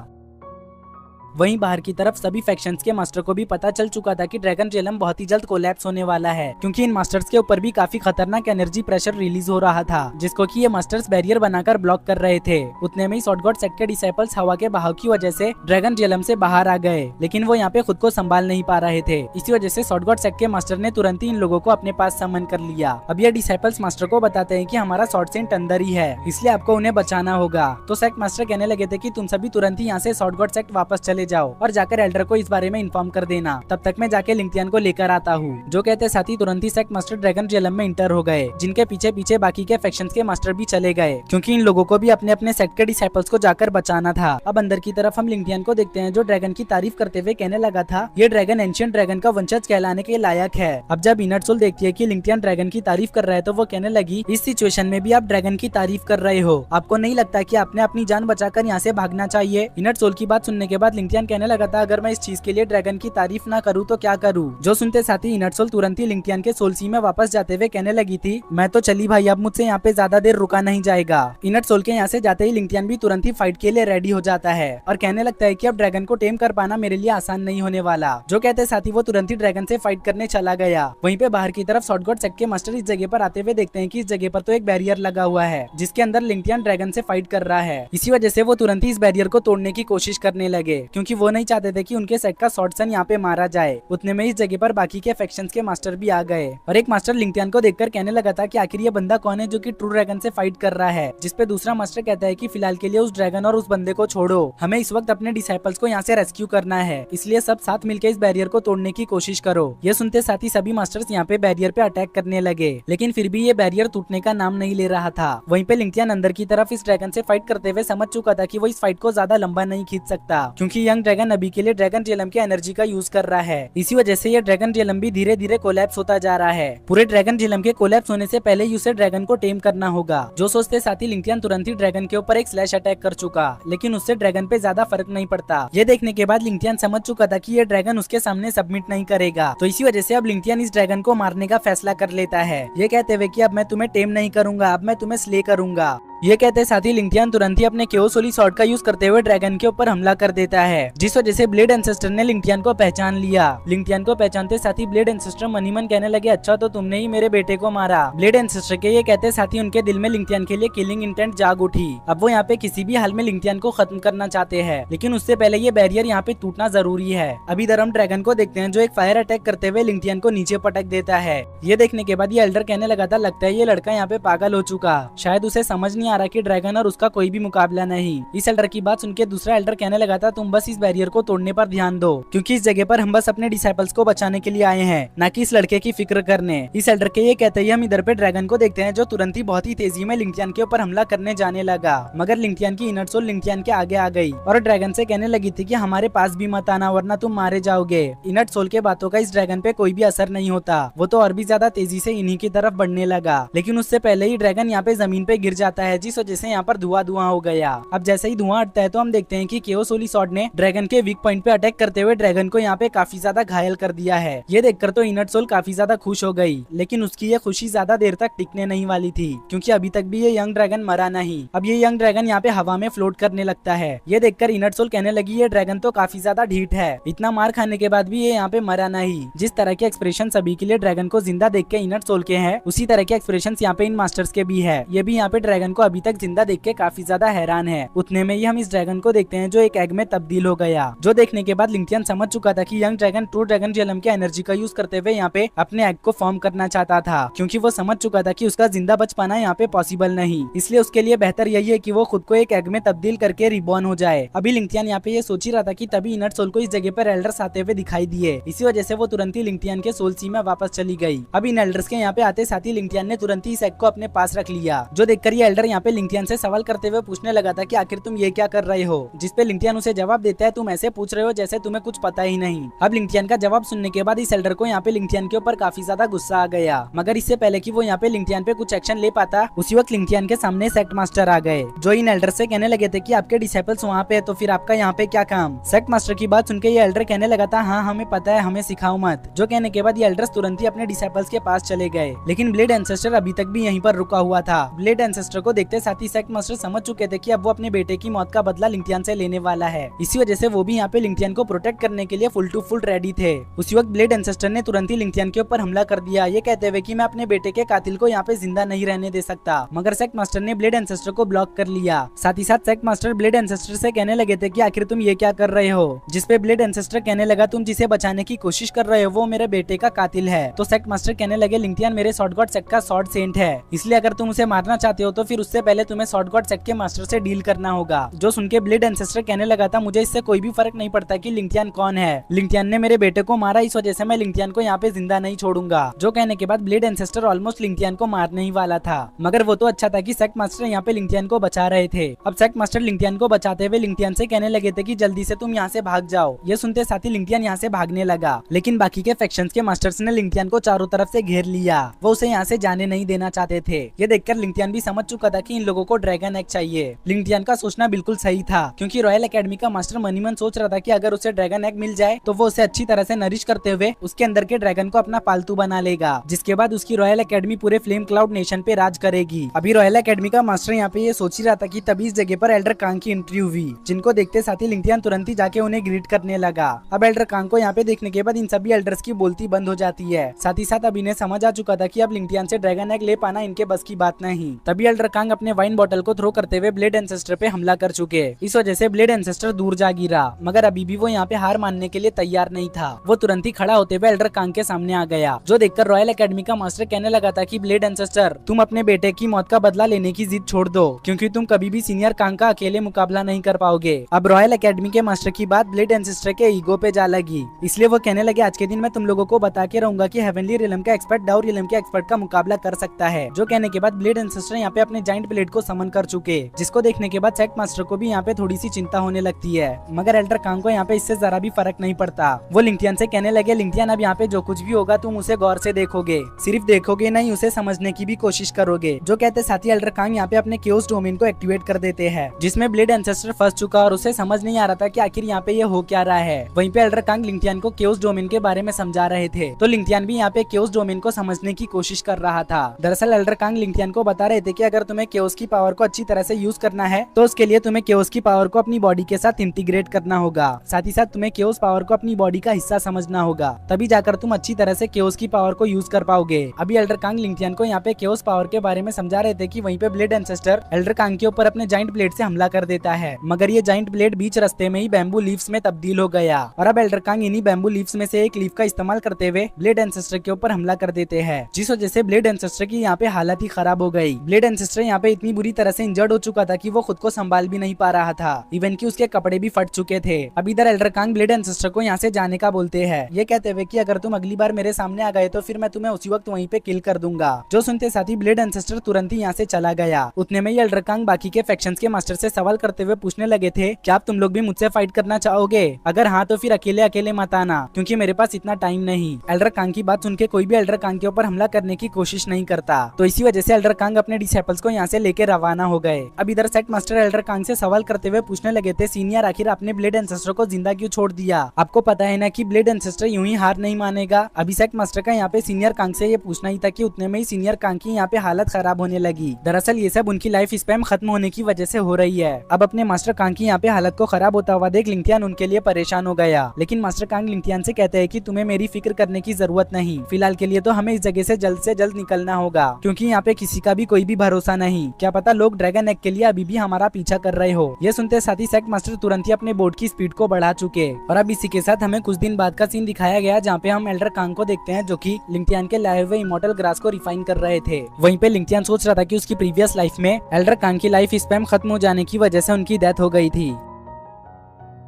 वहीं बाहर की तरफ सभी फैक्शंस के मास्टर को भी पता चल चुका था कि ड्रैगन रियलम बहुत ही जल्द कोलैप्स होने वाला है, क्योंकि इन मास्टर्स के ऊपर भी काफी खतरनाक एनर्जी प्रेशर रिलीज हो रहा था, जिसको कि ये मास्टर्स बैरियर बनाकर ब्लॉक कर रहे थे। उतने में ही सॉर्ड गॉड सेक्ट के डिसाइपल्स हवा के बहाव की वजह से ड्रैगन रियलम से बाहर आ गए, लेकिन वो यहाँ पे खुद को संभाल नहीं पा रहे थे। इसी वजह से सॉर्ड गॉड सेक्ट के मास्टर ने तुरंत ही इन लोगों को अपने पास समन कर लिया। अब ये डिसाइपल्स मास्टर को बताते हैं कि हमारा सॉर्ड सेंट अंदर ही है, इसलिए आपको उन्हें बचाना होगा। तो सेक्ट मास्टर कहने लगे थे कि तुम सभी तुरंत ही यहाँ से सॉर्ड गॉड सेक्ट वापस चले जाओ और जाकर एल्डर को इस बारे में इन्फॉर्म कर देना, तब तक मैं जाके लिंक्टियन को लेकर आता हूँ। जो कहते साथ ही तुरंत ही सेक्ट मास्टर ड्रैगन रियलम में इंटर हो गए, जिनके पीछे पीछे बाकी के फैक्शंस के मास्टर भी चले गए, क्योंकि इन लोगों को भी अपने अपने सेक्ट के डिसाइपल्स को जाकर बचाना था। अब अंदर की तरफ हम लिंक्टियन को देखते हैं, जो ड्रैगन की तारीफ करते हुए कहने लगा था ये ड्रैगन एंशिएंट ड्रैगन का वंशज कहलाने के लायक है। अब जब इनर सोल देखती है कि लिंक्टियन ड्रैगन की तारीफ कर रहा है, तो वो कहने लगी इस सिचुएशन में भी आप ड्रैगन की तारीफ कर रहे हो, आपको नहीं लगता कि आपने अपनी जान बचाकर यहाँ से भागना चाहिए। इनर सोल की बात सुनने के बाद लिंक्टियन कहने लगा था अगर मैं इस चीज के लिए ड्रैगन की तारीफ ना करूँ तो क्या करूँ। जो सुनते साथ ही इनर सोल तुरंत ही लिंक्टियन के सोल सी में वापस जाते हुए कहने लगी थी मैं तो चली भाई, अब मुझसे यहाँ पे ज्यादा देर रुका नहीं जाएगा। इनर सोल के यहाँ से जाते ही लिंक्टियन भी तुरंत ही फाइट के लिए रेडी हो जाता है और कहने लगता है कि अब ड्रैगन को टेम कर पाना मेरे लिए आसान नहीं होने वाला। जो कहते साथ ही वो तुरंत ही ड्रैगन से फाइट करने चला गया। वहीं पे बाहर की तरफ सॉर्ड गॉड सेक्ट के मास्टर इस जगह पर आते हुए देखते हैं कि इस जगह पर तो एक बैरियर लगा हुआ है, जिसके अंदर लिंक्टियन ड्रैगन से फाइट कर रहा है। इसी वजह से वो तुरंत ही इस बैरियर को तोड़ने की कोशिश करने लगे, क्योंकि वो नहीं चाहते थे कि उनके सेक्ट का शॉर्ट सन यहाँ पे मारा जाए। उतने में इस जगह पर बाकी के फैक्शंस के मास्टर भी आ गए और एक मास्टर लिंक्टियन को देखकर कहने लगा था कि आखिर ये बंदा कौन है जो कि ट्रू ड्रैगन से फाइट कर रहा है। जिसपे दूसरा मास्टर कहता है कि फिलहाल के लिए उस ड्रैगन और उस बंदे को छोड़ो, हमें इस वक्त अपने डिसाइपल्स को यहाँ से रेस्क्यू करना है, इसलिए सब साथ मिलकर इस बैरियर को तोड़ने की कोशिश करो। ये सुनते साथ ही सभी मास्टर्स यहाँ पे बैरियर पे अटैक करने लगे, लेकिन फिर भी ये बैरियर टूटने का नाम नहीं ले रहा था। वहीं पे लिंक्टियन अंदर की तरफ इस ड्रैगन से फाइट करते हुए समझ चुका था कि वो इस फाइट को ज्यादा लंबा नहीं खींच सकता, क्योंकि यंग ड्रैगन अभी के लिए ड्रैगन रियलम की एनर्जी का यूज कर रहा है। इसी वजह से ये ड्रैगन रियलम भी धीरे धीरे कोलैप्स होता जा रहा है। पूरे ड्रैगन रियलम के कोलैप्स होने से पहले ही उसे ड्रैगन को टेम करना होगा। जो सोचते साथ ही लिंक्टियन तुरंत ही ड्रैगन के ऊपर एक स्लैश अटैक कर चुका, लेकिन उससे ड्रैगन पे ज्यादा फर्क नहीं पड़ता। ये देखने के बाद लिंक्टियन समझ चुका था कि ये ड्रैगन उसके सामने सबमिट नहीं करेगा, तो इसी वजह से अब लिंक्टियन इस ड्रैगन को मारने का फैसला कर लेता है, ये कहते हुए कि अब मैं तुम्हें टेम नहीं करूंगा, अब मैं तुम्हें स्ले करूंगा। ये कहते साथ ही लिंक्टियन तुरंत ही अपने केओसोली स्वॉर्ड का यूज करते हुए ड्रैगन के ऊपर हमला कर देता है, जिस वजह से ब्लेड एंसेस्टर ने लिंक्टियन को पहचान लिया। लिंक्टियन को पहचानते साथ ही ब्लेड एंसेस्टर मनी मन कहने लगे अच्छा तो तुमने ही मेरे बेटे को मारा। ब्लेड एंसेस्टर के ये कहते साथ ही उनके दिल में लिंक्टियन के लिए किलिंग इंटेंट जाग उठी। अब वो यहाँ पे किसी भी हाल में लिंक्टियन को खत्म करना चाहते हैं, लेकिन उससे पहले ये बैरियर यहाँ पे टूटना जरूरी है। अभी इधर हम ड्रैगन को देखते हैं जो एक फायर अटैक करते हुए लिंक्टियन को नीचे पटक देता है। ये देखने के बाद ये एल्डर कहने लगा था लगता है ये लड़का यहाँ पे पागल हो चुका, शायद उसे समझ नहीं आ रहा कि ड्रैगन और उसका कोई भी मुकाबला नहीं। इस एल्डर की बात सुनकर दूसरा एल्डर कहने लगा था तुम बस इस बैरियर को तोड़ने पर ध्यान दो, क्योंकि इस जगह पर हम बस अपने डिसाइपल्स को बचाने के लिए आए हैं, ना कि इस लड़के की फिक्र करने। इस एल्डर के ये कहते ही हम इधर पे ड्रैगन को देखते हैं जो तुरंत ही बहुत ही तेजी में लिंक्टियन के ऊपर हमला करने जाने लगा, मगर लिंक्टियन की इनर सोल लिंक्टियन के आगे आ गई और ड्रैगन से कहने लगी थी कि हमारे पास भी मत आना वरना तुम मारे जाओगे। इनर सोल के बातों का इस ड्रैगन पे कोई भी असर नहीं होता, वो तो और भी ज्यादा तेजी से इन्हीं की तरफ बढ़ने लगा, लेकिन उससे पहले ही ड्रैगन यहाँ पे जमीन पे गिर जाता है, जिस वजह से यहाँ पर धुआं धुआं हो गया। अब जैसे ही धुआं हटता है तो हम देखते हैं कि केओसोली स्वॉर्ड ने ड्रैगन के वीक पॉइंट पे अटैक करते हुए ड्रैगन को यहाँ पे काफी ज्यादा घायल कर दिया है। ये देखकर तो इनर सोल काफी ज्यादा खुश हो गई, लेकिन उसकी ये खुशी ज्यादा देर तक टिकने नहीं वाली थी, क्योंकि अभी तक भी ये यंग ड्रैगन मरा नहीं। अब ये यंग ड्रैगन यहाँ पे हवा में फ्लोट करने लगता है। ये देखकर इनर सोल कहने लगी ये ड्रैगन तो काफी ज्यादा ढीठ है, इतना मार खाने के बाद भी ये यहाँ पे मरा नहीं। जिस तरह के एक्सप्रेशन सभी के लिए ड्रैगन को जिंदा देख के इनर सोल के हैं, उसी तरह के एक्सप्रेशन यहाँ पे इन मास्टर्स के भी है। ये भी यहाँ पे ड्रैगन को अभी तक जिंदा देख के काफी ज्यादा हैरान है। उतने में ही हम इस ड्रैगन को देखते हैं जो एक एग में तब्दील हो गया, जो देखने के बाद लिंक्टियन समझ चुका था कि young dragon true dragon realm के एनर्जी का यूज करते हुए यहाँ पे अपने एग को फॉर्म करना चाहता था, क्योंकि वो समझ चुका था कि उसका जिंदा बच पाना यहाँ पे पॉसिबल नहीं, इसलिए उसके लिए बेहतर यही है कि वो खुद को एक एग में तब्दील करके रिबॉर्न हो जाए। अभी लिंक्टियन यहाँ पे ये सोच ही रहा था कि तभी इनर सोल को इस जगह पर एल्डर्स आते हुए दिखाई दिए, इसी वजह से वो तुरंत ही लिंक्टियन के सोल सी में वापस चली गई। अब इन एल्डर्स के यहाँ पे आते साथ ही लिंक्टियन ने तुरंत ही इस एग को अपने पास रख लिया, जो देखकर ये एल्डर यहाँ पे लिंक्टियन से सवाल करते हुए पूछने लगा था कि आखिर तुम ये क्या कर रहे हो, जिसपे लिंक्टियन उसे जवाब देता है तुम ऐसे पूछ रहे हो जैसे तुम्हें कुछ पता ही नहीं। अब लिंक्टियन का जवाब सुनने के बाद इस एल्डर को यहाँ पे लिंक्टियन के ऊपर काफी ज्यादा गुस्सा आ गया, मगर इससे पहले कि वो यहाँ पे लिंक्टियन पे कुछ एक्शन ले पाता, उसी वक्त लिंक्टियन के सामने सेक्ट मास्टर आ गए, जो इन एल्डर से कहने लगे थे कि आपके डिसाइपल्स वहाँ पे है तो फिर आपका यहाँ पे क्या काम। सेक्ट मास्टर की बात सुनकर ये एल्डर कहने लगा था हाँ हमें पता है, हमें सिखाओ मत। जो कहने के बाद ये एल्डर्स तुरंत ही अपने डिसाइपल्स के पास चले गए, लेकिन ब्लेड एंसेस्टर अभी तक भी यहीं पर रुका हुआ था। ब्लेड एंसेस्टर को देखते साथ ही सेक्ट मास्टर समझ चुके थे कि अब वो अपने बेटे की मौत का बदला लिंगटियान से लेने वाला है। इसी वजह से वो भी यहाँ पे लिंगटियान को प्रोटेक्ट करने के लिए फुल टू फुल रेडी थे। उसी वक्त ब्लेड एंसेस्टर ने तुरंत ही लिंगटियान के ऊपर हमला कर दिया, ये कहते हुए कि मैं अपने बेटे के कातिल को यहाँ पे जिंदा नहीं रहने दे सकता। मगर सेक्ट मास्टर ने ब्लेड एंसेस्टर को ब्लॉक कर लिया। साथ ही साथ सेक्ट मास्टर ब्लेड एंसेस्टर से कहने लगे थे कि आखिर तुम ये क्या कर रहे हो, जिसपे ब्लेड एंसेस्टर कहने लगा तुम जिसे बचाने की कोशिश कर रहे हो वो मेरे बेटे का कातिल है। तो सेक्ट मास्टर कहने लगे लिंगटियान मेरे सॉर्ड गॉड सेक्ट का सॉर्ड सेंट है, इसलिए अगर तुम उसे मारना चाहते हो तो फिर उससे पहले तुम्हें सॉर्ड गॉड सेक्ट के मास्टर से डील करना होगा। जो सुन के ब्लेड एंसेस्टर कहने लगा था मुझे इससे कोई भी फर्क नहीं पड़ता कि लिंगटियान कौन है, लिंगटियान ने मेरे बेटे को मारा, इस वजह से मैं लिंगटियान को यहाँ पे जिंदा नहीं छोड़ूंगा। जो कहने के बाद ब्लेड एंसेस्टर ऑलमोस्ट लिंगटियान को मारने ही वाला था, मगर वो तो अच्छा था कि सेक्ट मास्टर यहाँ पे लिंगटियान को बचा रहे थे। अब सेक्ट मास्टर लिंगटियान को बचाते हुए लिंगटियान से कहने लगे थे कि जल्दी से तुम यहाँ से भाग जाओ। ये सुनते साथ ही लिंगटियान यहाँ से भागने लगा, लेकिन बाकी के फैक्शंस के मास्टर्स ने लिंगटियान को चारों तरफ से घेर लिया, वो उसे यहाँ से जाने नहीं देना चाहते थे। ये देखकर लिंगटियान भी समझ चुका था कि इन लोगों को ड्रैगन एग चाहिए। लिंगटियान का सोचना बिल्कुल सही था, क्योंकि रॉयल एकेडमी का मास्टर मनीमन सोच रहा था कि अगर उसे ड्रैगन एग मिल जाए तो वो उसे अच्छी तरह से नरिश करते हुए उसके अंदर के ड्रैगन को अपना पालतू बना लेगा, जिसके बाद उसकी रॉयल एकेडमी पूरे फ्लेम क्लाउड नेशन पे राज करेगी। अभी रॉयल एकेडमी का मास्टर यहाँ पे ये सोच ही रहा था कि तभी इस जगह पर एल्डर कांग की एंट्री हुई, जिनको देखते साथ ही लिंगटियान तुरंत ही जाके उन्हें ग्रीट करने लगा। अब एल्डर कांग को यहाँ पे देखने के बाद इन सभी एल्डर्स की बोलती बंद हो जाती है। साथ ही साथ अब इन्हें समझ आ चुका था कि अब लिंगटियान से ड्रैगन एग ले पाना इनके बस की बात नहीं। तभी एल्डर कांग अपने वाइन बॉटल को थ्रो करते हुए ब्लेड एंसेस्टर पे हमला कर चुके, इस वजह से ब्लेड एंसेस्टर दूर जा गिरा, मगर अभी भी वो यहाँ पे हार मानने के लिए तैयार नहीं था। वो तुरंत ही खड़ा होते हुए एल्डर कांग के सामने आ गया, जो देखकर रॉयल एकेडमी का मास्टर कहने लगा था कि ब्लेड एंसेस्टर तुम अपने बेटे की मौत का बदला लेने की जिद छोड़ दो, क्योंकि तुम कभी भी सीनियर कांग का अकेले मुकाबला नहीं कर पाओगे। अब रॉयल एकेडमी के मास्टर की बात ब्लेड एंसेस्टर के ईगो पे जा लगी, इसलिए वो कहने लगे आज के दिन मैं तुम लोगों को बता के रहूंगा कि हेवनली रिलम का एक्सपर्ट डाउर रिलम के एक्सपर्ट का मुकाबला कर सकता है। जो कहने के बाद ब्लेड एंसेस्टर यहाँ पे अपने जाइंट ब्लेड को समन कर चुके, जिसको देखने के बाद सेक्ट मास्टर को भी यहाँ पे थोड़ी सी चिंता होने लगती है, मगर एल्डर कांग को यहाँ पे इससे जरा भी फर्क नहीं पड़ता। वो लिंगटियान से कहने लगे लिंगटियान अब यहाँ पे जो कुछ भी होगा तुम उसे गौर से देखोगे, सिर्फ देखोगे नहीं उसे समझने की भी कोशिश करोगे। जो कहते साथ ही एल्डर कांग यहाँ पे अपने केओस डोमेन को एक्टिवेट कर देते हैं, जिसमें ब्लेड एंसेस्टर फंस चुका और उसे समझ नहीं आ रहा था कि आखिर यहाँ पे ये हो क्या रहा है। वहीं पे एल्डर कांग लिंगटियान को केओस डोमेन के बारे में समझा रहे थे, तो लिंगटियान भी यहाँ पे केओस डोमेन को समझने की कोशिश कर रहा था। दरअसल एल्डर कांग लिंगटियान को बता रहे थे कि अगर तुम्हें केओस की पावर को अच्छी तरह से यूज करना है तो उसके लिए तुम्हें केओस की पावर को अपनी बॉडी के साथ इंटीग्रेट करना होगा, साथ ही साथ तुम्हें केओस पावर को अपनी बॉडी का हिस्सा समझना होगा, तभी जाकर तुम अच्छी तरह से केओस की पावर को यूज कर पाओगे। अभी एल्डर कांग लिंगटियान को यहाँ पे केओस पावर के बारे में समझा रहे थे कि वहीं पे ब्लेड एंसेस्टर एल्डर कांग के ऊपर अपने जाइंट ब्लेड से हमला कर देता है, मगर ये जाइंट ब्लेड बीच रास्ते में ही बैम्बू लीव्स में तब्दील हो गया और अब एल्डर कांग इन्हीं बैम्बू लीव्स में से एक लीफ का इस्तेमाल करते हुए ब्लेड एंसेस्टर के ऊपर हमला कर देते हैं, जिस वजह से ब्लेड एंसेस्टर की यहाँ पे हालत ही खराब हो गई। ब्लेड एंसेस्टर यहाँ पे इतनी बुरी तरह से इंजर्ड हो चुका था कि वो खुद को संभाल भी नहीं पा रहा था, इवन कि उसके कपड़े भी फट चुके थे। अब इधर एल्डर कांग ब्लेड एंसेस्टर को यहाँ से जाने का बोलते हैं, ये कहते हुए कि अगर तुम अगली बार मेरे सामने आ गए तो फिर मैं तुम्हें उसी वक्त वहीं पे किल कर दूंगा। जो सुनते साथ ही ब्लेड एंसेस्टर तुरंत ही यहाँ से चला गया। उतने में ही एल्डर कांग बाकी के फैक्शंस के मास्टर से सवाल करते हुए पूछने लगे थे क्या आप तुम लोग भी मुझसे फाइट करना चाहोगे, अगर हाँ तो फिर अकेले अकेले मत आना, क्योंकि मेरे पास इतना टाइम नहीं। एल्डर कांग की बात सुनके कोई भी एल्डर कांग के ऊपर हमला करने की कोशिश नहीं करता, तो इसी वजह से एल्डर कांग अपने डिसेपल्स को यहाँ से लेकर रवाना हो गए। अब इधर सेक्ट मास्टर एल्डर कांग से सवाल करते हुए पूछने लगे थे सीनियर आखिर आपने ब्लेड एंसेस्टर को जिंदा क्यों छोड़ दिया, आपको पता है ना कि ब्लेड एंसेस्टर यूं ही हार नहीं मानेगा। अभी सेक्ट मास्टर का यहाँ पे सीनियर कांग से ये पूछना ही था कि उतने में ही सीनियर कांग की यहाँ पे हालत खराब होने लगी। दरअसल ये सब उनकी लाइफ स्पैम खत्म होने की वजह से हो रही है। अब अपने मास्टर कांग की यहाँ पे हालत को खराब होता हुआ देख लिंगटियान उनके लिए परेशान हो गया, लेकिन मास्टर कांग लिंगटियान से कहते हैं कि तुम्हें मेरी फिक्र करने की जरूरत नहीं, फिलहाल के लिए तो हमें इस जगह से जल्द निकलना होगा, क्योंकि यहाँ पे किसी का भी कोई भी भरोसा नहीं, क्या पता लोग ड्रैगन एग के लिए अभी भी हमारा पीछा कर रहे हो। ये सुनते साथ ही सेक्ट मास्टर तुरंत ही अपने बोट की स्पीड को बढ़ा चुके और अब इसी के साथ हमें कुछ दिन बाद का सीन दिखाया गया जहाँ पे हम एल्डर कांग को देखते हैं जो कि लिंगटियान के लाए हुए इमॉर्टल ग्रास को रिफाइन कर रहे थे। वहीं पे लिंगटियान सोच रहा था कि उसकी प्रीवियस लाइफ में एल्डर कांग की लाइफ स्पैम खत्म हो जाने की वजह से उनकी डेथ हो गई थी,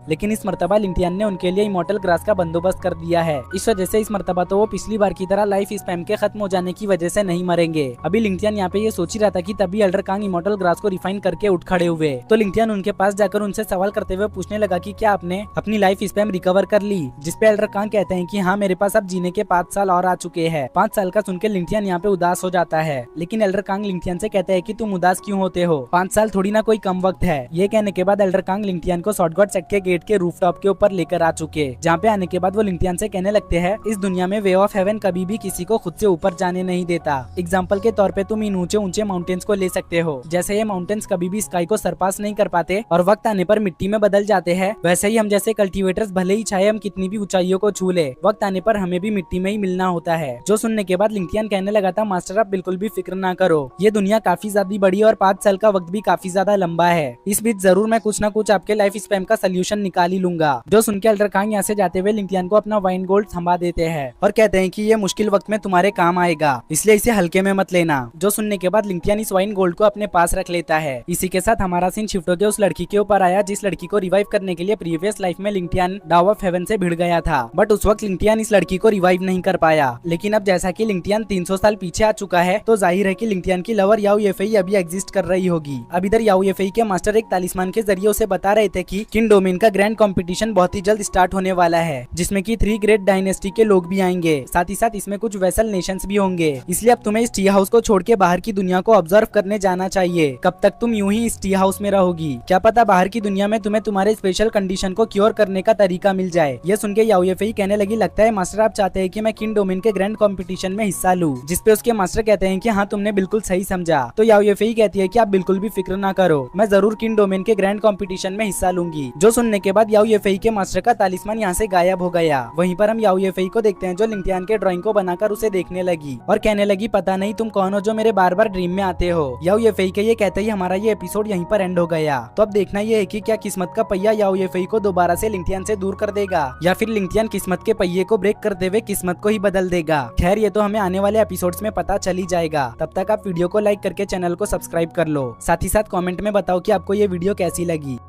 लेकिन इस मर्तबा लिंगटियान ने उनके लिए इमॉर्टल ग्रास का बंदोबस्त कर दिया है। इस वजह से इस मर्तबा तो वो पिछली बार की तरह लाइफ स्पैम के खत्म हो जाने की वजह से नहीं मरेंगे। अभी लिंगटियान यहाँ पे ये सोच ही रहा था कि तभी एल्डर कांग इमॉर्टल ग्रास को रिफाइन करके उठ खड़े हुए, तो लिंगटियान उनके पास जाकर उनसे सवाल करते हुए पूछने लगा कि क्या आपने अपनी लाइफ स्पैम रिकवर कर ली, जिसपे एल्डर कांग कहते हैं कि हाँ मेरे पास अब जीने के 5 साल और आ चुके हैं। 5 साल का सुनकर लिंगटियान यहाँ पे उदास हो जाता है, लेकिन एल्डर कांग लिंगटियान से कहते हैं कि तुम उदास क्यों होते हो, 5 साल थोड़ी ना कोई कम वक्त है। ये कहने के बाद एल्डर कांग लिंगटियान को सॉर्ड गॉड सेक्ट के गेट के रूफटॉप के ऊपर लेकर आ चुके, जहाँ पे आने के बाद वो लिंगटियान से कहने लगते हैं इस दुनिया में वे ऑफ हेवन कभी भी किसी को खुद से ऊपर जाने नहीं देता। एग्जाम्पल के तौर पे तुम इन ऊंचे ऊंचे माउंटेन्स को ले सकते हो, जैसे ये माउंटेन्स कभी भी स्काई को सरपास नहीं कर पाते और वक्त आने पर मिट्टी में बदल जाते हैं, वैसे ही हम जैसे कल्टीवेटर्स भले ही चाहे हम कितनी भी ऊंचाइयों को छू ले, वक्त आने पर हमें भी मिट्टी में ही मिलना होता है। जो सुनने के बाद लिंगटियान कहने लगा था मास्टर आप बिल्कुल भी फिक्र ना करो, ये दुनिया काफी ज्यादा बड़ी और 5 साल का वक्त भी काफी ज्यादा लंबा है, इस बीच जरूर मैं कुछ ना कुछ आपके लाइफ स्पैम का सोल्यूशन निकाल ही लूंगा। जो सुन के एल्डर कांग यहाँ से जाते हुए लिंगटियान को अपना वाइन गोल्ड थमा देते हैं और कहते हैं कि ये मुश्किल वक्त में तुम्हारे काम आएगा, इसलिए इसे हल्के में मत लेना। जो सुनने के बाद लिंगटियान इस वाइन गोल्ड को अपने पास रख लेता है। इसी के साथ हमारा सीन शिफ्ट होकर उस लड़की के ऊपर आया जिस लड़की को रिवाइव करने के लिए प्रीवियस लाइफ में लिंगटियान डाव ऑफ हेवन से भिड़ गया था, बट उस वक्त लिंगटियान इस लड़की को रिवाइव नहीं कर पाया। लेकिन अब जैसा कि लिंगटियान 300 साल पीछे आ चुका है, तो जाहिर है कि लिंगटियान की लवर याओ येफेई अभी एग्जिस्ट कर रही होगी। अब इधर याओ येफेई के मास्टर एक तालिस्मान के जरिए उसे बता रहे थे कि किन डोमेन का ग्रैंड कंपटीशन बहुत ही जल्द स्टार्ट होने वाला है, जिसमें कि 3 ग्रेट डायनेस्टी के लोग भी आएंगे, साथ ही साथ इसमें कुछ वेसल नेशंस भी होंगे। इसलिए अब तुम्हें इस टी हाउस को छोड़ के बाहर की दुनिया को ऑब्जर्व करने जाना चाहिए। कब तक तुम यूं ही इस टी हाउस में रहोगी, क्या पता बाहर की दुनिया में तुम्हें तुम्हारे स्पेशल कंडीशन को क्योर करने का तरीका मिल जाए। ये सुन के याओ येफेई कहने लगी लगता है मास्टर आप चाहते हैं कि मैं किन डोमेन के ग्रैंड कंपटीशन में हिस्सा लूं, जिसपे उसके मास्टर कहते हैं कि हाँ तुमने बिल्कुल सही समझा। तो याओ येफेई कहती है कि आप बिल्कुल भी फिक्र ना करो, मैं जरूर किन डोमेन के ग्रैंड कंपटीशन में हिस्सा लूंगी। जो सुनने के बाद याओ येफेई के मास्टर का तालिस्मान यहाँ से गायब हो गया। वहीं पर हम याओ येफेई को देखते हैं जो लिंगटियान के ड्राइंग को बनाकर उसे देखने लगी और कहने लगी पता नहीं तुम कौन हो जो मेरे बार बार ड्रीम में आते हो। याओ येफेई के ये कहते ही हमारा ये एपिसोड यहीं पर एंड हो गया। तो अब देखना ये है कि क्या किस्मत का पहिया याओ येफेई को दोबारा से लिंगटियान से दूर कर देगा या फिर लिंगटियान किस्मत के पहिए को ब्रेक करते हुए किस्मत को ही बदल देगा। खैर ये तो हमें आने वाले एपिसोड्स में पता चल ही जाएगा। तब तक आप वीडियो को लाइक करके चैनल को सब्सक्राइब कर लो, साथ ही साथ कमेंट में बताओ कि आपको ये वीडियो कैसी लगी।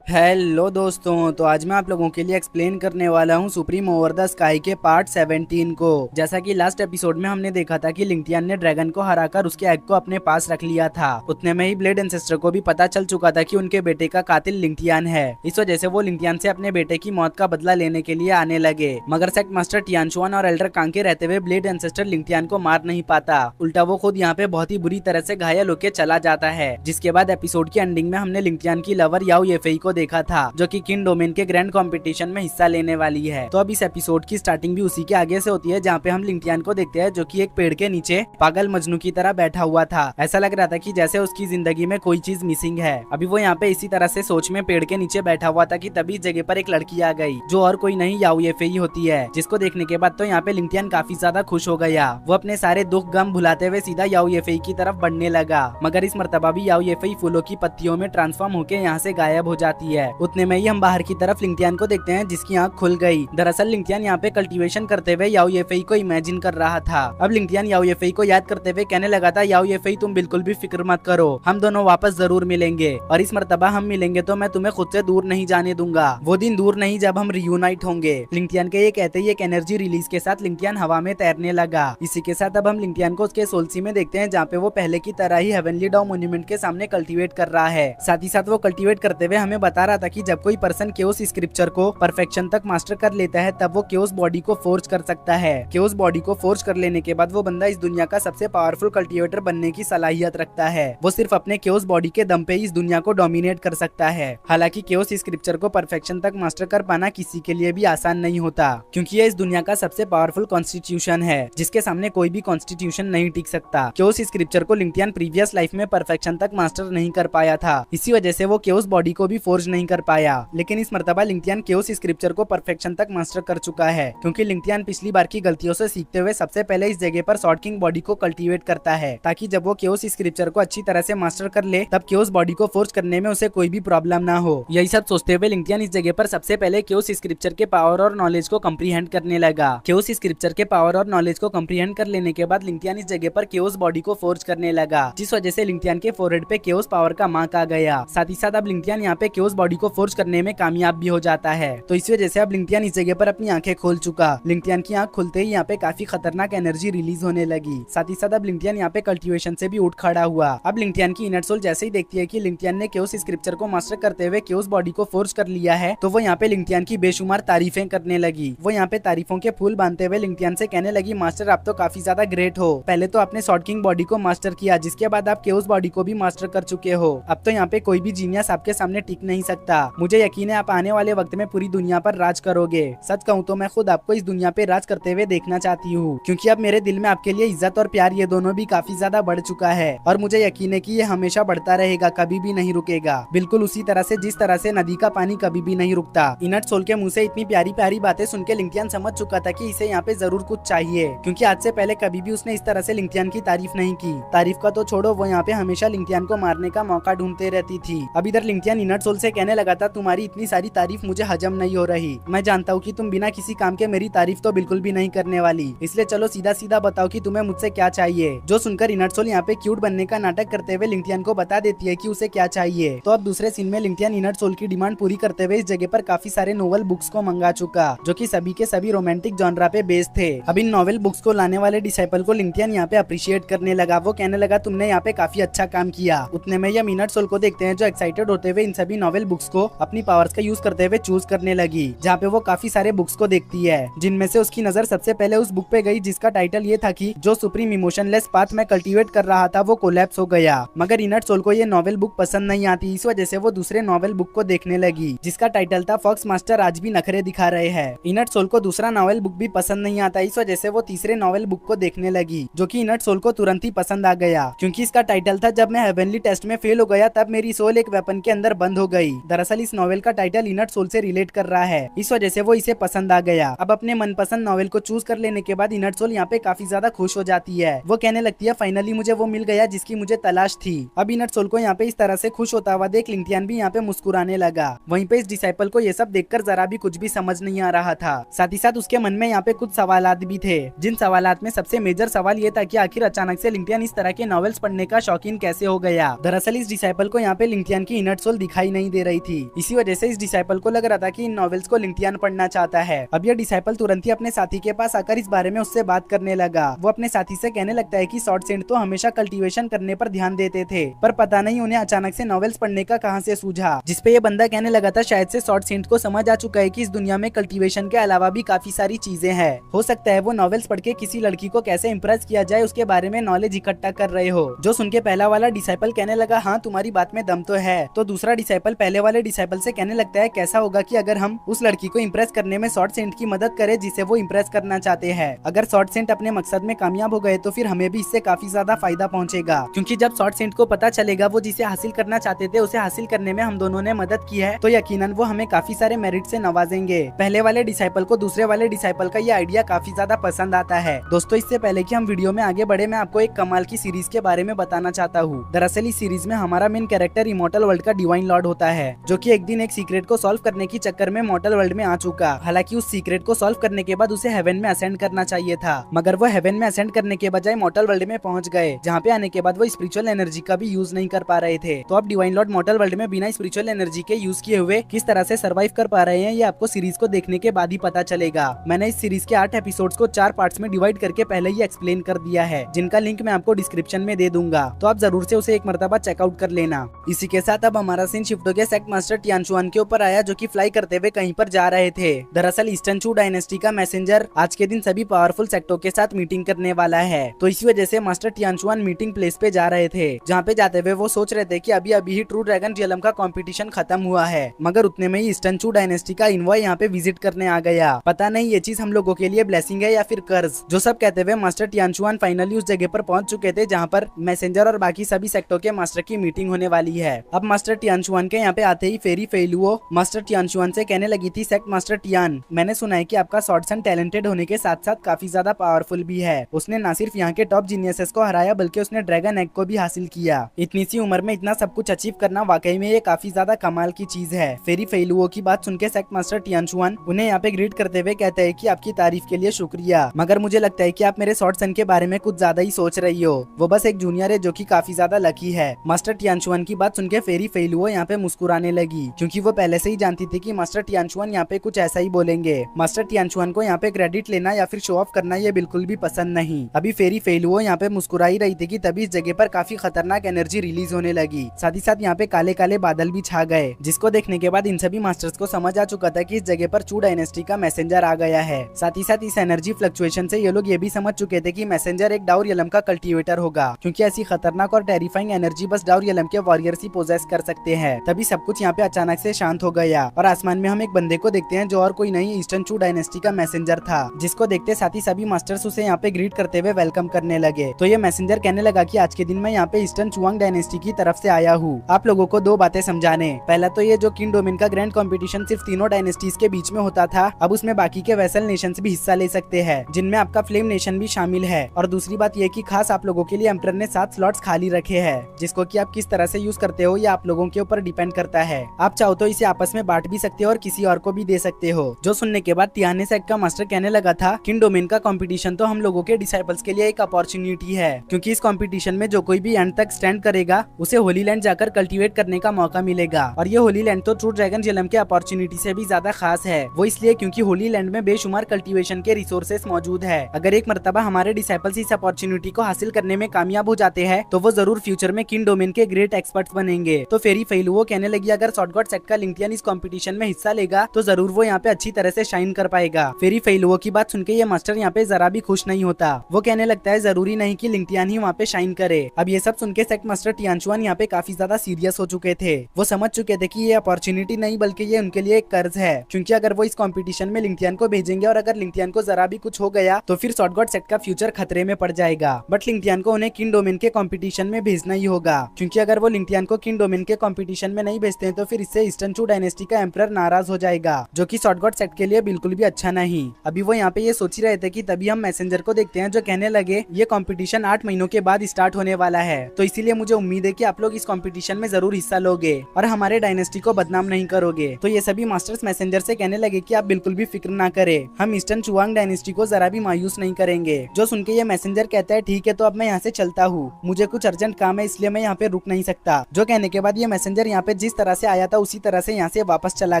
हेलो दोस्तों, तो आज मैं आप लोगों के लिए एक्सप्लेन करने वाला हूँ सुप्रीम ओवर द स्काई के पार्ट 17 को। जैसा कि लास्ट एपिसोड में हमने देखा था कि लिंगटियान ने ड्रैगन को हराकर उसके एग को अपने पास रख लिया था। उतने में ही ब्लेड एंसेस्टर को भी पता चल चुका था कि उनके बेटे का कातिल लिंगटियान है। इस वजह से वो लिंगटियान से अपने बेटे की मौत का बदला लेने के लिए आने लगे, मगर सेक्ट मास्टर टियानचुआन और एल्डर कांग के रहते हुए ब्लेड एंसेस्टर लिंगटियान को मार नहीं पाता, उल्टा वो खुद यहाँ पे बहुत ही बुरी तरह से घायल होकर चला जाता है। जिसके बाद एपिसोड की एंडिंग में हमने लिंगटियान की लवर याओ येफेई को देखा था जो कि किन डोमेन के ग्रैंड कंपटीशन में हिस्सा लेने वाली है। तो अब इस एपिसोड की स्टार्टिंग भी उसी के आगे से होती है जहाँ पे हम लिंगटियान को देखते हैं जो कि एक पेड़ के नीचे पागल मजनू की तरह बैठा हुआ था। ऐसा लग रहा था कि जैसे उसकी जिंदगी में कोई चीज मिसिंग है। अभी वो यहाँ पे इसी तरह से सोच में पेड़ के नीचे बैठा हुआ था कि तभी इस जगह पर एक लड़की आ गई जो और कोई नहीं याओ येफेई होती है, जिसको देखने के बाद तो यहाँ पे लिंगटियान काफी ज्यादा खुश हो गया। वो अपने सारे दुख गम भुलाते हुए सीधा याओ येफेई की तरफ बढ़ने लगा, मगर इस मर्तबा भी याओ येफेई फूलों की पत्तियों में ट्रांसफॉर्म होकर यहाँ से गायब हो जाती है। उतने में ही हम बाहर की तरफ लिंगटियान को देखते हैं जिसकी आंख खुल गई। दरअसल लिंगटियान यहाँ पे कल्टीवेशन करते हुए याओ येफेई को इमेजिन कर रहा था। अब लिंगटियान याओ येफेई को याद करते हुए कहने लगा था याओ येफेई तुम बिल्कुल भी फिक्र मत करो, हम दोनों वापस जरूर मिलेंगे और इस मर्तबा हम मिलेंगे तो मैं तुम्हें खुद से दूर नहीं जाने दूंगा। वो दिन दूर नहीं जब हम रियूनाइट होंगे। लिंगटियान के ये कहते ही एक एनर्जी रिलीज के साथ लिंगटियान हवा में तैरने लगा। इसी के साथ अब हम लिंगटियान को उसके सोल्सी में देखते हैं जहाँ पे वो पहले की तरह ही हेवनली डाउ मॉन्यूमेंट के सामने कल्टीवेट कर रहा है। साथ ही साथ वो कल्टीवेट करते हुए हमें बता रहा था कि जब कोई पर्सन केओस स्क्रिप्चर को परफेक्शन तक मास्टर कर लेता है तब वो केओस बॉडी को फोर्ज कर सकता है। केओस बॉडी को फोर्ज कर लेने के बाद वो बंदा इस दुनिया का सबसे पावरफुल कल्टीवेटर बनने की सलाहियत रखता है। वो सिर्फ अपने केओस बॉडी के दम पे ही इस दुनिया को डोमिनेट कर सकता है। हालांकि केओस स्क्रिप्चर को परफेक्शन तक मास्टर कर पाना किसी के लिए भी आसान नहीं होता, क्योंकि ये इस दुनिया का सबसे पावरफुल कॉन्स्टिट्यूशन है जिसके सामने कोई भी कॉन्स्टिट्यूशन नहीं टिक सकता। केओस स्क्रिप्चर को लिंगटियान प्रीवियस लाइफ में परफेक्शन तक मास्टर नहीं कर पाया था, इसी वजह से वो केओस बॉडी को भी फोर्ज नहीं कर पाया। लेकिन इस मर्तबा लिंगटियान केओस स्क्रिप्चर को परफेक्शन तक मास्टर कर चुका है, क्योंकि लिंगटियान पिछली बार की गलतियों से सीखते हुए सबसे पहले इस जगह पर सॉर्ड किंग बॉडी को कल्टीवेट करता है, ताकि जब वो केओस स्क्रिप्चर को अच्छी तरह से मास्टर कर ले तब केओस बॉडी को फोर्स करने में उसे कोई भी प्रॉब्लम ना हो। यही सब सोचते हुए लिंगटियान इस जगह पर सबसे पहले केओस स्क्रिप्चर के पावर और नॉलेज को कंप्रीहेंड करने लगा। केओस स्क्रिप्चर के पावर और नॉलेज को कंप्रीहेंड कर लेने के बाद लिंगटियान इस जगह पर केओस बॉडी को फोर्स करने लगा, जिस वजह से लिंगटियान के फोरहेड पे केओस पावर का मार्क आ गया। साथ ही साथ अब लिंगटियान यहाँ पे केओस बॉडी को फोर्स करने में कामयाब भी हो जाता है। तो इस वजह से अब लिंगटियान इस जगह पर अपनी आंखें खोल चुका। लिंगटियान की आंख खुलते ही यहाँ पे काफी खतरनाक एनर्जी रिलीज होने लगी। साथ ही साथ अब लिंगटियान यहाँ पे कल्टीवेशन से भी उठ खड़ा हुआ। अब लिंगटियान की इनर सोल जैसे ही देखती है कि लिंगटियान ने केओस स्क्रिप्चर को मास्टर करते हुए केओस बॉडी को फोर्स कर लिया है, तो वो यहाँ पे लिंगटियान की बेशुमार तारीफें करने लगी। वो यहाँ पे तारीफों के फूल बांधते हुए लिंगटियान से कहने लगी मास्टर आप तो काफी ज्यादा ग्रेट हो। पहले तो आपने सॉर्ड किंग बॉडी को मास्टर किया, जिसके बाद आप केओस बॉडी को भी मास्टर कर चुके हो। अब तो यहाँ पे कोई भी जीनियस आपके सामने टिक नहीं नहीं सकता। मुझे यकीन है आप आने वाले वक्त में पूरी दुनिया पर राज करोगे। सच कहूँ तो मैं खुद आपको इस दुनिया पे राज करते हुए देखना चाहती हूँ, क्योंकि अब मेरे दिल में आपके लिए इज्जत और प्यार ये दोनों भी काफी ज्यादा बढ़ चुका है और मुझे यकीन है कि ये हमेशा बढ़ता रहेगा, कभी भी नहीं रुकेगा। बिल्कुल उसी तरह से जिस तरह से नदी का पानी कभी भी नहीं रुकता। इनट सोल के मुंह से इतनी प्यारी प्यारी बातें सुन के लिंक्टियन समझ चुका था कि इसे यहाँ पे जरूर कुछ चाहिए, क्योंकि आज से पहले कभी भी उसने इस तरह से लिंक्टियन की तारीफ नहीं की। तारीफ का तो छोड़ो, वो यहाँ पे हमेशा लिंक्टियन को मारने का मौका ढूंढते रहती थी। अब इधर लिंक्टियन इनट सोल से कहने लगा था, तुम्हारी इतनी सारी तारीफ मुझे हजम नहीं हो रही। मैं जानता हूँ कि तुम बिना किसी काम के मेरी तारीफ तो बिल्कुल भी नहीं करने वाली, इसलिए चलो सीधा सीधा बताओ कि तुम्हें मुझसे क्या चाहिए। जो सुनकर इनट सोल यहाँ पे क्यूट बनने का नाटक करते हुए लिंक्टियन को बता देती है कि उसे क्या चाहिए। तो अब दूसरे सीन में लिंक्टियन इनट सोल की डिमांड पूरी करते हुए इस जगह पर काफी सारे नोवेल बुक्स को मंगा चुका, जो कि सभी के सभी रोमांटिक जॉनरा पे बेस्ड थे। अब इन नोवेल बुक्स को लाने वाले डिसाइपल को लिंक्टियन यहाँ पे अप्रिशिएट करने लगा। वो कहने लगा, तुमने यहाँ पे काफी अच्छा काम किया। उतने में यह इनट सोल को देखते हैं जो एक्साइटेड होते हुए इन सभी नोवेल बुक्स को अपनी पावर्स का यूज करते हुए चूज करने लगी, जहाँ पे वो काफी सारे बुक्स को देखती है, जिनमें से उसकी नजर सबसे पहले उस बुक पे गई जिसका टाइटल ये था कि जो सुप्रीम इमोशनलेस पाथ में कल्टीवेट कर रहा था वो कोलैप्स हो गया। मगर इनट सोल को ये नॉवेल बुक पसंद नहीं आती, इस वजह से वो दूसरे नॉवेल बुक को देखने लगी जिसका टाइटल था फॉक्स मास्टर आज भी नखरे दिखा रहे हैं। इनट सोल को दूसरा नॉवेल बुक भी पसंद नहीं आता, इस वजह से वो तीसरे नॉवेल बुक को देखने लगी, जो कि इनट सोल को तुरंत ही पसंद आ गया, क्योंकि इसका टाइटल था जब मैं हेवनली टेस्ट में फेल हो गया तब मेरी सोल एक वेपन के अंदर बंद हो गई। दरअसल इस नॉवेल का टाइटल इनट सोल से रिलेट कर रहा है, इस वजह से वो इसे पसंद आ गया। अब अपने मनपसंद नॉवेल को चूज कर लेने के बाद इनट सोल यहाँ पे काफी ज्यादा खुश हो जाती है। वो कहने लगती है, फाइनली मुझे वो मिल गया जिसकी मुझे तलाश थी। अब इनट सोल को यहाँ पे इस तरह से खुश होता हुआ देख लिंक्टियन भी यहाँ पे मुस्कुराने लगा। वहीं पे इस डिसाइपल को ये सब देखकर जरा भी कुछ भी समझ नहीं आ रहा था। साथ ही साथ उसके मन में यहाँ पे कुछ सवालात भी थे, जिन सवालात में सबसे मेजर सवाल ये था कि आखिर अचानक से लिंक्टियन इस तरह के नॉवेल्स पढ़ने का शौकीन कैसे हो गया। दरअसल इस डिसाइपल को यहाँ पे लिंक्टियन की इनट सोल दिखाई नहीं दे रही थी, इसी वजह से इस डिसाइपल को लग रहा था कि इन नॉवेल्स को लिंक्टियन पढ़ना चाहता है। अब यह डिसाइपल तुरंत ही अपने साथी के पास आकर इस बारे में उससे बात करने लगा। वो अपने साथी से कहने लगता है कि शॉर्ट सेंट तो हमेशा कल्टीवेशन करने पर ध्यान देते थे, पर पता नहीं उन्हें अचानक से नॉवेल्स पढ़ने का कहां से सूझा। जिसपे ये बंदा कहने लगा था, शायद से शॉर्ट सेंट को समझ आ चुका है कि इस दुनिया में कल्टीवेशन के अलावा भी काफी सारी चीजें हैं। हो सकता है वो नॉवेल्स पढ़ के किसी लड़की को कैसे इम्प्रेस किया जाए उसके बारे में नॉलेज इकट्ठा कर रहे हो। जो सुन के पहला वाला डिसाइपल कहने लगा, हाँ तुम्हारी बात में दम तो है। तो दूसरा डिसाइपल पहले वाले डिसाइपल से कहने लगता है, कैसा होगा कि अगर हम उस लड़की को इम्प्रेस करने में शॉर्ट सेंट की मदद करें जिसे वो इम्प्रेस करना चाहते हैं। अगर शॉर्ट सेंट अपने मकसद में कामयाब हो गए तो फिर हमें भी इससे काफी ज्यादा फायदा पहुंचेगा, क्योंकि जब शॉर्ट सेंट को पता चलेगा वो जिसे हासिल करना चाहते थे उसे हासिल करने में हम दोनों ने मदद की है, तो यकीनन वो हमें काफी सारे मेरिट से नवाजेंगे। पहले वाले डिसाइपल को दूसरे वाले डिसाइपल का ये आइडिया काफी ज्यादा पसंद आता है। दोस्तों, इससे पहले कि हम वीडियो में आगे बढ़े, मैं आपको एक कमाल की सीरीज के बारे में बताना चाहता हूँ। दरअसल इस सीरीज में हमारा मेन कैरेक्टर इमॉर्टल वर्ल्ड का डिवाइन लॉर्ड होता है, जो कि एक दिन एक सीक्रेट को सॉल्व करने की चक्कर में मॉर्टल वर्ल्ड में आ चुका। हालांकि उस सीक्रेट को सॉल्व करने के बाद उसे हेवन में असेंड करना चाहिए था, मगर वो हेवन में असेंड करने के बजाय मॉर्टल वर्ल्ड में पहुंच गए, जहाँ पे आने के बाद वो स्पिरिचुअल एनर्जी का भी यूज नहीं कर पा रहे थे। तो अब डिवाइन लॉर्ड मॉर्टल वर्ल्ड में बिना स्पिरिचुअल एनर्जी के यूज किए हुए किस तरह से सर्वाइव कर पा रहे हैं, ये आपको सीरीज को देखने के बाद ही पता चलेगा। मैंने इस सीरीज के 8 एपिसोड्स को 4 पार्ट्स में डिवाइड करके पहले ही एक्सप्लेन कर दिया है, जिनका लिंक मैं आपको डिस्क्रिप्शन में दे दूंगा, तो आप जरूर से उसे एक मर्तबा चेकआउट कर लेना। इसी के साथ अब हमारा सीन शिफ्ट हो गया सेक्ट मास्टर टियानचुआन के ऊपर आया, जो कि फ्लाई करते हुए कहीं पर जा रहे थे। दरअसल ईस्टर्न चू डायनेस्टी का मैसेंजर आज के दिन सभी पावरफुल सेक्टों के साथ मीटिंग करने वाला है, तो इसी वजह से मास्टर टियानचुआन मीटिंग प्लेस पे जा रहे थे, जहाँ पे जाते हुए वो सोच रहे थे कि अभी अभी ही ट्रू ड्रैगन रियलम का कंपटीशन खत्म हुआ है, मगर उतने में ही ईस्टर्न चू डायनेस्टी का इन्वॉय यहाँ पे विजिट करने आ गया। पता नहीं ये चीज हम लोगों के लिए ब्लेसिंग है या फिर कर्ज। जो सब कहते हुए मास्टर टियानचुआन फाइनली उस जगह पर पहुंच चुके थे जहाँ पर मैसेंजर और बाकी सभी सेक्टों के मास्टर की मीटिंग होने वाली है। अब मास्टर टियानचुआन के यहाँ पे आते ही फेरी फेलुओ मास्टर टियानचुआन से कहने लगी थी, सेक्ट मास्टर टियान, मैंने सुना है कि आपका स्वॉर्डसन टैलेंटेड होने के साथ साथ काफी ज्यादा पावरफुल भी है। उसने न सिर्फ यहाँ के टॉप जीनियसेस को हराया बल्कि उसने ड्रैगन एग को भी हासिल किया। इतनी सी उम्र में इतना सब कुछ अचीव करना वाकई में ये काफी ज्यादा कमाल की चीज है। फेरी फेलुओ की बात सुनकर सेक्ट मास्टर टियानचुआन उन्हें यहाँ पे ग्रीट करते हुए कहते हैं कि आपकी तारीफ के लिए शुक्रिया, मगर मुझे लगता है कि आप मेरे स्वॉर्डसन के बारे में कुछ ज्यादा ही सोच रही हो। वो बस एक जूनियर है जो कि काफी ज्यादा लकी है। मास्टर टियानचुआन की बात सुनकर फेरी फेलुओ यहाँ पे मुस्कुराने लगी, क्योंकि वो पहले से ही जानती थी कि मास्टर टियानचुआन यहाँ पे कुछ ऐसा ही बोलेंगे। मास्टर टियानचुआन को यहाँ पे क्रेडिट लेना या फिर शो ऑफ करना ये बिल्कुल भी पसंद नहीं। अभी फेरी फेलुओ यहाँ पे मुस्कुरा ही रही थी कि तभी इस जगह पर काफी खतरनाक एनर्जी रिलीज होने लगी। साथ ही साथ यहाँ पे काले काले बादल भी छा गए, जिसको देखने के बाद इन सभी मास्टर्स को समझ आ चुका था कि इस जगह पर चू डायनेस्टी का मैसेंजर आ गया है। साथ ही साथ इस एनर्जी फ्लक्चुएशन से ये लोग ये भी समझ चुके थे कि मैसेंजर एक डाउ रियलम का कल्टीवेटर होगा, क्योंकि ऐसी खतरनाक और टेरिफाइंग एनर्जी बस डाउ रियलम के वॉरियर्स ही पोजेस कर सकते हैं। तभी सब कुछ यहाँ पे अचानक से शांत हो गया और आसमान में हम एक बंदे को देखते हैं जो और कोई नहीं ईस्टर्न चू डायनेस्टी का मैसेंजर था, जिसको देखते साथ ही सभी मास्टर्स उसे यहाँ पे ग्रीट करते हुए वेलकम करने लगे। तो ये मैसेंजर कहने लगा कि आज के दिन मैं यहाँ पे ईस्टर्न चुआंग डायनेस्टी की तरफ से आया हूँ आप लोगों को दो बातें समझाने। पहला तो ये जो किंग डोमेन का ग्रैंड कंपटीशन सिर्फ तीनों डायनेस्टीज के बीच में होता था, अब उसमें बाकी के वेसल नेशंस भी हिस्सा ले सकते हैं, जिनमें आपका फ्लेम नेशन भी शामिल है। और दूसरी बात ये कि खास आप लोगों के लिए एम्परर ने 7 स्लॉट्स खाली रखे हैं, जिसको कि आप किस तरह से यूज करते हो ये आप लोगों के ऊपर डिपेंड करता है। आप चाहो तो इसे आपस में बांट भी सकते हो और किसी और को भी दे सकते हो। जो सुनने के बाद तियाने सेक्ट का मास्टर कहने लगा था, किंग डोमेन का कंपटीशन तो हम लोगों के डिसाइपल्स के लिए एक अपॉर्चुनिटी है, क्योंकि इस कंपटीशन में जो कोई भी एंड तक स्टैंड करेगा उसे होली लैंड जाकर कल्टीवेट करने का मौका मिलेगा। और ये होली लैंड तो ट्रू ड्रैगन जेलम के अपॉर्चुनिटी से भी ज्यादा खास है। वो इसलिए क्योंकि होली लैंड में बेशुमार कल्टीवेशन के रिसोर्सेस मौजूद है। अगर एक मर्तबा हमारे डिसाइपल्स इस अपॉर्चुनिटी को हासिल करने में कामयाब हो जाते हैं तो वो जरूर फ्यूचर में किंग डोमेन के ग्रेट एक्सपर्ट्स बनेंगे। तो फेरी फेलुओ कहने लगी, अगर शॉर्ट गॉड सेक्ट का लिंक्टियन इस कंपटीशन में हिस्सा लेगा तो जरूर वो यहाँ पे अच्छी तरह से शाइन कर पाएगा। फेरी फेलुओ की बात सुनकर ये मास्टर यहाँ पे जरा भी खुश नहीं होता। वो कहने लगता है जरूरी नहीं कि लिंक्टियन ही वहाँ पे शाइन करे। अब ये सब सुनके सेक्ट मास्टर टियानचुआन यहाँ पे काफी ज्यादा सीरियस हो चुके थे। वो समझ चुके थे कि ये अपॉर्चुनिटी नहीं बल्कि ये उनके लिए एक कर्ज है, क्योंकि अगर वो इस कंपटीशन में लिंक्टियन को भेजेंगे और अगर लिंक्टियन को जरा भी कुछ हो गया तो फिर शॉर्ट गॉड सेक्ट का फ्यूचर खतरे में पड़ जाएगा। बट लिंक्टियन को उन्हें किंग डोमेन के कंपटीशन में भेजना ही होगा, क्योंकि अगर वो लिंक्टियन को किंग डोमेन के कंपटीशन में नहीं भेजते हैं तो फिर इससे ईस्टर्न चू डायनेस्टी का एम्परर नाराज हो जाएगा, जो कि शॉर्ट गॉड सेक्ट के लिए बिल्कुल भी अच्छा नहीं। अभी वो यहाँ पे ये सोच ही रहे थे कि तभी हम मैसेंजर को देखते हैं जो कहने लगे, ये कंपटीशन 8 महीनों के बाद स्टार्ट होने वाला है, तो इसीलिए मुझे उम्मीद है कि आप लोग इस कंपटीशन में जरूर हिस्सा लोगे और हमारे डायनेस्टी को बदनाम नहीं करोगे। तो ये सभी मास्टर्स मैसेंजर से कहने लगे कि आप बिल्कुल भी फिक्र ना करें, हम ईस्टर्न चुआंग डायनेस्टी को जरा भी मायूस नहीं करेंगे। जो सुन के ये मैसेंजर कहता है, ठीक है तो अब मैं यहाँ से चलता हूँ, मुझे कुछ अर्जेंट काम है इसलिए मैं यहाँ पे रुक नहीं सकता। जो कहने के बाद ये मैसेंजर यहाँ पे जिस तरह से आया था उसी तरह से यहाँ से वापस चला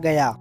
गया।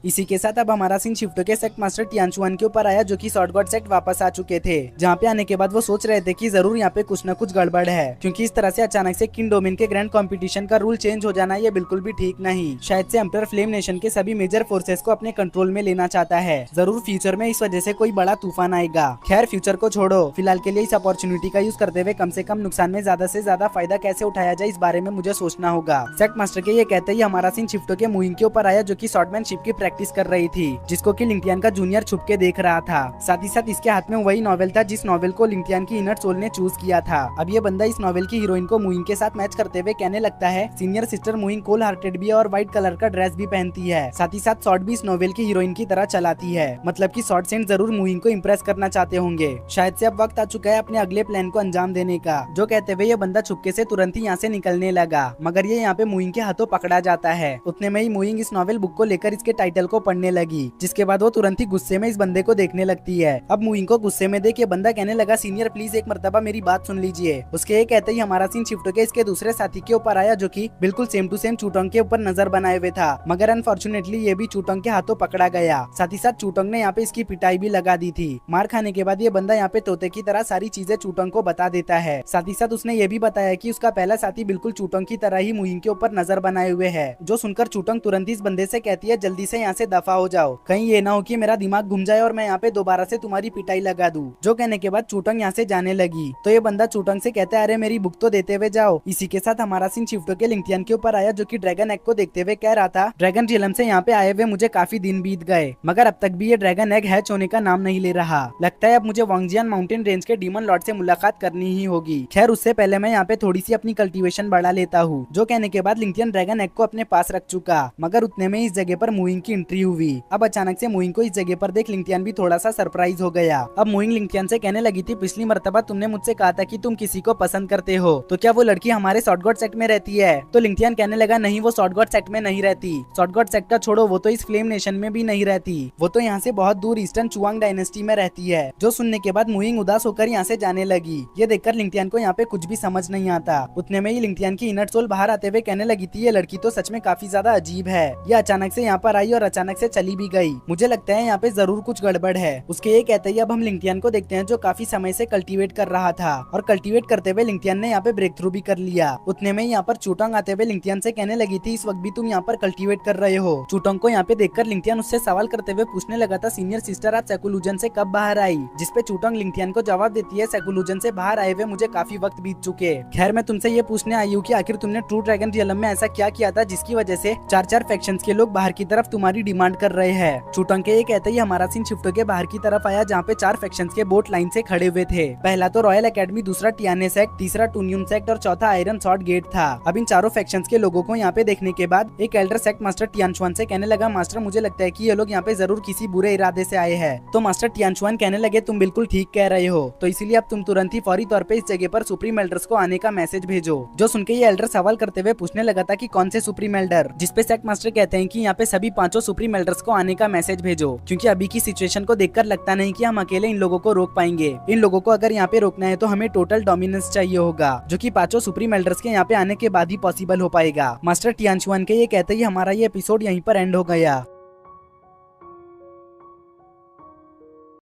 इसी के साथ अब हमारा सीन शिफ्ट के सेक्ट मास्टर टियानचुआन के ऊपर आया, जो कि शॉर्ट गॉड सेक्ट वापस आ चुके थे। जहाँ पे आने के बाद वो सोच रहे थे कि जरूर यहाँ पे कुछ न कुछ गड़बड़ है, क्योंकि इस तरह से अचानक से किंग डोमेन के ग्रैंड कंपटीशन का रूल चेंज हो जाना ये बिल्कुल भी ठीक नहीं। शायद से एम्परर फ्लेम नेशन के सभी मेजर फोर्सेस को अपने कंट्रोल में लेना चाहता है। जरूर फ्यूचर में इस वजह से कोई बड़ा तूफान आएगा। खैर फ्यूचर को छोड़ो, फिलहाल के लिए इस अपॉर्चुनिटी का यूज करते हुए कम से कम नुकसान में ज्यादा से ज्यादा फायदा कैसे उठाया जाए इस बारे में मुझे सोचना होगा। सेक्ट मास्टर के ये कहते ही हमारा सीन शिफ्ट के मुहिम के ऊपर आया, जो की शॉर्टमैनशिप की प्रैक्टिस कर रही थी, जिसको कि लिंक्टियन का जूनियर छुप के देख रहा था। साथ ही साथ इसके हाथ में वही नॉवेल था जिस नॉवेल को लिंक्टियन की इनर सोल ने चूज किया था। अब ये बंदा इस नॉवेल की हीरोइन को मुइन के साथ मैच करते हुए कहने लगता है, सीनियर सिस्टर मुइन कोल हार्टेड भी है और व्हाइट कलर का ड्रेस भी पहनती है, साथ ही साथ शॉर्ट भी इस नॉवेल की हीरोइन की तरह चलाती है। मतलब की शॉर्ट सेंट जरूर मुइन को इम्प्रेस करना चाहते होंगे। शायद से अब वक्त आ चुका है अपने अगले प्लान को अंजाम देने का। जो कहते हुए ये बंदा छुपके से तुरंत ही यहाँ से निकलने लगा, मगर ये यहाँ पे मुइन के हाथों पकड़ा जाता है। उतने में ही मुइन इस नॉवेल बुक को लेकर इसके टाइटल को पढ़ने लगी, जिसके बाद वो तुरंत ही गुस्से में इस बंदे को देखने लगती है। अब मुइन को गुस्से में देख ये बंदा कहने लगा, सीनियर प्लीज एक मर्तबा मेरी बात सुन लीजिए। उसके ये कहते ही हमारा सीन शिफ्ट होकर इसके दूसरे साथी के ऊपर आया, जो कि बिल्कुल सेम टू सेम चूटोंग के ऊपर नजर बनाए हुए था, मगर अनफॉर्चुनेटली ये भी चूटोंग के हाथों पकड़ा गया। साथ ही साथ चूटोंग ने यहाँ पे इसकी पिटाई भी लगा दी थी। मार खाने के बाद ये बंदा यहाँ पे तोते की तरह सारी चीजें चूटोंग को बता देता है। साथ ही साथ उसने ये भी बताया कि उसका पहला साथी बिल्कुल चूटोंग की तरह ही मुइन के ऊपर नजर बनाए हुए है। जो सुनकर चूटोंग तुरंत इस बंदे से कहती है, जल्दी से यहाँ से दफा हो जाओ, कहीं ये ना हो कि मेरा दिमाग घूम जाए और मैं यहाँ पे दोबारा से तुम्हारी पिटाई लगा दूं। जो कहने के बाद चूटंग यहाँ से जाने लगी, तो ये बंदा चूटंग से कहता है, अरे मेरी बुक तो देते हुए जाओ। इसी के साथ हमारा सीन शिफ्ट के लिंक्टियन के ऊपर आया, जो कि ड्रैगन एग को देखते हुए कह रहा था, ड्रैगन रियलम से यहाँ पे आए हुए मुझे काफी दिन बीत गए, मगर अब तक भी ये ड्रैगन एग हैच होने का नाम नहीं ले रहा। लगता है अब मुझे वांगजियान माउंटेन रेंज के डीमन लॉर्ड से मुलाकात करनी ही होगी। खैर उससे पहले मैं यहाँ पे थोड़ी सी अपनी कल्टीवेशन बढ़ा लेता हूँ। जो कहने के बाद लिंक्टियन ड्रैगन एग को अपने पास रख चुका, मगर उतने में इस जगह पर मुइन की एंट्री हुई। अब अचानक से मुइन को इस जगह पर देख लिंक्टियन भी थोड़ा सा सरप्राइज हो गया। अब मुइन लिंक्टियन से कहने लगी थी, पिछली मर्तबा तुमने मुझसे कहा था कि तुम किसी को पसंद करते हो, तो क्या वो लड़की हमारे शॉर्ट गॉड सेक्ट में रहती है? तो लिंक्टियन कहने लगा, नहीं वो शॉर्ट गॉड सेक्ट में नहीं रहती। शॉर्ट गॉड सेक्ट का छोड़ो, वो तो इस फ्लेम नेशन में भी नहीं रहती, वो तो यहाँ से बहुत दूर ईस्टर्न चुआंग डायनेस्टी में रहती है। जो सुनने के बाद मुइंग उदास होकर यहाँ से जाने लगी। ये देखकर लिंक्टियन को यहाँ पे कुछ भी समझ नहीं आता। उतने में ही लिंक्टियन की इनर सोल बाहर आते हुए कहने लगी थी, ये लड़की तो सच में काफी ज्यादा अजीब है। ये अचानक से यहाँ पर आई और अचानक से चली भी गई। मुझे लगता है यहाँ पे जरूर कुछ गड़बड़ है। उसके ये कहते ही अब हम लिंगटियान को देखते हैं जो काफी समय से कल्टीवेट कर रहा था और कल्टीवेट करते हुए लिंगटियान ने यहाँ पे ब्रेक थ्रू भी कर लिया। उतने में यहाँ पर चूटोंग आते हुए लिंगटियान से कहने लगी थी इस वक्त भी तुम यहाँ पर कल्टीवेट कर रहे हो। चूटोंग को यहाँ पे देखकर लिंगटियान उससे सवाल करते हुए पूछने लगा था सीनियर सिस्टर आप सेकुलूजन से कब बाहर आई, जिसपे चूटोंग लिंगटियान को जवाब देती है सेकुलूजन से बाहर आए हुए मुझे काफी वक्त बीत चुके। खैर मैं तुमसे ये पूछने आई हूँ कि आखिर तुमने ट्रू ड्रैगन रियलम में ऐसा क्या किया था जिसकी वजह से चार फैक्शंस के लोग बाहर की तरफ तुम्हारी डिमांड कर रहे हैं। चूटोंग के ये कहते ही हमारा सीन शिफ्ट होकर बाहर की तरफ आया जहाँ पे 4 फैक्शंस के बोट लाइन से खड़े हुए थे। पहला तो रॉयल एकेडमी, दूसरा टियाने सेक्ट, तीसरा टून्यून सेक्ट और चौथा आयरन सॉर्ड गेट था। अब इन चारों फैक्शंस के लोगों को यहाँ पे देखने के बाद एक एल्डर सेक्ट मास्टर टियानशुआन से कहने लगा मास्टर मुझे लगता है कि ये लोग यहाँ पे जरूर किसी बुरे इरादे से आए हैं। तो मास्टर टियानशुआन कहने लगे तुम बिल्कुल ठीक कह रहे हो, तो इसीलिए अब तुम तुरंत ही फौरी तौर पे इस जगह पर सुप्रीम एल्डर्स को आने का मैसेज भेजो। जो सुन के ये एल्डर सवाल करते हुए पूछने लगा था कि कौन से सुप्रीम एल्डर, जिसपे सेक्ट मास्टर कहते हैं कि यहाँ पे सभी 5 सुप्रीम एल्डर्स को आने का मैसेज भेजो, क्योंकि अभी की सिचुएशन को देखकर लगता नहीं कि हम अकेले इन लोगों को रोक पाएंगे। इन लोगों को अगर यहाँ पे रोकना है तो हमें टोटल डोमिनेंस चाहिए होगा, जो कि 5 सुप्रीम एल्डर्स के यहाँ पे आने के बाद ही पॉसिबल हो पाएगा। मास्टर टियानशुआन के ये कहते ही हमारा ये एपिसोड यहीं पर एंड हो गया।